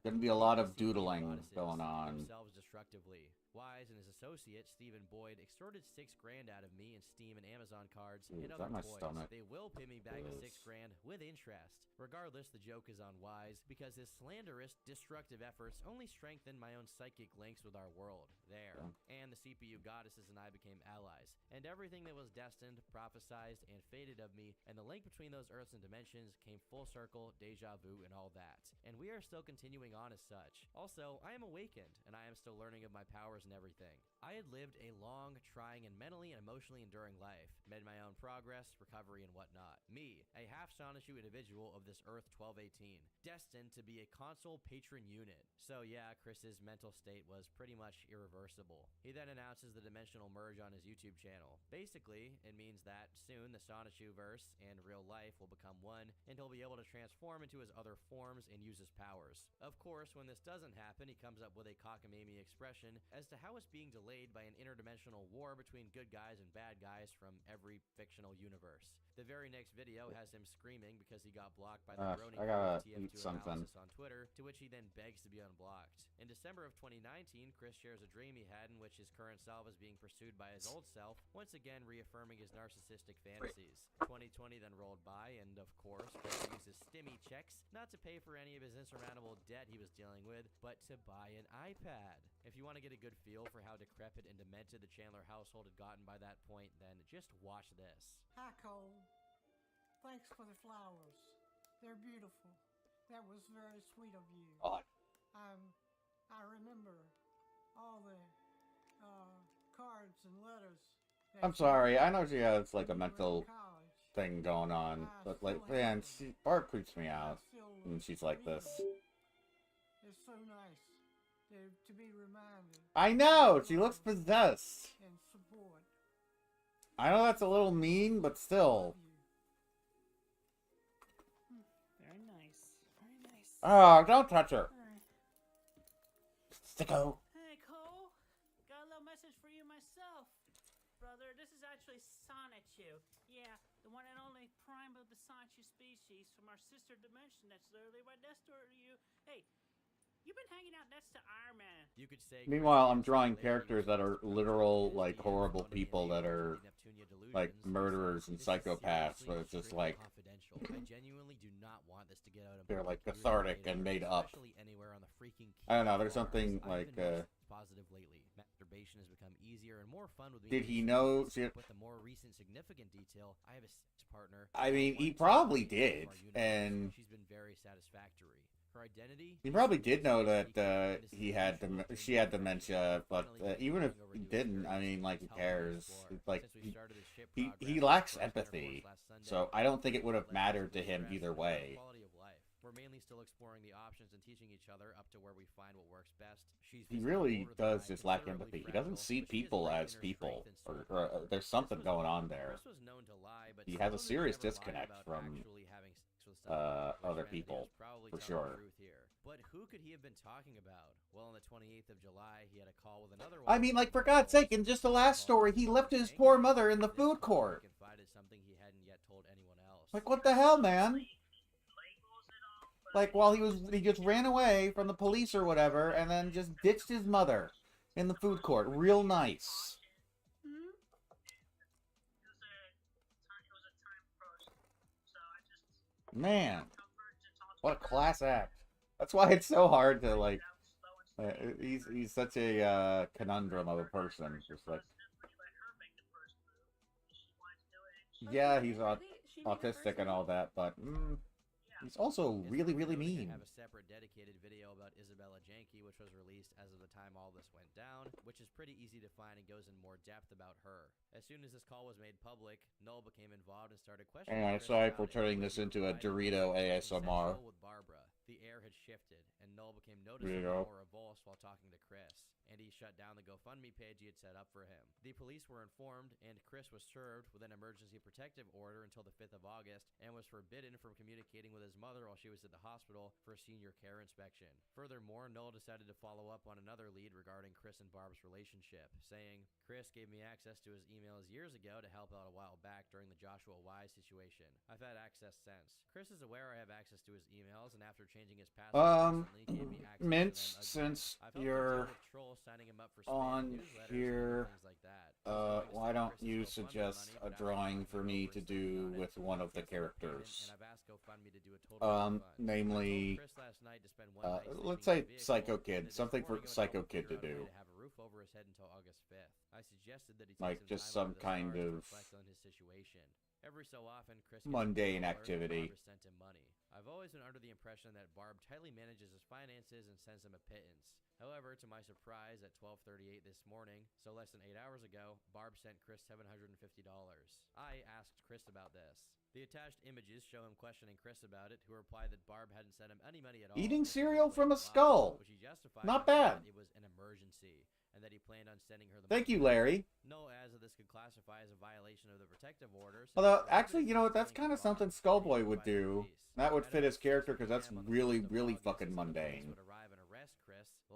gonna be a lot of doodling going on.
Destructively. Wise and his associate, Stephen Boyd, extorted $6 grand out of me in Steam and Amazon cards
Ooh,
and
is
other
that my
toys.
stomach?
They will pay me back the $6
Gross.
grand with interest. Regardless, the joke is on Wise because his slanderous, destructive efforts only strengthened my own psychic links with our world. There.
Yeah.
And the CPU goddesses and I became allies. And everything that was destined, prophesized, and fated of me, and the link between those earths and dimensions came full circle, deja vu, and all that. And we are still continuing on as such. Also, I am awakened, and I am still learning of my powers and everything. I had lived a long, trying, and mentally and emotionally enduring life, made my own progress, recovery, and whatnot. Me, a half Sonishue individual of this Earth 1218, destined to be a console patron unit. So yeah, Chris's mental state was pretty much irreversible. He then announces the dimensional merge on his YouTube channel. Basically, it means that soon the Sonishue-verse and real life will become one, and he'll be able to transform into his other forms and use his powers. Of course, when this doesn't happen, he comes up with a cockamamie expression as to how it's being delayed by an interdimensional war between good guys and bad guys from every fictional universe. The very next video has him screaming because he got blocked by the Brony
I gotta
TF2
eat something.
analysis on Twitter, to which he then begs to be unblocked. In December of 2019, Chris shares a dream he had in which his current self is being pursued by his old self, once again reaffirming his narcissistic fantasies. 2020 then rolled by, and of course, Chris used his stimmy checks not to pay for any of his insurmountable debt he was dealing with, but to buy an iPad. If you want to get a good feel for how decrepit and demented the Chandler household had gotten by that point, then just watch this.
Hi, Cole. Thanks for the flowers. They're beautiful. That was very sweet of you.
God.
I remember all the cards and letters. that
I'm sorry. I know she has like a mental thing going on, but like, man, Barb creeps me out, and she's like this.
It's so nice to be reminded.
I know she looks possessed.
And support.
I know that's a little mean, but still.
Very nice. Very nice.
Oh, don't touch her. Sicko.
Hey, Cole. Got a little message for you myself. Brother, this is actually Sonichu. Yeah, the one and only prime of the Sonichu species from our sister dimension that's literally right next door to you. Hey, You've been hanging out next to Iron Man.
You could say.
Meanwhile, I'm drawing characters that are literal, like, horrible people that are, like, murderers and psychopaths, but it's just like,
I genuinely do not want this to get out.
they're, like, cathartic and made up.
Anywhere on the freaking
I don't know, there's something, like,
positive lately. Masturbation has become easier and more fun with me.
did he know? See,
With the more recent significant detail, I have a sex partner.
I mean, he probably did, and
she's been very satisfactory. Her identity.
he probably did know that she had dementia, but even if he didn't, I mean, like, who cares? Like, he lacks empathy, so I don't think it would have mattered to him either way.
We're mainly still exploring the options and teaching each other up to where we find what works best.
He really does just lack empathy. He doesn't see people as people, or there's something going on there. He has a serious disconnect from other people, for sure.
But who could he have been talking about? Well, on the 28th of July, he had a call with another
I mean, like, for God's sake, in just the last story, he left his poor mother in the food court.
Confided something he hadn't yet told anyone else.
Like, what the hell, man? Like, while he just ran away from the police or whatever, and then just ditched his mother in the food court. Real nice. Man, what a class act. That's why it's so hard to, like, he's such a conundrum of a person. Just like, yeah, he's autistic and all that, but he's also really, really mean.
I have a separate dedicated video about Isabella Janke, which was released as of the time all this went down, which is pretty easy to find and goes in more depth about her. As soon as this call was made public, Null became involved and started questioning.
Alright, sorry for turning this into a Dorito ASMR.
With Barbara. The air had shifted, and Null became noticeably more revulsed while talking to Chris, and he shut down the GoFundMe page he had set up for him. The police were informed, and Chris was served with an emergency protective order until the 5th of August, and was forbidden from communicating with his mother while she was at the hospital for a senior care inspection. Furthermore, Null decided to follow up on another lead regarding Chris and Barb's relationship, saying, Chris gave me access to his emails years ago to help out a while back during the Joshua Y situation. I've had access since. Chris is aware I have access to his emails, and after changing his password recently, gave me access
Mint,
to them again.
since
I've helped
you're
troll signing him up for spam
on
newsletters
here,
and things like that.
why don't you suggest a drawing for me to do with one of the characters? Namely, let's say Psycho Kid, something for Psycho Kid to do. Like, just some kind of every so often, Chris mundane activity. I've always been under the impression that Barb tightly manages his finances and sends him a pittance. However, to my surprise, at 12:38 this morning, so less than 8 hours ago, Barb sent Chris $750. I asked Chris about this. The attached images show him questioning Chris about it, who replied that Barb hadn't sent him any money at all. Eating cereal from a skull. Which he justified. Not bad. It was an emergency, and that he planned on sending her the money. Thank you, Larry. No, as this could classify as a violation of the protective order. Although, actually, you know what? That's kind of something Skullboy would do. That would fit his character, because that's really, really fucking mundane.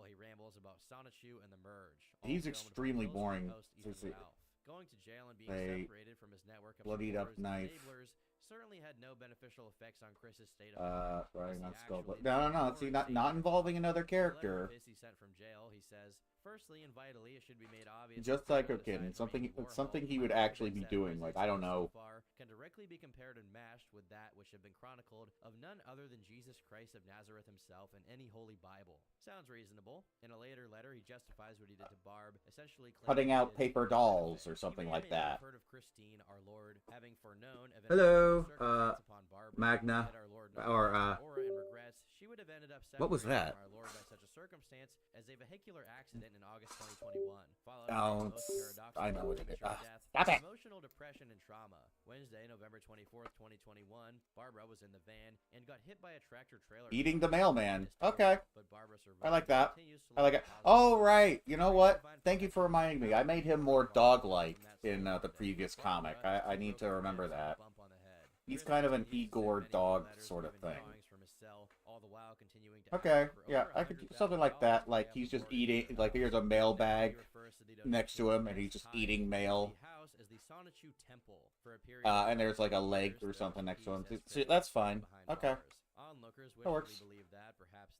He rambles about Sonichu and the Merge. He's extremely boring. Going to jail and being separated from his network of bloodied up knife. Certainly had no beneficial effects on Chris's state of writing on Skullboy. No. See, not involving another character. He sent from jail. He says, firstly and vitally, it should be made obvious. Just Psycho Kid, and something he would actually be doing. Like, I don't know. Can directly be compared and matched with that which have been chronicled of none other than Jesus Christ of Nazareth himself in any holy Bible. Sounds reasonable. In a later letter, he justifies what he did to Barb, essentially cutting out paper dolls or something like that. Heard of Christine, our Lord, having foreknown hello, Magna, or she would have ended up what was that? Our Lord by such a circumstance as a vehicular accident in August 2021. Oh, I know what it is. Stop it. Emotional depression and trauma. Wednesday, November 24th, 2021, Barbara was in the van and got hit by a tractor trailer. Eating the mailman. Okay. But Barbara survived. I like that. I like it. Oh, right. You know what? Thank you for reminding me. I made him more dog-like in the previous comic. I need to remember that. He's kind of an Igor dog sort of thing. Okay, yeah, I could do something like that. Like, he's just eating, like, here's a mail bag next to him, and he's just eating mail. And there's, like, a leg or something next to him. See, that's fine. Okay. That works.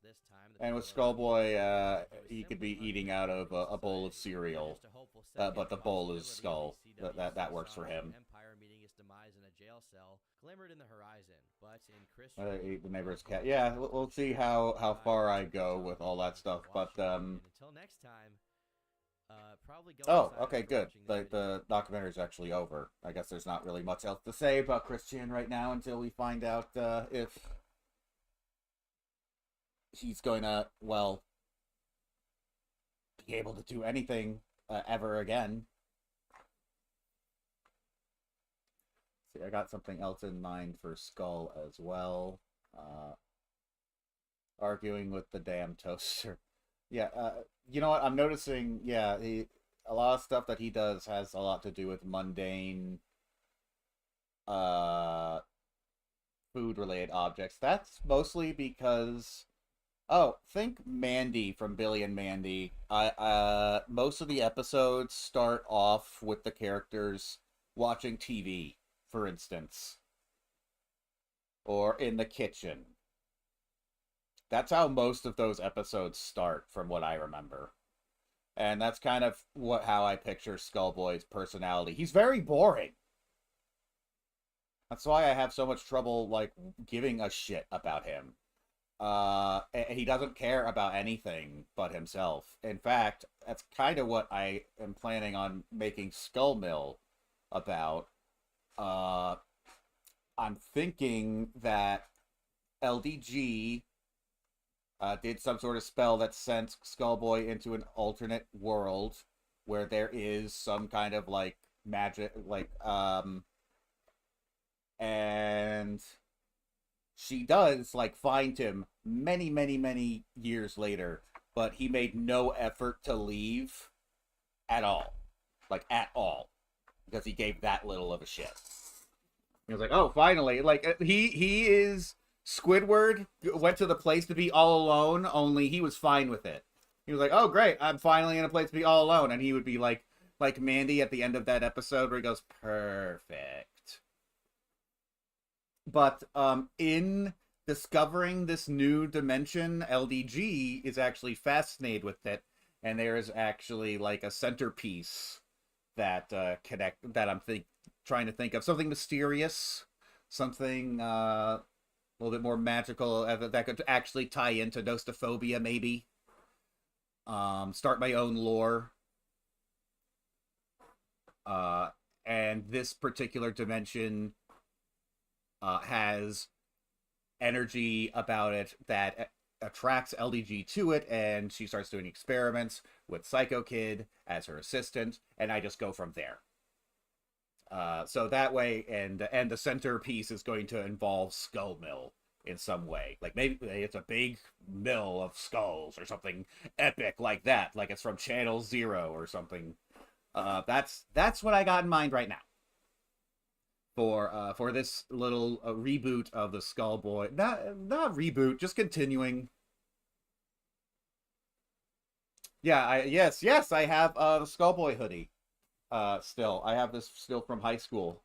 this time, the
And with
people are
Skullboy,
he was
he could be
simply
eating out of a bowl of
society.
cereal,
Just a hopeful second
but the bowl is
possibility of
Skull.
the
That
CW
works for
Sonic
him.
Empire meeting its demise in a jail cell glimmered in the horizon, but in Christian
Eat the neighbor's cat. Yeah, we'll see how far I go with all that stuff. But
And until next time, probably go
oh,
inside
okay,
after
good.
watching this video.
The documentary is actually over. I guess there's not really much else to say about Christian right now until we find out if he's going to, well, be able to do anything ever again. See, I got something else in mind for Skull as well. Arguing with the damn toaster. Yeah, you know what? I'm noticing, yeah, a lot of stuff that he does has a lot to do with mundane food-related objects. That's mostly because, oh, think Mandy from Billy and Mandy. Most of the episodes start off with the characters watching TV, for instance, or in the kitchen. That's how most of those episodes start, from what I remember. And that's kind of how I picture Skullboy's personality. He's very boring. That's why I have so much trouble, like, giving a shit about him. He doesn't care about anything but himself. In fact, that's kind of what I am planning on making Skull Mill about. I'm thinking that LDG did some sort of spell that sent Skullboy into an alternate world where there is some kind of, like, magic, like, and she does, like, find him many, many, many years later, but he made no effort to leave at all. Like, at all. Because he gave that little of a shit. He was like, oh, finally. Like, he is... Squidward went to the place to be all alone, only he was fine with it. He was like, oh, great, I'm finally in a place to be all alone. And he would be like Mandy at the end of that episode where he goes, perfect. But in discovering this new dimension, LDG is actually fascinated with it. And there is actually, like, a centerpiece that that I'm trying to think of. Something mysterious. Something... a little bit more magical that could actually tie into Nostophobia, maybe. Start my own lore. And this particular dimension has energy about it that attracts LDG to it, and she starts doing experiments with Psycho Kid as her assistant, and I just go from there. So that way, and the centerpiece is going to involve Skull Mill in some way. Like, maybe it's a big mill of skulls or something epic like that. Like it's from Channel Zero or something. That's what I got in mind right now. For this little reboot of the Skullboy. Not reboot, just continuing. Yeah, yes, I have the Skullboy hoodie. Still, I have this still from high school.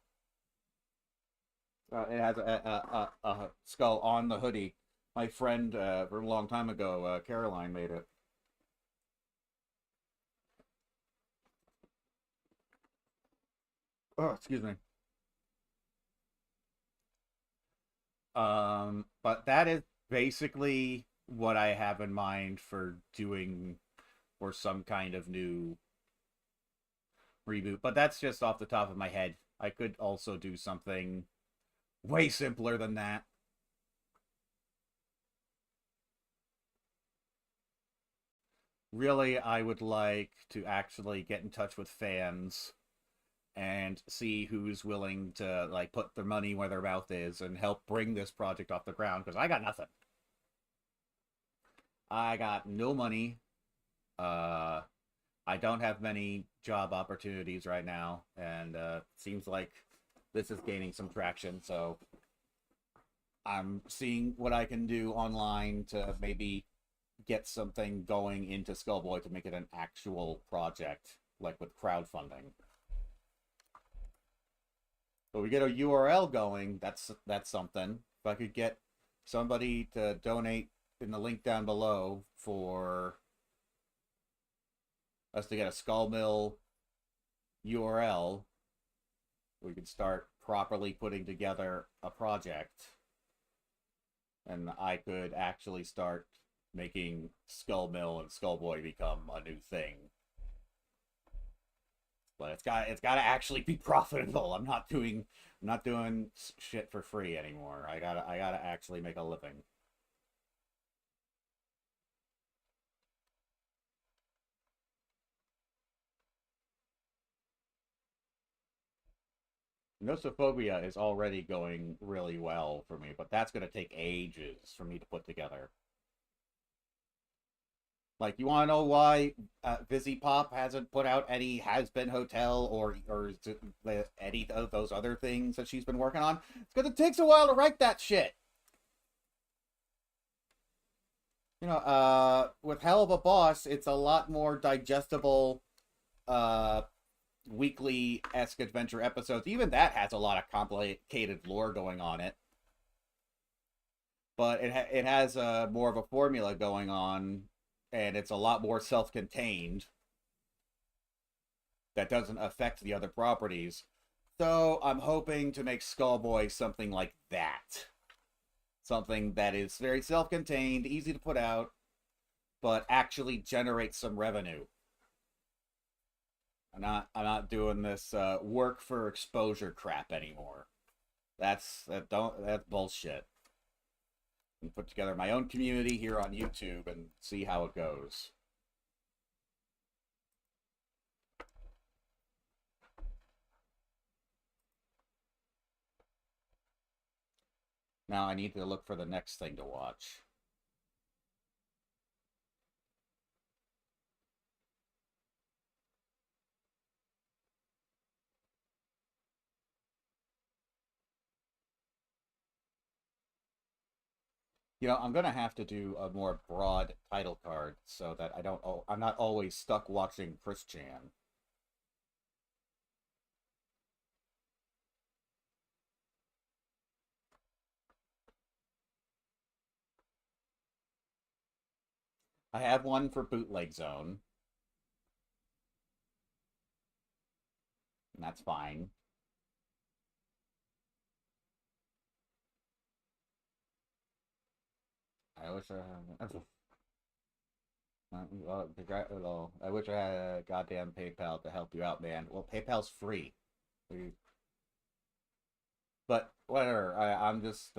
It has a skull on the hoodie. My friend, for a long time ago, Caroline made it. Oh, excuse me. But that is basically what I have in mind for doing for some kind of new reboot. But that's just off the top of my head. I could also do something way simpler than that. Really, I would like to actually get in touch with fans and see who's willing to, like, put their money where their mouth is and help bring this project off the ground, because I got nothing. I got no money. I don't have many job opportunities right now, and seems like this is gaining some traction, so I'm seeing what I can do online to maybe get something going into Skullboy to make it an actual project, like with crowdfunding. But we get a URL going, that's something. If I could get somebody to donate in the link down below for us to get a Skull Mill URL, we could start properly putting together a project, and I could actually start making Skull Mill and Skullboy become a new thing. But it's got to actually be profitable. I'm not doing shit for free anymore. I gotta actually make a living. Nosophobia is already going really well for me, but that's going to take ages for me to put together. Like, you want to know why Vizzy Pop hasn't put out any Has Been Hotel or any of those other things that she's been working on? It's because it takes a while to write that shit. You know, with Hell of a Boss, it's a lot more digestible, weekly-esque adventure episodes. Even that has a lot of complicated lore going on it. But it has more of a formula going on, and it's a lot more self-contained that doesn't affect the other properties. So I'm hoping to make Skullboy something like that. Something that is very self-contained, easy to put out, but actually generates some revenue. I'm not doing this work for exposure crap anymore. That's bullshit. And put together my own community here on YouTube and see how it goes. Now I need to look for the next thing to watch. You know, I'm gonna have to do a more broad title card so that I'm not always stuck watching Chris Chan. I have one for Bootleg Zone. And that's fine. I wish I had a goddamn PayPal to help you out, man. Well, PayPal's free. But whatever. I'm just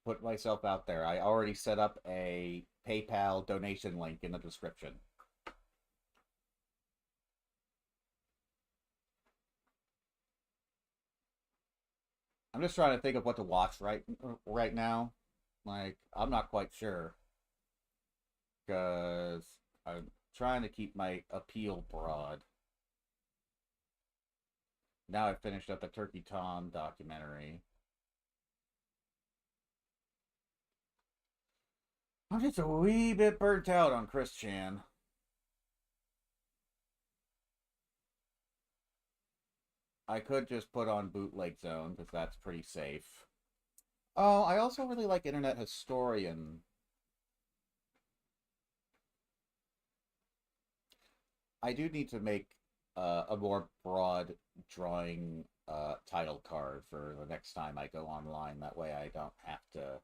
put myself out there. I already set up a PayPal donation link in the description. I'm just trying to think of what to watch right now. Like, I'm not quite sure. Because I'm trying to keep my appeal broad. Now I've finished up the Turkey Tom documentary. I'm just a wee bit burnt out on Chris Chan. I could just put on Bootleg Zone, because that's pretty safe. Oh, I also really like Internet Historian. I do need to make a more broad drawing title card for the next time I go online. That way I don't have to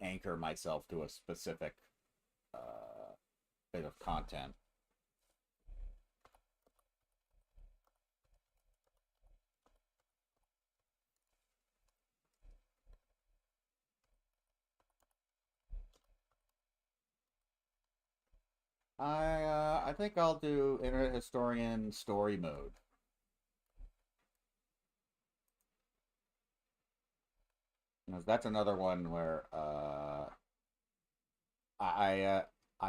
anchor myself to a specific bit of content. I think I'll do Internet Historian Story Mode. Because that's another one where I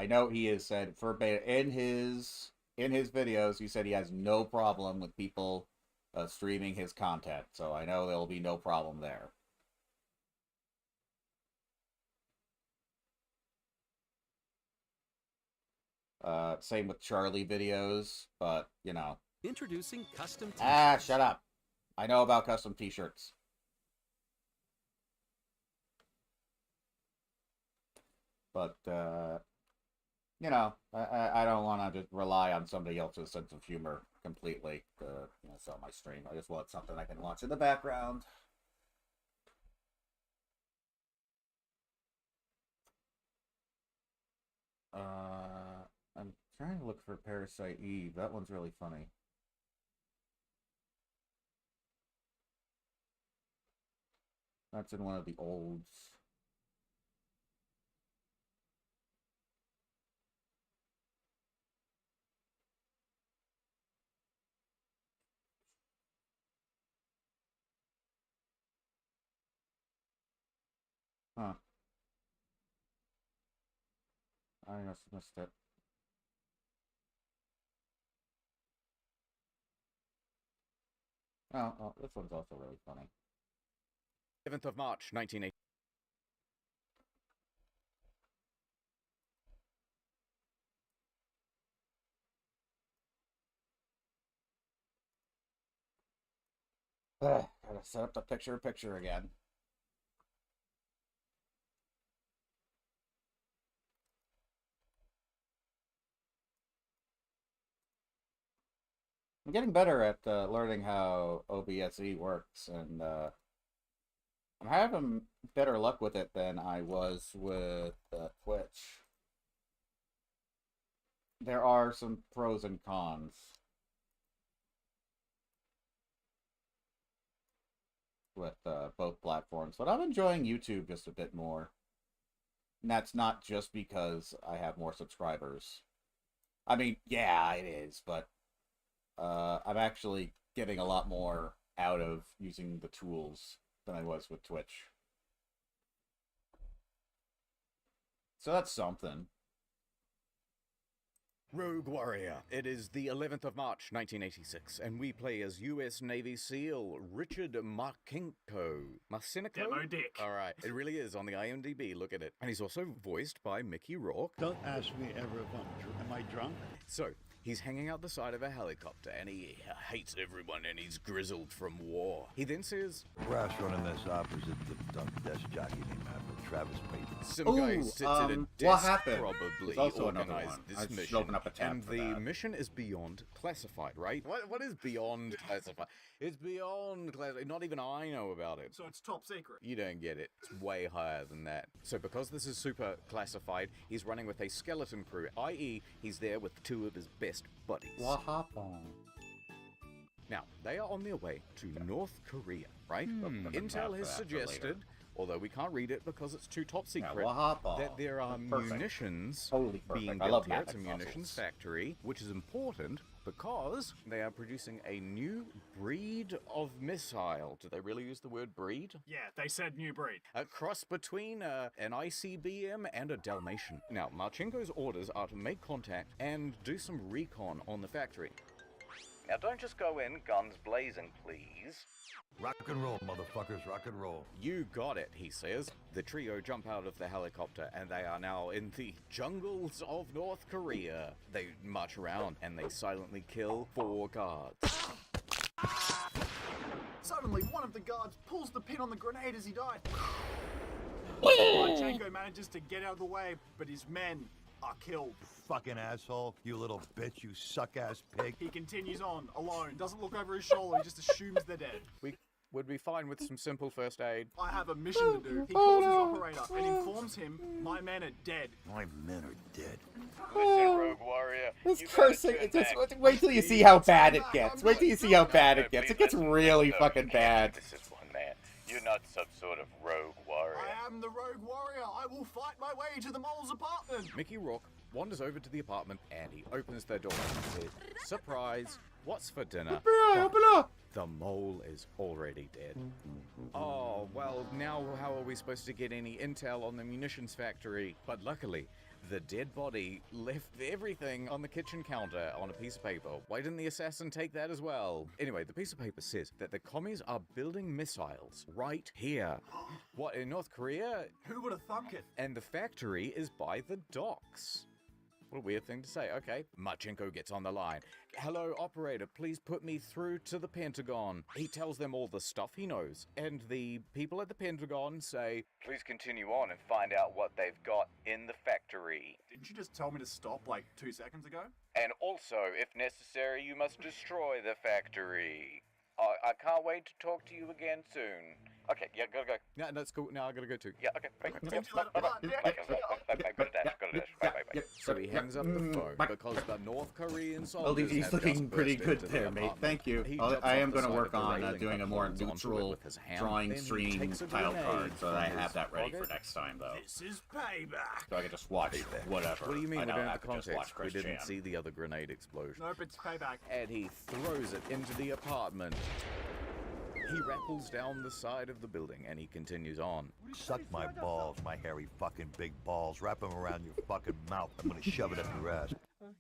know he has said in his videos, he said he has no problem with people streaming his content, so I know there'll be no problem there. Same with Charlie videos, but, you know.
Introducing custom t-shirts.
Ah, shut up. I know about custom t-shirts. but you know, I don't want to just rely on somebody else's sense of humor completely to sell my stream. I just want something I can watch in the background. I'm trying to look for Parasite Eve. That one's really funny. That's in one of the olds. Huh. I must have missed it. Oh, this one's also really funny.
7th of March, 1980.
Gotta set up the picture again. I'm getting better at learning how OBSE works, and I'm having better luck with it than I was with Twitch. There are some pros and cons. With both platforms, but I'm enjoying YouTube just a bit more. And that's not just because I have more subscribers. I mean, yeah, it is, but I'm actually getting a lot more out of using the tools than I was with Twitch. So that's something.
Rogue Warrior. It is the 11th of March, 1986, and we play as U.S. Navy SEAL Richard Marcinko. Marcinko?
Demo dick.
All right. It really is on the IMDb. Look at it. And he's also voiced by Mickey Rourke.
Don't ask me ever if am I drunk?
So, he's hanging out the side of a helicopter, and he hates everyone, and he's grizzled from war. He then says,
Brass running this opposite the dump desk jockey named after Travis Payton.
some guy sits at a desk,
what happened?
probably
There's also another
organized
one.
this
I should
mission,
open up a tab
and
for
the
that.
mission is beyond classified, right? What is beyond classified? It's beyond classified. Not even I know about it.
So it's top secret.
You don't get it. It's way higher than that. So because this is super classified, he's running with a skeleton crew, i.e. he's there with two of his best buddies.
What happened?
Now, they are on their way to North Korea, right? Intel has suggested, although we can't read it because it's too top secret,
what happened?
that there are
Perfect.
munitions
Totally perfect.
being
I
built
love
here. It's a
magic
munitions
puzzles.
factory, which is important because they are producing a new breed of missile. Did they really use the word breed?
Yeah, they said new breed.
A cross between an ICBM and a Dalmatian. Now, Marchenko's orders are to make contact and do some recon on the factory. Now, don't just go in guns blazing, please.
Rock and roll, motherfuckers, rock and roll.
You got it, he says. The trio jump out of the helicopter and they are now in the jungles of North Korea. They march around and they silently kill 4 guards.
Suddenly, one of the guards pulls the pin on the grenade as he died. Marchenko manages to get out of the way, but his men are killed.
Fucking asshole, you little bitch, you suck-ass pig.
He continues on, alone, doesn't look over his shoulder, he just assumes they're dead.
We would be fine with some simple first aid.
I have a mission to do. He calls his operator and informs him my men are dead.
My men are dead.
Listen, Rogue Warrior.
This
you gotta
cursing,
turn
it's just,
back.
wait till you see how bad it gets. Wait till you see how bad it gets. It gets really fucking bad.
This is one man. You're not some sort of rogue warrior.
I am the rogue warrior. I will fight my way to the mole's apartment.
Mickey Rourke wanders over to the apartment and he opens the door and says, surprise, what's for dinner?
Open up!
The mole is already dead. Oh, well, now how are we supposed to get any intel on the munitions factory? But luckily, the dead body left everything on the kitchen counter on a piece of paper. Why didn't the assassin take that as well? Anyway, the piece of paper says that the commies are building missiles right here. What, in North Korea?
Who would have thunk it?
And the factory is by the docks. What a weird thing to say. Okay. Marchenko gets on the line. Hello, operator, please put me through to the Pentagon. He tells them all the stuff he knows. And the people at the Pentagon say, please continue on and find out what they've got in the factory.
Didn't you just tell me to stop like 2 seconds ago?
And also, if necessary, you must destroy the factory. I can't wait to talk to you again soon. Okay, yeah, gotta go. Yeah, that's cool. Now I gotta go too. Yeah, okay. Bye. Bye. So he hangs up the phone because the North Korean soldiers
he's
have
looking
just
pretty
burst
good
into
there,
the
mate.
apartment.
Thank you.
He
I
jumps
am
off
going
the
to
side
work
of the
on
railing
doing a
and
more
holds onto it
neutral
with his hand.
drawing
Then he
stream
takes a
title
grenade
card, so that I
from
have
his
that ready for
pocket.
next time, though.
This is payback.
So I can just watch whatever.
What do you mean
I
we
don't
don't have
have
the
to just watch
context? We
Chris
didn't
Chan.
see the other grenade explosion.
Nope, it's payback.
And he throws it into the apartment. He rappels down the side of the building and he continues on.
Suck my balls, my hairy fucking big balls. Wrap them around your fucking mouth. I'm gonna shove it up your ass.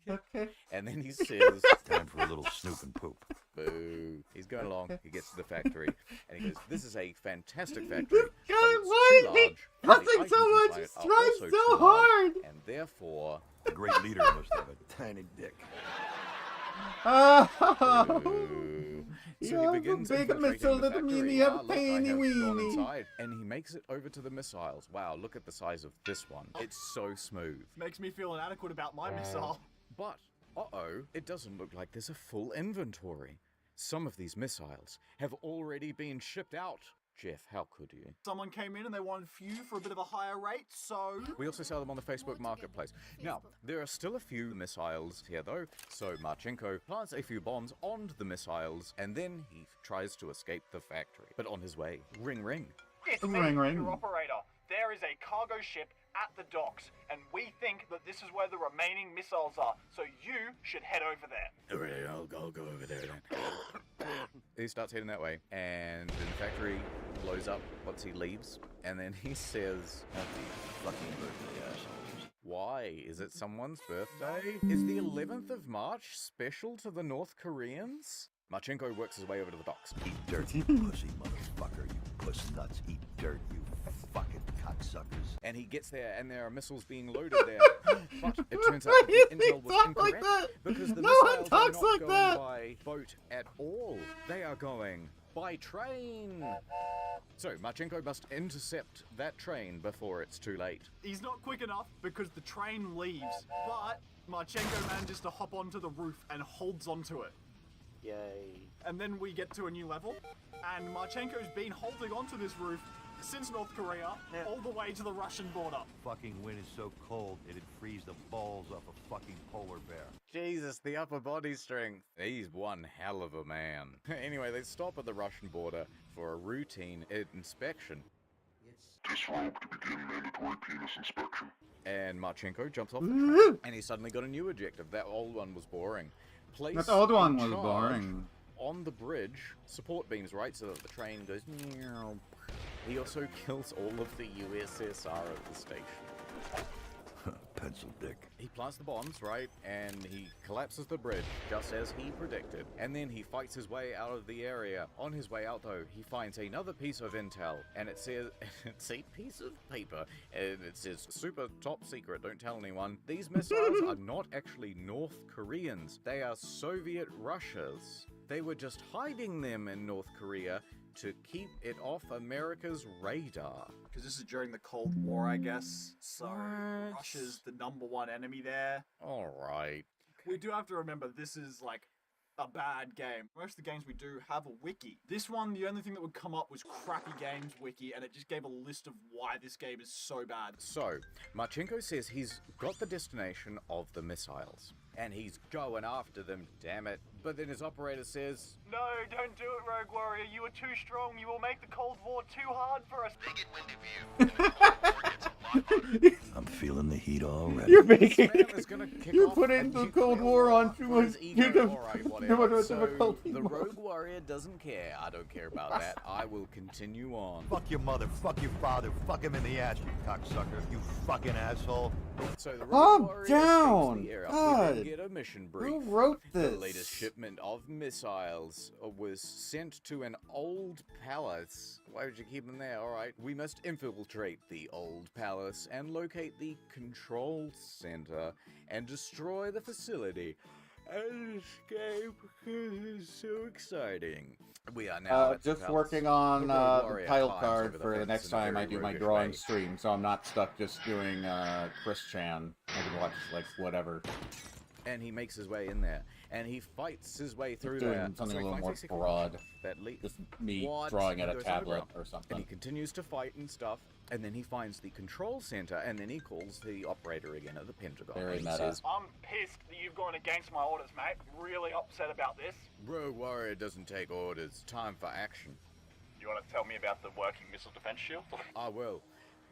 Okay.
And then he says,
Time for a little snoop and poop.
boo. He's going along, he gets to the factory, and he goes, this is a fantastic factory.
Guy,
but
why
it's
is
too
he
large, and the
fussing
items
so much?
inside
He's
are
trying
also
so
too large,
hard.
And therefore,
A great leader must have a tiny dick.
Oh,
boo.
you
So
have
he
a
begins
big
infiltrating
missile
the
that mean
factory.
you have
Ah,
a
look, I
teeny
have gone
weeny.
inside, and he makes it over to the missiles. Wow, look at the size of this one. It's so smooth.
Makes me feel inadequate about my missile.
But, uh-oh, it doesn't look like there's a full inventory. Some of these missiles have already been shipped out. Jeff, how could you?
Someone came in and they wanted few for a bit of a higher rate, so...
We also sell them on the Facebook Marketplace. Now, there are still a few missiles here, though, so Marchenko plants a few bombs onto the missiles, and then he tries to escape the factory. But on his way, ring ring.
It's
Ring,
me,
ring.
your operator. There is a cargo ship at the docks, and we think that this is where the remaining missiles are, so you should head over there.
Alright, I'll go over there then. He starts heading that way, and then the factory blows up once he leaves, and then he says,
Happy fucking birthday, assholes.
why? Is it someone's birthday? Is the 11th of March special to the North Koreans? Marchenko works his way over to the docks.
Eat dirt, you pussy motherfucker. You puss nuts. Eat dirt, you fucking cocksuckers.
And he gets there, and there are missiles being loaded there. But it turns out that the intel was incorrect because the
No one
missiles are
talks
not
like
going
that.
by boat at all. They are going by train. So Marchenko must intercept that train before it's too late.
He's not quick enough because the train leaves, but Marchenko manages to hop onto the roof and holds onto it.
Yay.
And then we get to a new level, and Marchenko's been holding onto this roof since North Korea, all the way to the Russian border.
Fucking wind is so cold, it'd freeze the balls off a fucking polar bear.
Jesus, the upper body strength. He's one hell of a man. Anyway, they stop at the Russian border for a routine inspection.
Disrobe to begin mandatory penis inspection.
And Marchenko jumps off the train, and he's suddenly got a new objective. That old one was boring. Place
That old one
in
was
charge
boring.
on the bridge, support beams, right, so that the train goes meow. He also kills all of the USSR at the station.
Pencil dick.
He plants the bombs, right, and he collapses the bridge, just as he predicted. And then he fights his way out of the area. On his way out, though, he finds another piece of intel, and it says, it's a piece of paper, and it says, super top secret, don't tell anyone. These missiles are not actually North Koreans. They are Soviet Russias. They were just hiding them in North Korea to keep it off America's radar.
Because this is during the Cold War, I guess. So
What?
Russia's the #1 enemy there.
Alright.
We do have to remember this is like a bad game. Most of the games we do have a wiki. This one, the only thing that would come up was Crappy Games wiki, and it just gave a list of why this game is so bad.
So, Marchenko says he's got the destination of the missiles. And he's going after them, damn it. But then his operator says,
No, don't do it, Rogue Warrior. You are too strong. You will make the Cold War too hard for us.
I'm feeling the heat already.
You're making
"This man is gonna kick
you
off
put
a
into
nuclear
Cold War on too
for
much.
his ego."
You can
Alright,
too
whatever.
much
So,
difficulty.
the Rogue Warrior doesn't care. I don't care about that. I will continue on.
Fuck your mother, fuck your father, fuck him in the ass, you cocksucker. You fucking asshole.
So the
Calm
Rogue Warrior
down!
escapes the era. We
God.
then get a mission brief.
Who wrote this?
The latest shipment of missiles was sent to an old palace. Why would you keep them there? Alright. We must infiltrate the old palace and locate the control center and destroy the facility and escape because it's so exciting. We are now at the
just
palace.
working on
The Rogue
the
Warrior
title
climbs
card
over the
for the
fence
next
in a
time I
very
do my
roguish
drawing
way.
stream, so I'm not stuck just doing Chris Chan. I can watch like whatever.
And he makes his way in there, and he fights his way through
Doing
there.
something
So
a
he
little
finds
more
secret
broad.
passage That leads.
Just me
What?
drawing at
He
a
goes
tablet
underground,
or
And
something.
he continues to fight and stuff, and then he finds the control center, and then he calls the operator again at the Pentagon.
Very
and he
meta.
says,
I'm pissed that you've gone against my orders, mate. Really upset about this.
Rogue Warrior doesn't take orders. Time for action.
You want to tell me about the working missile defense shield?
I will.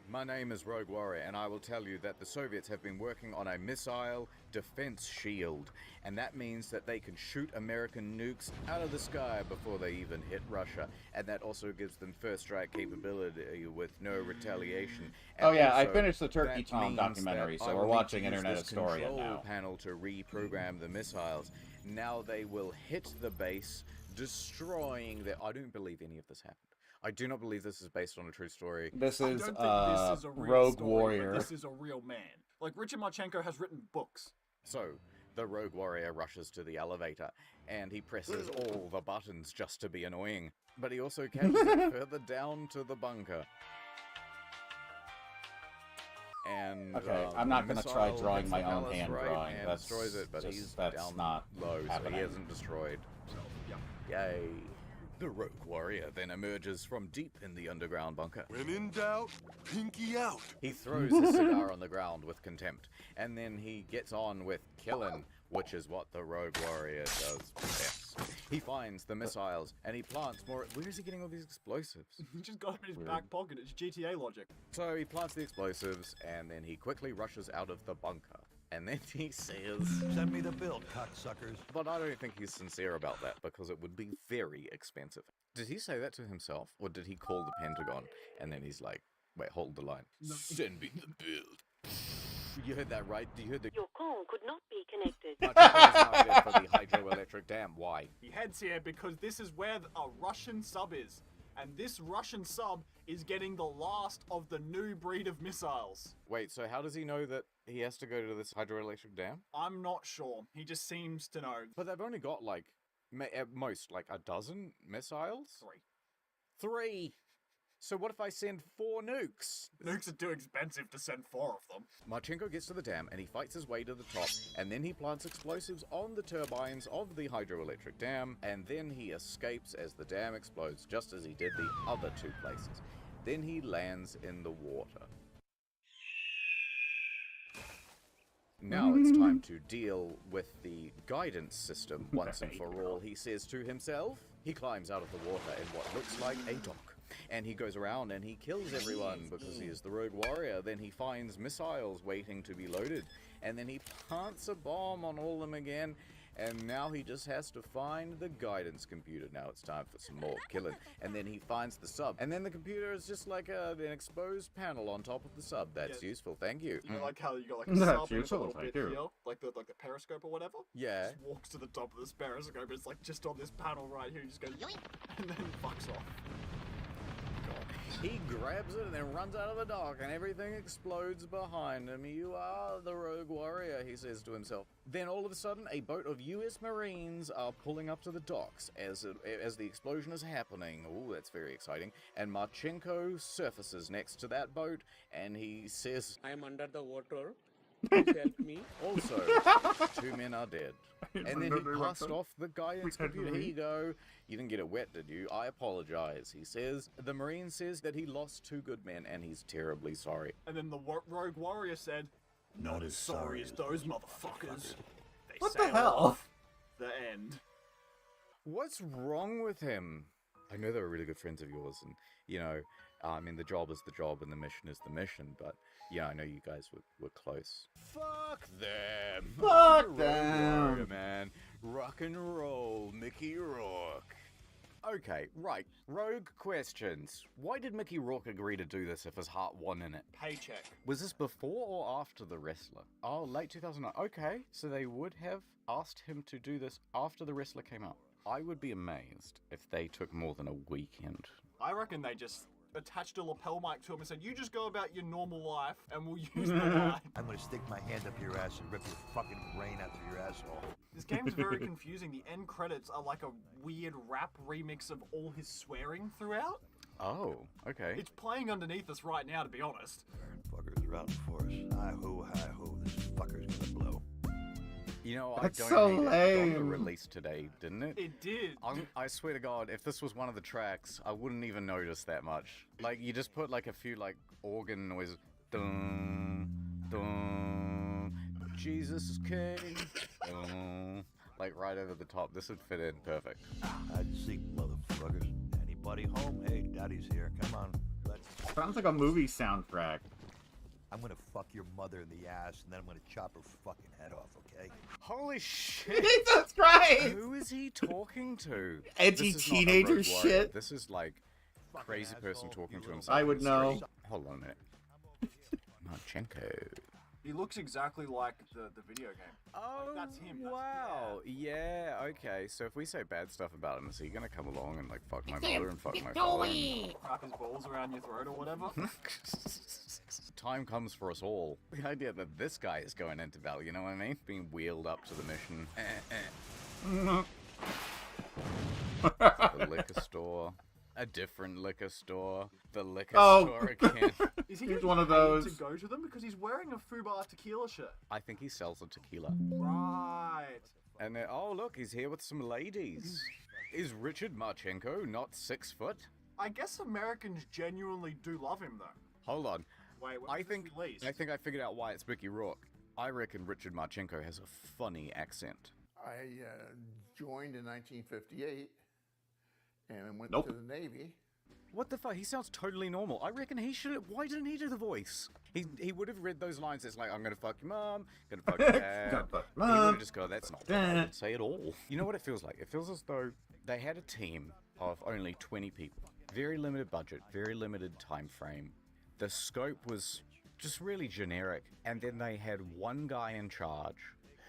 My name is Rogue Warrior, and I will tell you that the Soviets have been working on a missile defense shield, and that means that they can shoot American nukes out of the sky before they even hit Russia, and that also gives them first strike capability with no retaliation. And
Oh yeah, I
also,
finished the Turkey
that
Tom
means
documentary,
that
so
I
we're
will need
watching
to use
Internet
this
Historian
control
now.
panel to reprogram the missiles. Now they will hit the base, destroying the... I don't believe any of this happened. I do not believe this is based on a true story.
This
I
is
don't think this is a real
Rogue
story,
Warrior.
But this is a real man. Like, Richard Marchenko has written books.
So, the Rogue Warrior rushes to the elevator, and he presses all the buttons just to be annoying. But he also catches it further down to the bunker. And
Okay, I'm not gonna try
missile
drawing
hits
my
the
own
palace,
hand
right,
drawing.
and
That's
destroys it, but
just-
he's
that's
down
not
low, so
happening.
he isn't destroyed.
So, yeah.
Yay. The Rogue Warrior then emerges from deep in the underground bunker.
When in doubt, pinky out.
He throws his cigar on the ground with contempt, and then he gets on with killing, which is what the Rogue Warrior does best. He finds the missiles, and he plants more... Where is he getting all these explosives?
He just got them in his back pocket. It's GTA logic.
So he plants the explosives, and then he quickly rushes out of the bunker. And then he says...
Send me the bill, cocksuckers.
But I don't think he's sincere about that, because it would be very expensive. Did he say that to himself, or did he call the Pentagon, and then he's like, wait, hold the line.
No.
Send me the bill. You heard that right? You heard the...
Your call could not be connected.
My Pentagon's now headed for the hydroelectric dam. Why?
He heads here because this is where a Russian sub is. And this Russian sub is getting the last of the new breed of missiles.
Wait, so how does he know that he has to go to this hydroelectric dam?
I'm not sure. He just seems to know.
But they've only got, like, at most, like, a dozen missiles?
3.
3! So what if I send 4 nukes?
Nukes are too expensive to send 4 of them.
Marchenko gets to the dam, and he fights his way to the top, and then he plants explosives on the turbines of the hydroelectric dam, and then he escapes as the dam explodes, just as he did the other 2 places. Then he lands in the water. Now it's time to deal with the guidance system once and for all, he says to himself. He climbs out of the water in what looks like a dock. And he goes around and he kills everyone because he is the Rogue Warrior. Then he finds missiles waiting to be loaded. And then he plants a bomb on all of them again. And now he just has to find the guidance computer. Now it's time for some more killing. And then he finds the sub. And then the computer is just like an exposed panel on top of the sub. That's useful, thank you.
You know, like how you got like a
That's
sub with a
useful,
little
thank
bit
you.
here, like the periscope or whatever.
Yeah.
Just walks to the top of this periscope. It's like just on this panel right here. He just goes yoink, and then fucks off.
He grabs it and then runs out of the dock, and everything explodes behind him. You are the Rogue Warrior, he says to himself. Then all of a sudden, a boat of US Marines are pulling up to the docks as the explosion is happening. Ooh, that's very exciting. And Marchenko surfaces next to that boat, and he says,
I am under the water. Please help me.
Also, 2 men are dead. And then he passed off the guidance computer. Here you go. You didn't get it wet, did you? I apologize, he says. The Marine says that he lost 2 good men, and he's terribly sorry.
And then the Rogue Warrior said,
Not as sorry
as those motherfuckers. They
What the
sail
hell?
off. The end.
What's wrong with him? I know they were really good friends of yours, and, you know, I mean, the job is the job and the mission is the mission, but, yeah, I know you guys were close. Fuck them!
Fuck
Rogue
them!
Warrior, man. Rock and roll, Mickey Rourke. Okay, right. Rogue questions. Why did Mickey Rourke agree to do this if his heart won in it?
Paycheck.
Was this before or after The Wrestler? Oh, late 2009. Okay, so they would have asked him to do this after The Wrestler came out. I would be amazed if they took more than a weekend.
I reckon they just attached a lapel mic to him and said, you just go about your normal life and we'll use the mic.
I'm gonna stick my hand up your ass and rip your fucking brain out through your asshole.
This game's very confusing. The end credits are like a weird rap remix of all his swearing throughout.
Oh, okay.
It's playing underneath us right now, to be honest.
Fuckers are out for us. Hi-ho, hi-ho, this fucker's gonna blow.
You know,
That's
I
so
don't hate it on the
lame.
release today, didn't it?
It did.
I swear to God, if this was one of the tracks, I wouldn't even notice that much. Like, you just put like a few like organ noises. Dun, dun, Jesus is king. Dun, like right over the top. This would fit in perfect.
I'd seek motherfuckers. Anybody home? Hey, Daddy's here. Come on. Let's...
Sounds like a movie soundtrack.
I'm gonna fuck your mother in the ass, and then I'm gonna chop her fucking head off, okay?
Holy shit!
Jesus Christ!
Who is he talking to?
Edgy
This is not a
teenager
Rogue Warrior.
shit.
This is like crazy person talking to himself.
I
on
would
the
know.
street. Hold on a minute. Marchenko.
He looks exactly like the video game.
Oh,
that's him.
wow. Yeah, okay. So if we say bad stuff about him, is he gonna come along and like fuck my mother and fuck my father?
Wrap his balls around your throat or whatever.
Time comes for us all. The idea that this guy is going into battle, you know what I mean? Being wheeled up to the mission. The liquor store. A different liquor store. The liquor store again.
Is he
He's
getting
one of
paid
those.
to go to them? Because he's wearing a Fubar tequila shirt.
I think he sells a tequila.
Right.
And then, oh look, he's here with some ladies. Is Richard Marchenko not 6 foot?
I guess Americans genuinely do love him, though.
Hold on.
Wait, when
I
was this
think
released?
I figured out why it's Mickey Rourke. I reckon Richard Marchenko has a funny accent.
I joined in 1958 and went
Nope.
to the Navy.
What the fuck? He sounds totally normal. I reckon he should. Why didn't he do the voice? He would have read those lines. It's like, I'm gonna fuck your mom, gonna fuck your dad.
Gonna fuck
He would
mom.
have just go, that's not what I would say at all. You know what it feels like? It feels as though they had a team of only 20 people. Very limited budget, very limited time frame. The scope was just really generic. And then they had one guy in charge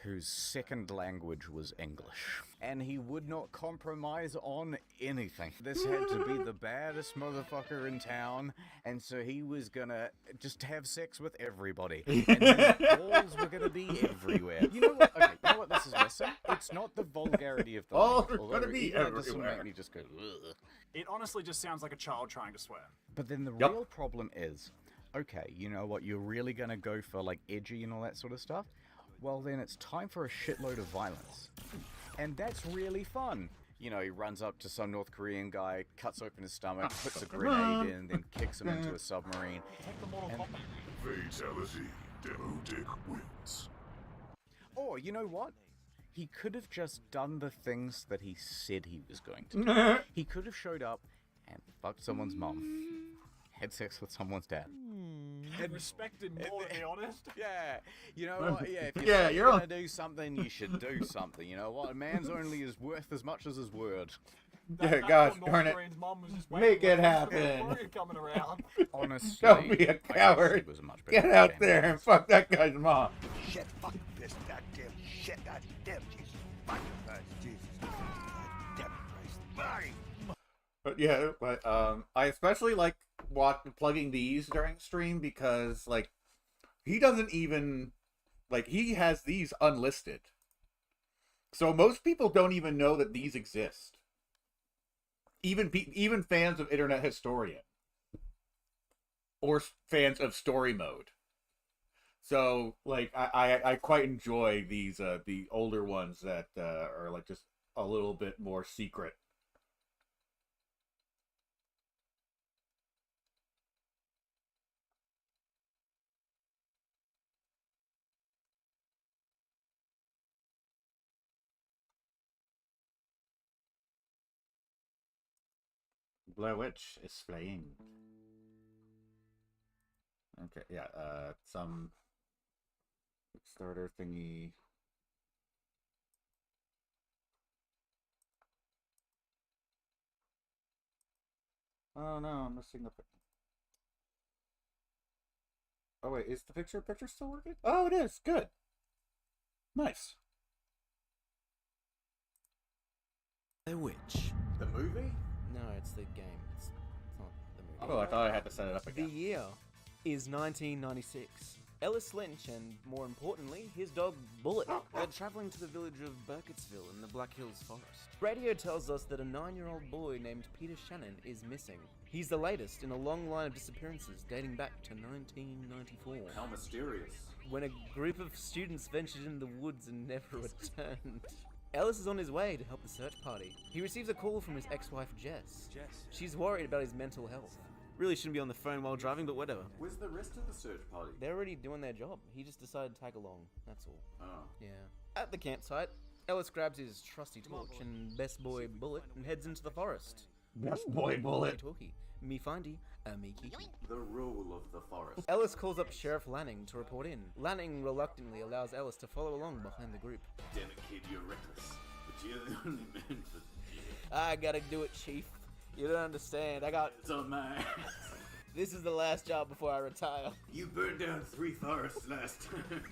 whose second language was English. And he would not compromise on anything. This had to be the baddest motherfucker in town, and so he was gonna just have sex with everybody. And his balls were gonna be everywhere. You know what? Okay, you know what this is missing? It's not the vulgarity of the
Balls
language,
are gonna
although
be
even that doesn't
everywhere.
make me just go, ugh.
It honestly just sounds like a child trying to swear.
But then the
Yep.
real problem is, okay, you know what, you're really gonna go for like edgy and all that sort of stuff? Well then it's time for a shitload of violence. And that's really fun. You know, he runs up to some North Korean guy, cuts open his stomach, puts a grenade in, then kicks him into a submarine. And-
Fatality. Demo Dick wins.
or, you know what? He could have just done the things that he said he was going to do. He could have showed up and fucked someone's mom, had sex with someone's dad.
I'd respect him more, to be honest.
Yeah, you know what? Yeah, if
Yeah,
you're
you're
gonna do something, you should do something. You know what? A man's only is worth as much as his word.
Yeah, gosh
poor North
darn it.
Korean's mom was just
Make
waiting
it
for
happen.
Warrior coming around.
Honestly,
Don't be a
I guess he
coward.
was a much better
Get out
man.
there and fuck that guy's mom.
Shit, fucking piss, goddamn shit, goddamn Jesus fucking Christ, Jesus. Goddamn Christ.
But yeah, but I especially like plugging these during stream because like he doesn't even like he has these unlisted, so most people don't even know that these exist. Even fans of Internet Historian or fans of Story Mode. So like I quite enjoy these the older ones that are like just a little bit more secret. Blair Witch is playing. Okay, yeah, some Kickstarter thingy. Oh no, I'm missing the picture. Oh wait, is the picture still working? Oh, it is. Good. Nice.
The Witch.
The movie?
No, it's the game. It's not the movie.
Oh, I thought I had to set it up
The
again.
year is 1996. Ellis Lynch and, more importantly, his dog Bullet are traveling to the village of Burkittsville in the Black Hills Forest. Radio tells us that a 9-year-old boy named Peter Shannon is missing. He's the latest in a long line of disappearances dating back to 1994.
How mysterious.
When a group of students ventured into the woods and never returned. Ellis is on his way to help the search party. He receives a call from his ex-wife Jess. She's worried about his mental health. Really shouldn't be on the phone while driving, but whatever.
Where's the rest of the search party?
They're already doing their job. He just decided to tag along, that's all.
Oh.
Yeah. At the campsite, Ellis grabs his trusty torch and best boy Bullet and heads into the forest.
Best boy Bullet.
Talkie. Me findy, me kiki.
The rule of the forest.
Ellis calls up Sheriff Lanning to report in. Lanning reluctantly allows Ellis to follow along behind the group.
Damn it, kid, you're reckless. But you're the only man for the
I gotta do it, Chief. You don't understand.
It's on my ass.
This is the last job before I retire.
You burned down 3 forests last time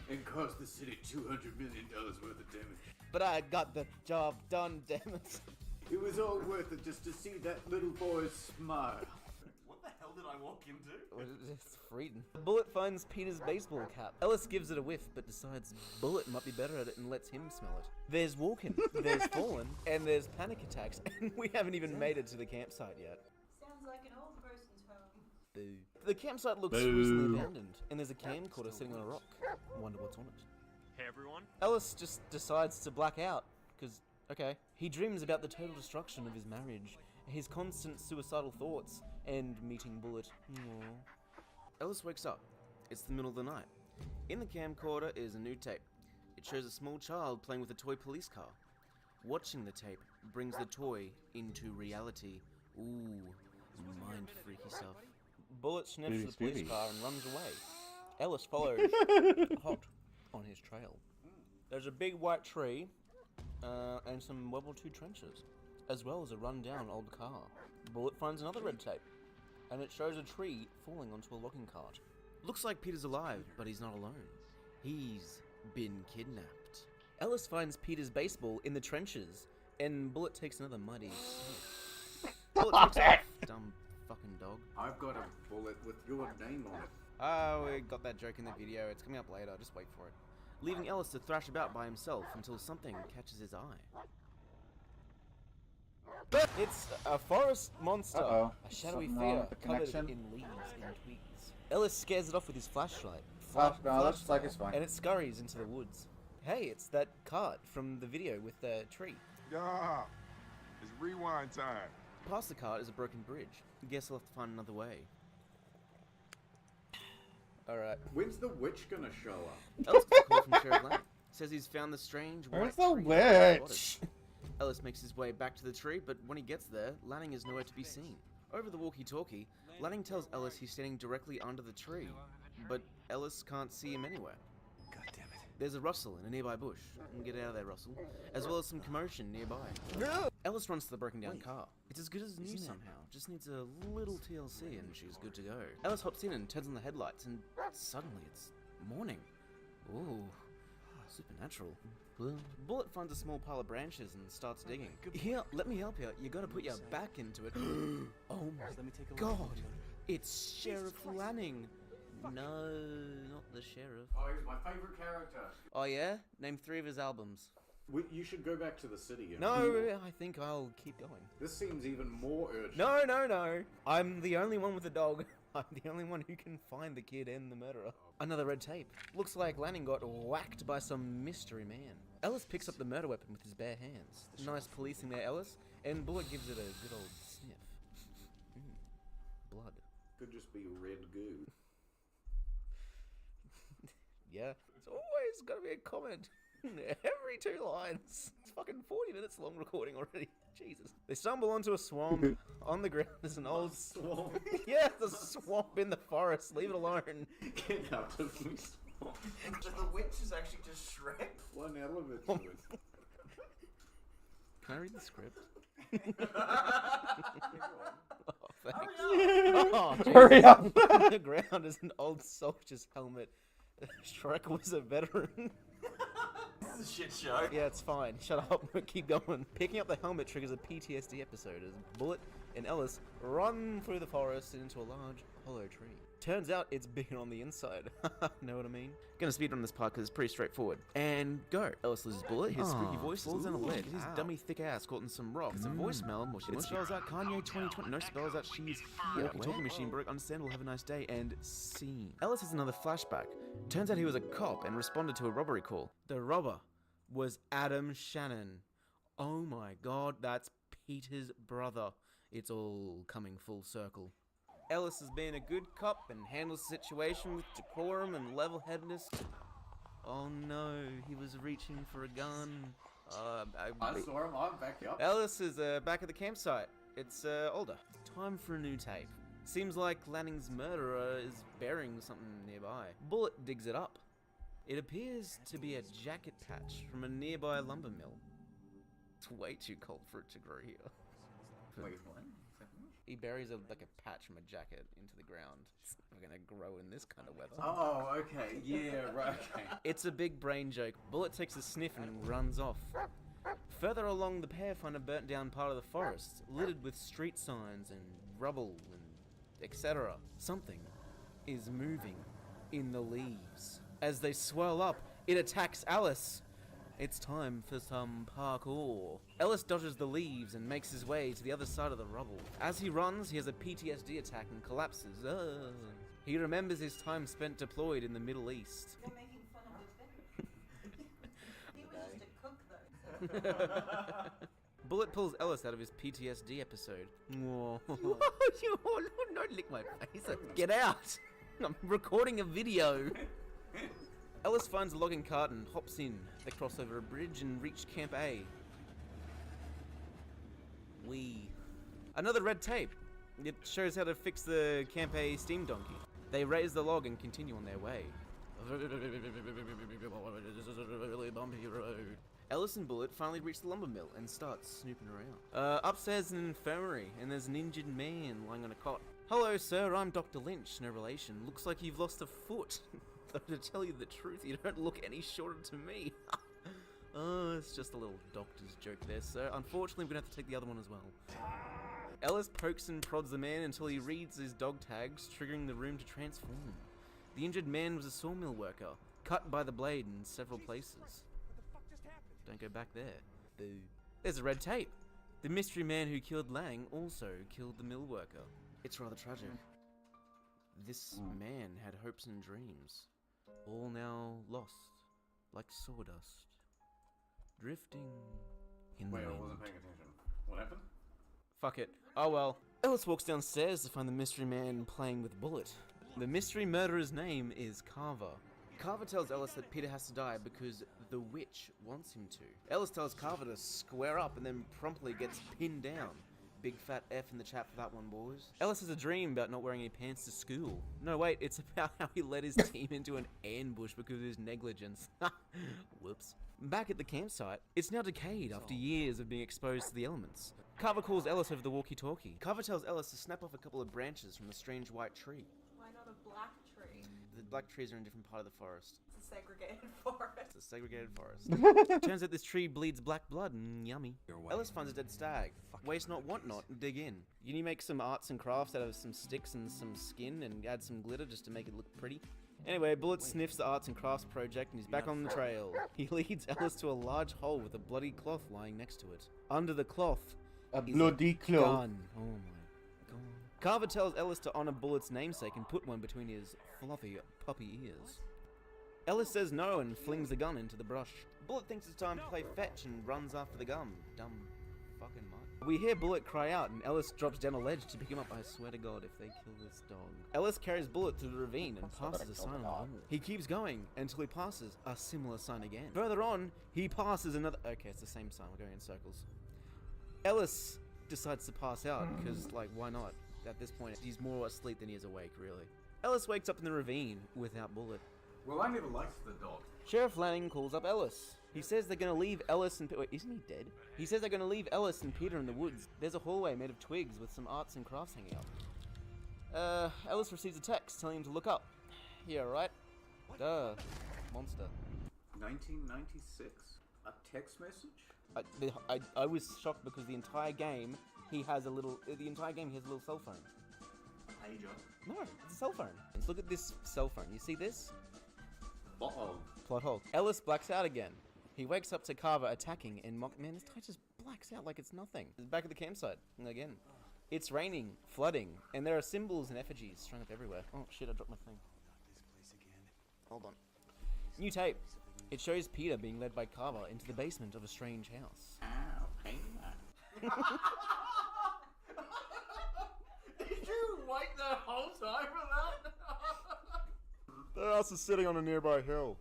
and caused the city $200 million worth of damage.
But I got the job done, damn it.
It was all worth it just to see that little boy's smile.
What the hell did I walk into?
It's freedom. Bullet finds Peter's baseball cap. Ellis gives it a whiff, but decides Bullet might be better at it and lets him smell it. There's walking, there's fallen, and there's panic attacks, and we haven't even made it to the campsite yet.
Sounds like an old person's home.
Boo. The campsite looks
Boo.
recently abandoned, and there's a camcorder sitting on a rock. Wonder what's on it.
Hey everyone.
Ellis just decides to black out, because, okay. He dreams about the total destruction of his marriage, his constant suicidal thoughts, and meeting Bullet. Aww. Ellis wakes up. It's the middle of the night. In the camcorder is a new tape. It shows a small child playing with a toy police car. Watching the tape brings the toy into reality. Ooh, mind freaky stuff. Bullet sniffs the police car and runs away. Ellis follows, hot, on his trail. There's a big white tree, and some World War II trenches, as well as a run-down old car. Bullet finds another red tape, and it shows a tree falling onto a logging cart. Looks like Peter's alive, but he's not alone. He's been kidnapped. Ellis finds Peter's baseball in the trenches, and Bullet takes another muddy sniff. Bullet takes off, dumb fucking dog.
I've got a bullet with your name on it.
Oh, we got that joke in the video. It's coming up later. Just wait for it. Leaving Ellis to thrash about by himself until something catches his eye. It's a forest monster.
Uh-oh.
A shadowy
Something wrong
figure
with the
covered
connection?
in leaves and twigs. Ellis scares it off with his flashlight.
No, looks like it's fine.
And it scurries into the woods. Hey, it's that cart from the video with the tree.
Yeah, it's rewind time.
Past the cart is a broken bridge. Guess I'll have to find another way. Alright.
When's the witch gonna show up?
Ellis gets a call from Sheriff Lanning. Says he's found the strange
Where's
white
the
tree
witch?
Ellis makes his way back to the tree, but when he gets there, Lanning is nowhere to be seen. Over the walkie-talkie, Lanning tells Ellis he's standing directly under the tree, but Ellis can't see him anywhere.
God damn it.
There's a rustle in a nearby bush. Get out of there, Russell. As well as some commotion nearby. Ellis runs to the broken down car. It's as good as new somehow. Just needs a little TLC and she's good to go. Ellis hops in and turns on the headlights and suddenly it's morning. Ooh, supernatural. Bullet finds a small pile of branches and starts digging. Here, let me help you. You gotta put your back into it. Oh my god, it's Sheriff Lanning. No, not the sheriff.
Oh, he's my favorite character.
Oh yeah? Name 3 of his albums.
You should go back to the city. And
No, I think I'll keep going.
This seems even more urgent.
No. I'm the only one with a dog. I'm the only one who can find the kid and the murderer. Another red tape. Looks like Lanning got whacked by some mystery man. Ellis picks up the murder weapon with his bare hands. Nice policing there, Ellis. And Bullet gives it a good old sniff. Blood.
Could just be red goo.
Yeah. It's always gotta be a comment. Every 2 lines. It's fucking 40 minutes long recording already. Jesus. They stumble onto a swamp. On the ground there's an old
swamp.
Yeah, there's a swamp in the forest. Leave it alone.
Get out of me, swamp.
So the witch is actually just Shrek?
One element to it.
Can I read the script? Oh, thanks.
Oh,
Hurry up.
On the ground is an old soldier's helmet. Shrek was a veteran.
This is a shit show.
Yeah, it's fine. Shut up. Keep going. Picking up the helmet triggers a PTSD episode as Bullet and Ellis run through the forest and into a large hollow tree. Turns out it's bigger on the inside. Know what I mean? Gonna speed run this part because it's pretty straightforward. And go. Ellis loses Bullet. His squeaky voice falls down a ledge. His dummy thick ass caught in some rock. It's a voicemail. It spells out Kanye 2020. No, spells out she's here. Walkie-talkie machine broke. Understandable. Have a nice day. And scene. Ellis has another flashback. Turns out he was a cop and responded to a robbery call. The robber was Adam Shannon. Oh my god, that's Peter's brother. It's all coming full circle. Ellis has been a good cop and handles the situation with decorum and level-headedness. Oh no, he was reaching for a gun.
I saw him. I'm back up.
Ellis is back at the campsite. It's older. Time for a new tape. Seems like Lanning's murderer is burying something nearby. Bullet digs it up. It appears to be a jacket patch from a nearby lumber mill. It's way too cold for it to grow here.
Wait, what?
He buries a patch from a jacket into the ground. It's never gonna grow in this kind of weather.
Oh, okay. Yeah, right, okay.
It's a big brain joke. Bullet takes a sniff and runs off. Further along, the pair find a burnt down part of the forest, littered with street signs and rubble and etc. Something is moving in the leaves. As they swirl up, it attacks Alice. It's time for some parkour. Ellis dodges the leaves and makes his way to the other side of the rubble. As he runs, he has a PTSD attack and collapses. He remembers his time spent deployed in the Middle East.
You're making fun of his veteran. He was just a cook, though.
Bullet pulls Ellis out of his PTSD episode. Whoa. Don't lick my face. Get out! I'm recording a video. Ellis finds a logging cart and hops in. They cross over a bridge and reach Camp A. Another red tape. It shows how to fix the Camp A steam donkey. They raise the log and continue on their way. Really bumpy road. Ellis and Bullet finally reach the lumber mill and start snooping around. Upstairs is an infirmary, and there's an injured man lying on a cot. Hello, sir, I'm Dr. Lynch, no relation. Looks like you've lost a foot. Though to tell you the truth, you don't look any shorter to me. Oh, it's just a little doctor's joke there, sir. Unfortunately, we're gonna have to take the other one as well. Ellis pokes and prods the man until he reads his dog tags, triggering the room to transform. The injured man was a sawmill worker, cut by the blade in several places. Don't go back there. Boo. There's a red tape. The mystery man who killed Lang also killed the mill worker. It's rather tragic. This man had hopes and dreams, all now lost, like sawdust, drifting in the wind.
I wasn't paying attention. What happened?
Fuck it. Oh well. Ellis walks downstairs to find the mystery man playing with Bullet. The mystery murderer's name is Carver. Carver tells Ellis that Peter has to die because the witch wants him to. Ellis tells Carver to square up and then promptly gets pinned down. Big fat F in the chat for that one, boys. Ellis has a dream about not wearing any pants to school. No, wait, it's about how he led his team into an ambush because of his negligence. Whoops. Back at the campsite, it's now decayed after years of being exposed to the elements. Carver calls Ellis over the walkie-talkie. Carver tells Ellis to snap off a couple of branches from the strange white tree.
Why not a black tree?
The black trees are in a different part of the forest.
It's a segregated forest.
It's a segregated forest. Turns out this tree bleeds black blood. Yummy. Ellis finds a dead stag. Waste not, want not, dig in. You need to make some arts and crafts out of some sticks and some skin and add some glitter just to make it look pretty. Anyway, Bullet sniffs the arts and crafts project and he's back on the trail. He leads Ellis to a large hole with a bloody cloth lying next to it. Under the cloth,
a bloody cloth.
Gun. Oh my god. Carver tells Ellis to honor Bullet's namesake and put one between his fluffy puppy ears. Ellis says no and flings the gun into the brush. Bullet thinks it's time to play fetch and runs after the gun. Dumb fucking mutt. We hear Bullet cry out and Ellis drops down a ledge to pick him up. I swear to God, if they kill this dog. Ellis carries Bullet through the ravine and passes a sign on the wall. He keeps going until he passes a similar sign again. Further on, he passes another... Okay, it's the same sign. We're going in circles. Ellis decides to pass out because, like, why not? At this point, he's more asleep than he is awake, really. Ellis wakes up in the ravine without Bullet.
Well, I never liked the dog.
Sheriff Lanning calls up Ellis. He says they're gonna leave Ellis and... Wait, isn't he dead? He says they're gonna leave Ellis and Peter in the woods. There's a hallway made of twigs with some arts and crafts hanging up. Ellis receives a text telling him to look up. Yeah, right? Duh. Monster.
1996? A text message?
I was shocked because the entire game he has a little cell phone.
Pager?
No, it's a cell phone. Let's look at this cell phone. You see this?
Uh-oh.
Plot hole. Ellis blacks out again. He wakes up to Carver attacking and man, this guy just blacks out like it's nothing. He's back at the campsite again. It's raining, flooding, and there are symbols and effigies strung up everywhere. Oh shit, I dropped my thing. Hold on. New tape. It shows Peter being led by Carver into the basement of a strange house.
Ow, pain.
Did you wait the whole time for that? The house is sitting on a nearby hill.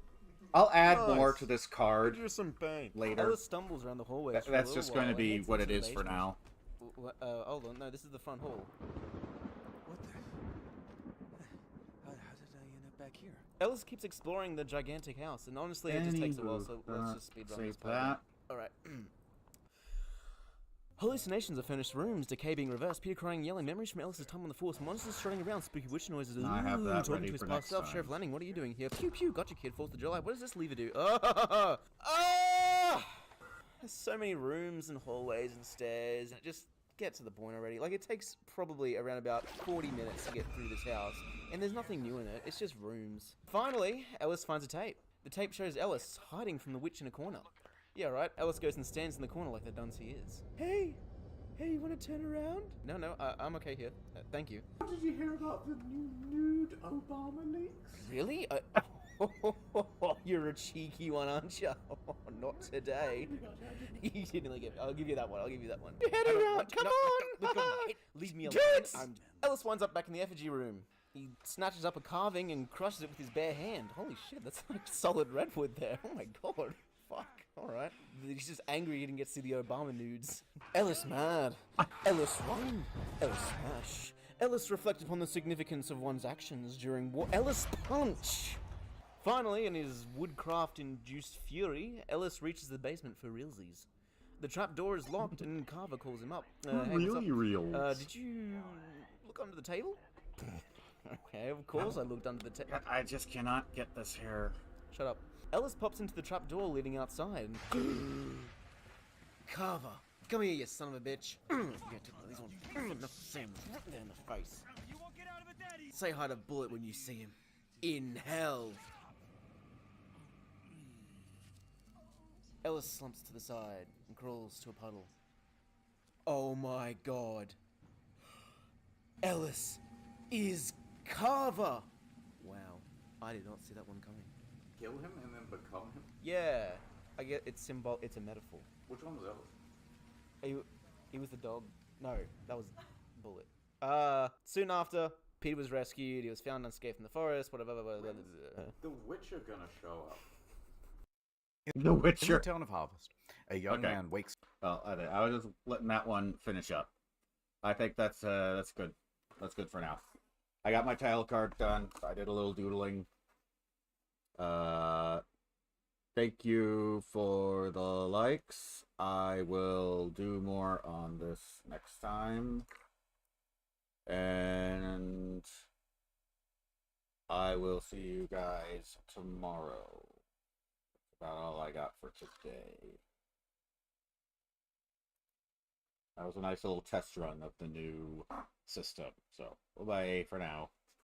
I'll add more to this card
some paint.
later.
Ellis stumbles around the hallway.
That's just going to be what it is for now.
Hold on, no, this is the front hall.
What the? How did I end up back here?
Ellis keeps exploring the gigantic house, and honestly, it just takes a while, so let's just speed run this part. Alright. Hallucinations of furnished rooms, decay being reversed, Peter crying, yelling, memories from Ellis' time on the force, monsters strutting around, spooky witch noises,
I have that
talking
ready
to his
for
past
next
self,
time.
Sheriff Lanning, what are you doing here? Pew pew, gotcha kid, 4th of July, what does this lever do? Ah! There's so many rooms and hallways and stairs, and just get to the point already. Like, it takes probably around about 40 minutes to get through this house, and there's nothing new in it, it's just rooms. Finally, Ellis finds a tape. The tape shows Ellis hiding from the witch in a corner. Yeah, right, Ellis goes and stands in the corner like the dunce he is. Hey, you want to turn around? No, I'm okay here. Thank you.
Did you hear about the new nude Obama leaks?
Really? You're a cheeky one, aren't you? Not today. You didn't like it. I'll give you that one. Head around. Come on. Leave me alone. Ellis winds up back in the effigy room. He snatches up a carving and crushes it with his bare hand. Holy shit, that's like solid redwood there. Oh my god. Fuck. Alright. He's just angry he didn't get to see the Obama nudes. Ellis mad. Ellis run. Ellis smash. Ellis reflect upon the significance of one's actions during war. Ellis punch. Finally, in his woodcraft-induced fury, Ellis reaches the basement for realsies. The trap door is locked and Carver calls him up. Hey, what's
Really
up?
real.
Did you look under the table? Okay, of course I looked under the table.
I just cannot get this hair.
Shut up. Ellis pops into the trap door leading outside. Carver, come here, you son of a bitch. You gotta take one of these ones. Sam, right there in the face. Say hi to Bullet when you see him. In hell. Ellis slumps to the side and crawls to a puddle. Oh my god. Ellis is Carver! Wow, I did not see that one coming.
Kill him and then become him?
Yeah, I get it's it's a metaphor.
Which one was Ellis?
He was the dog. No, that was Bullet. Soon after, Peter was rescued, he was found unscathed in the forest, whatever.
The Witcher gonna show up.
The Witcher.
In the town of Harvest, a young man wakes.
Well, I was just letting that one finish up. I think that's good. That's good for now. I got my title card done. I did a little doodling. Thank you for the likes. I will do more on this next time. And I will see you guys tomorrow. That's about all I got for today. That was a nice little test run of the new system. So, bye-bye for now.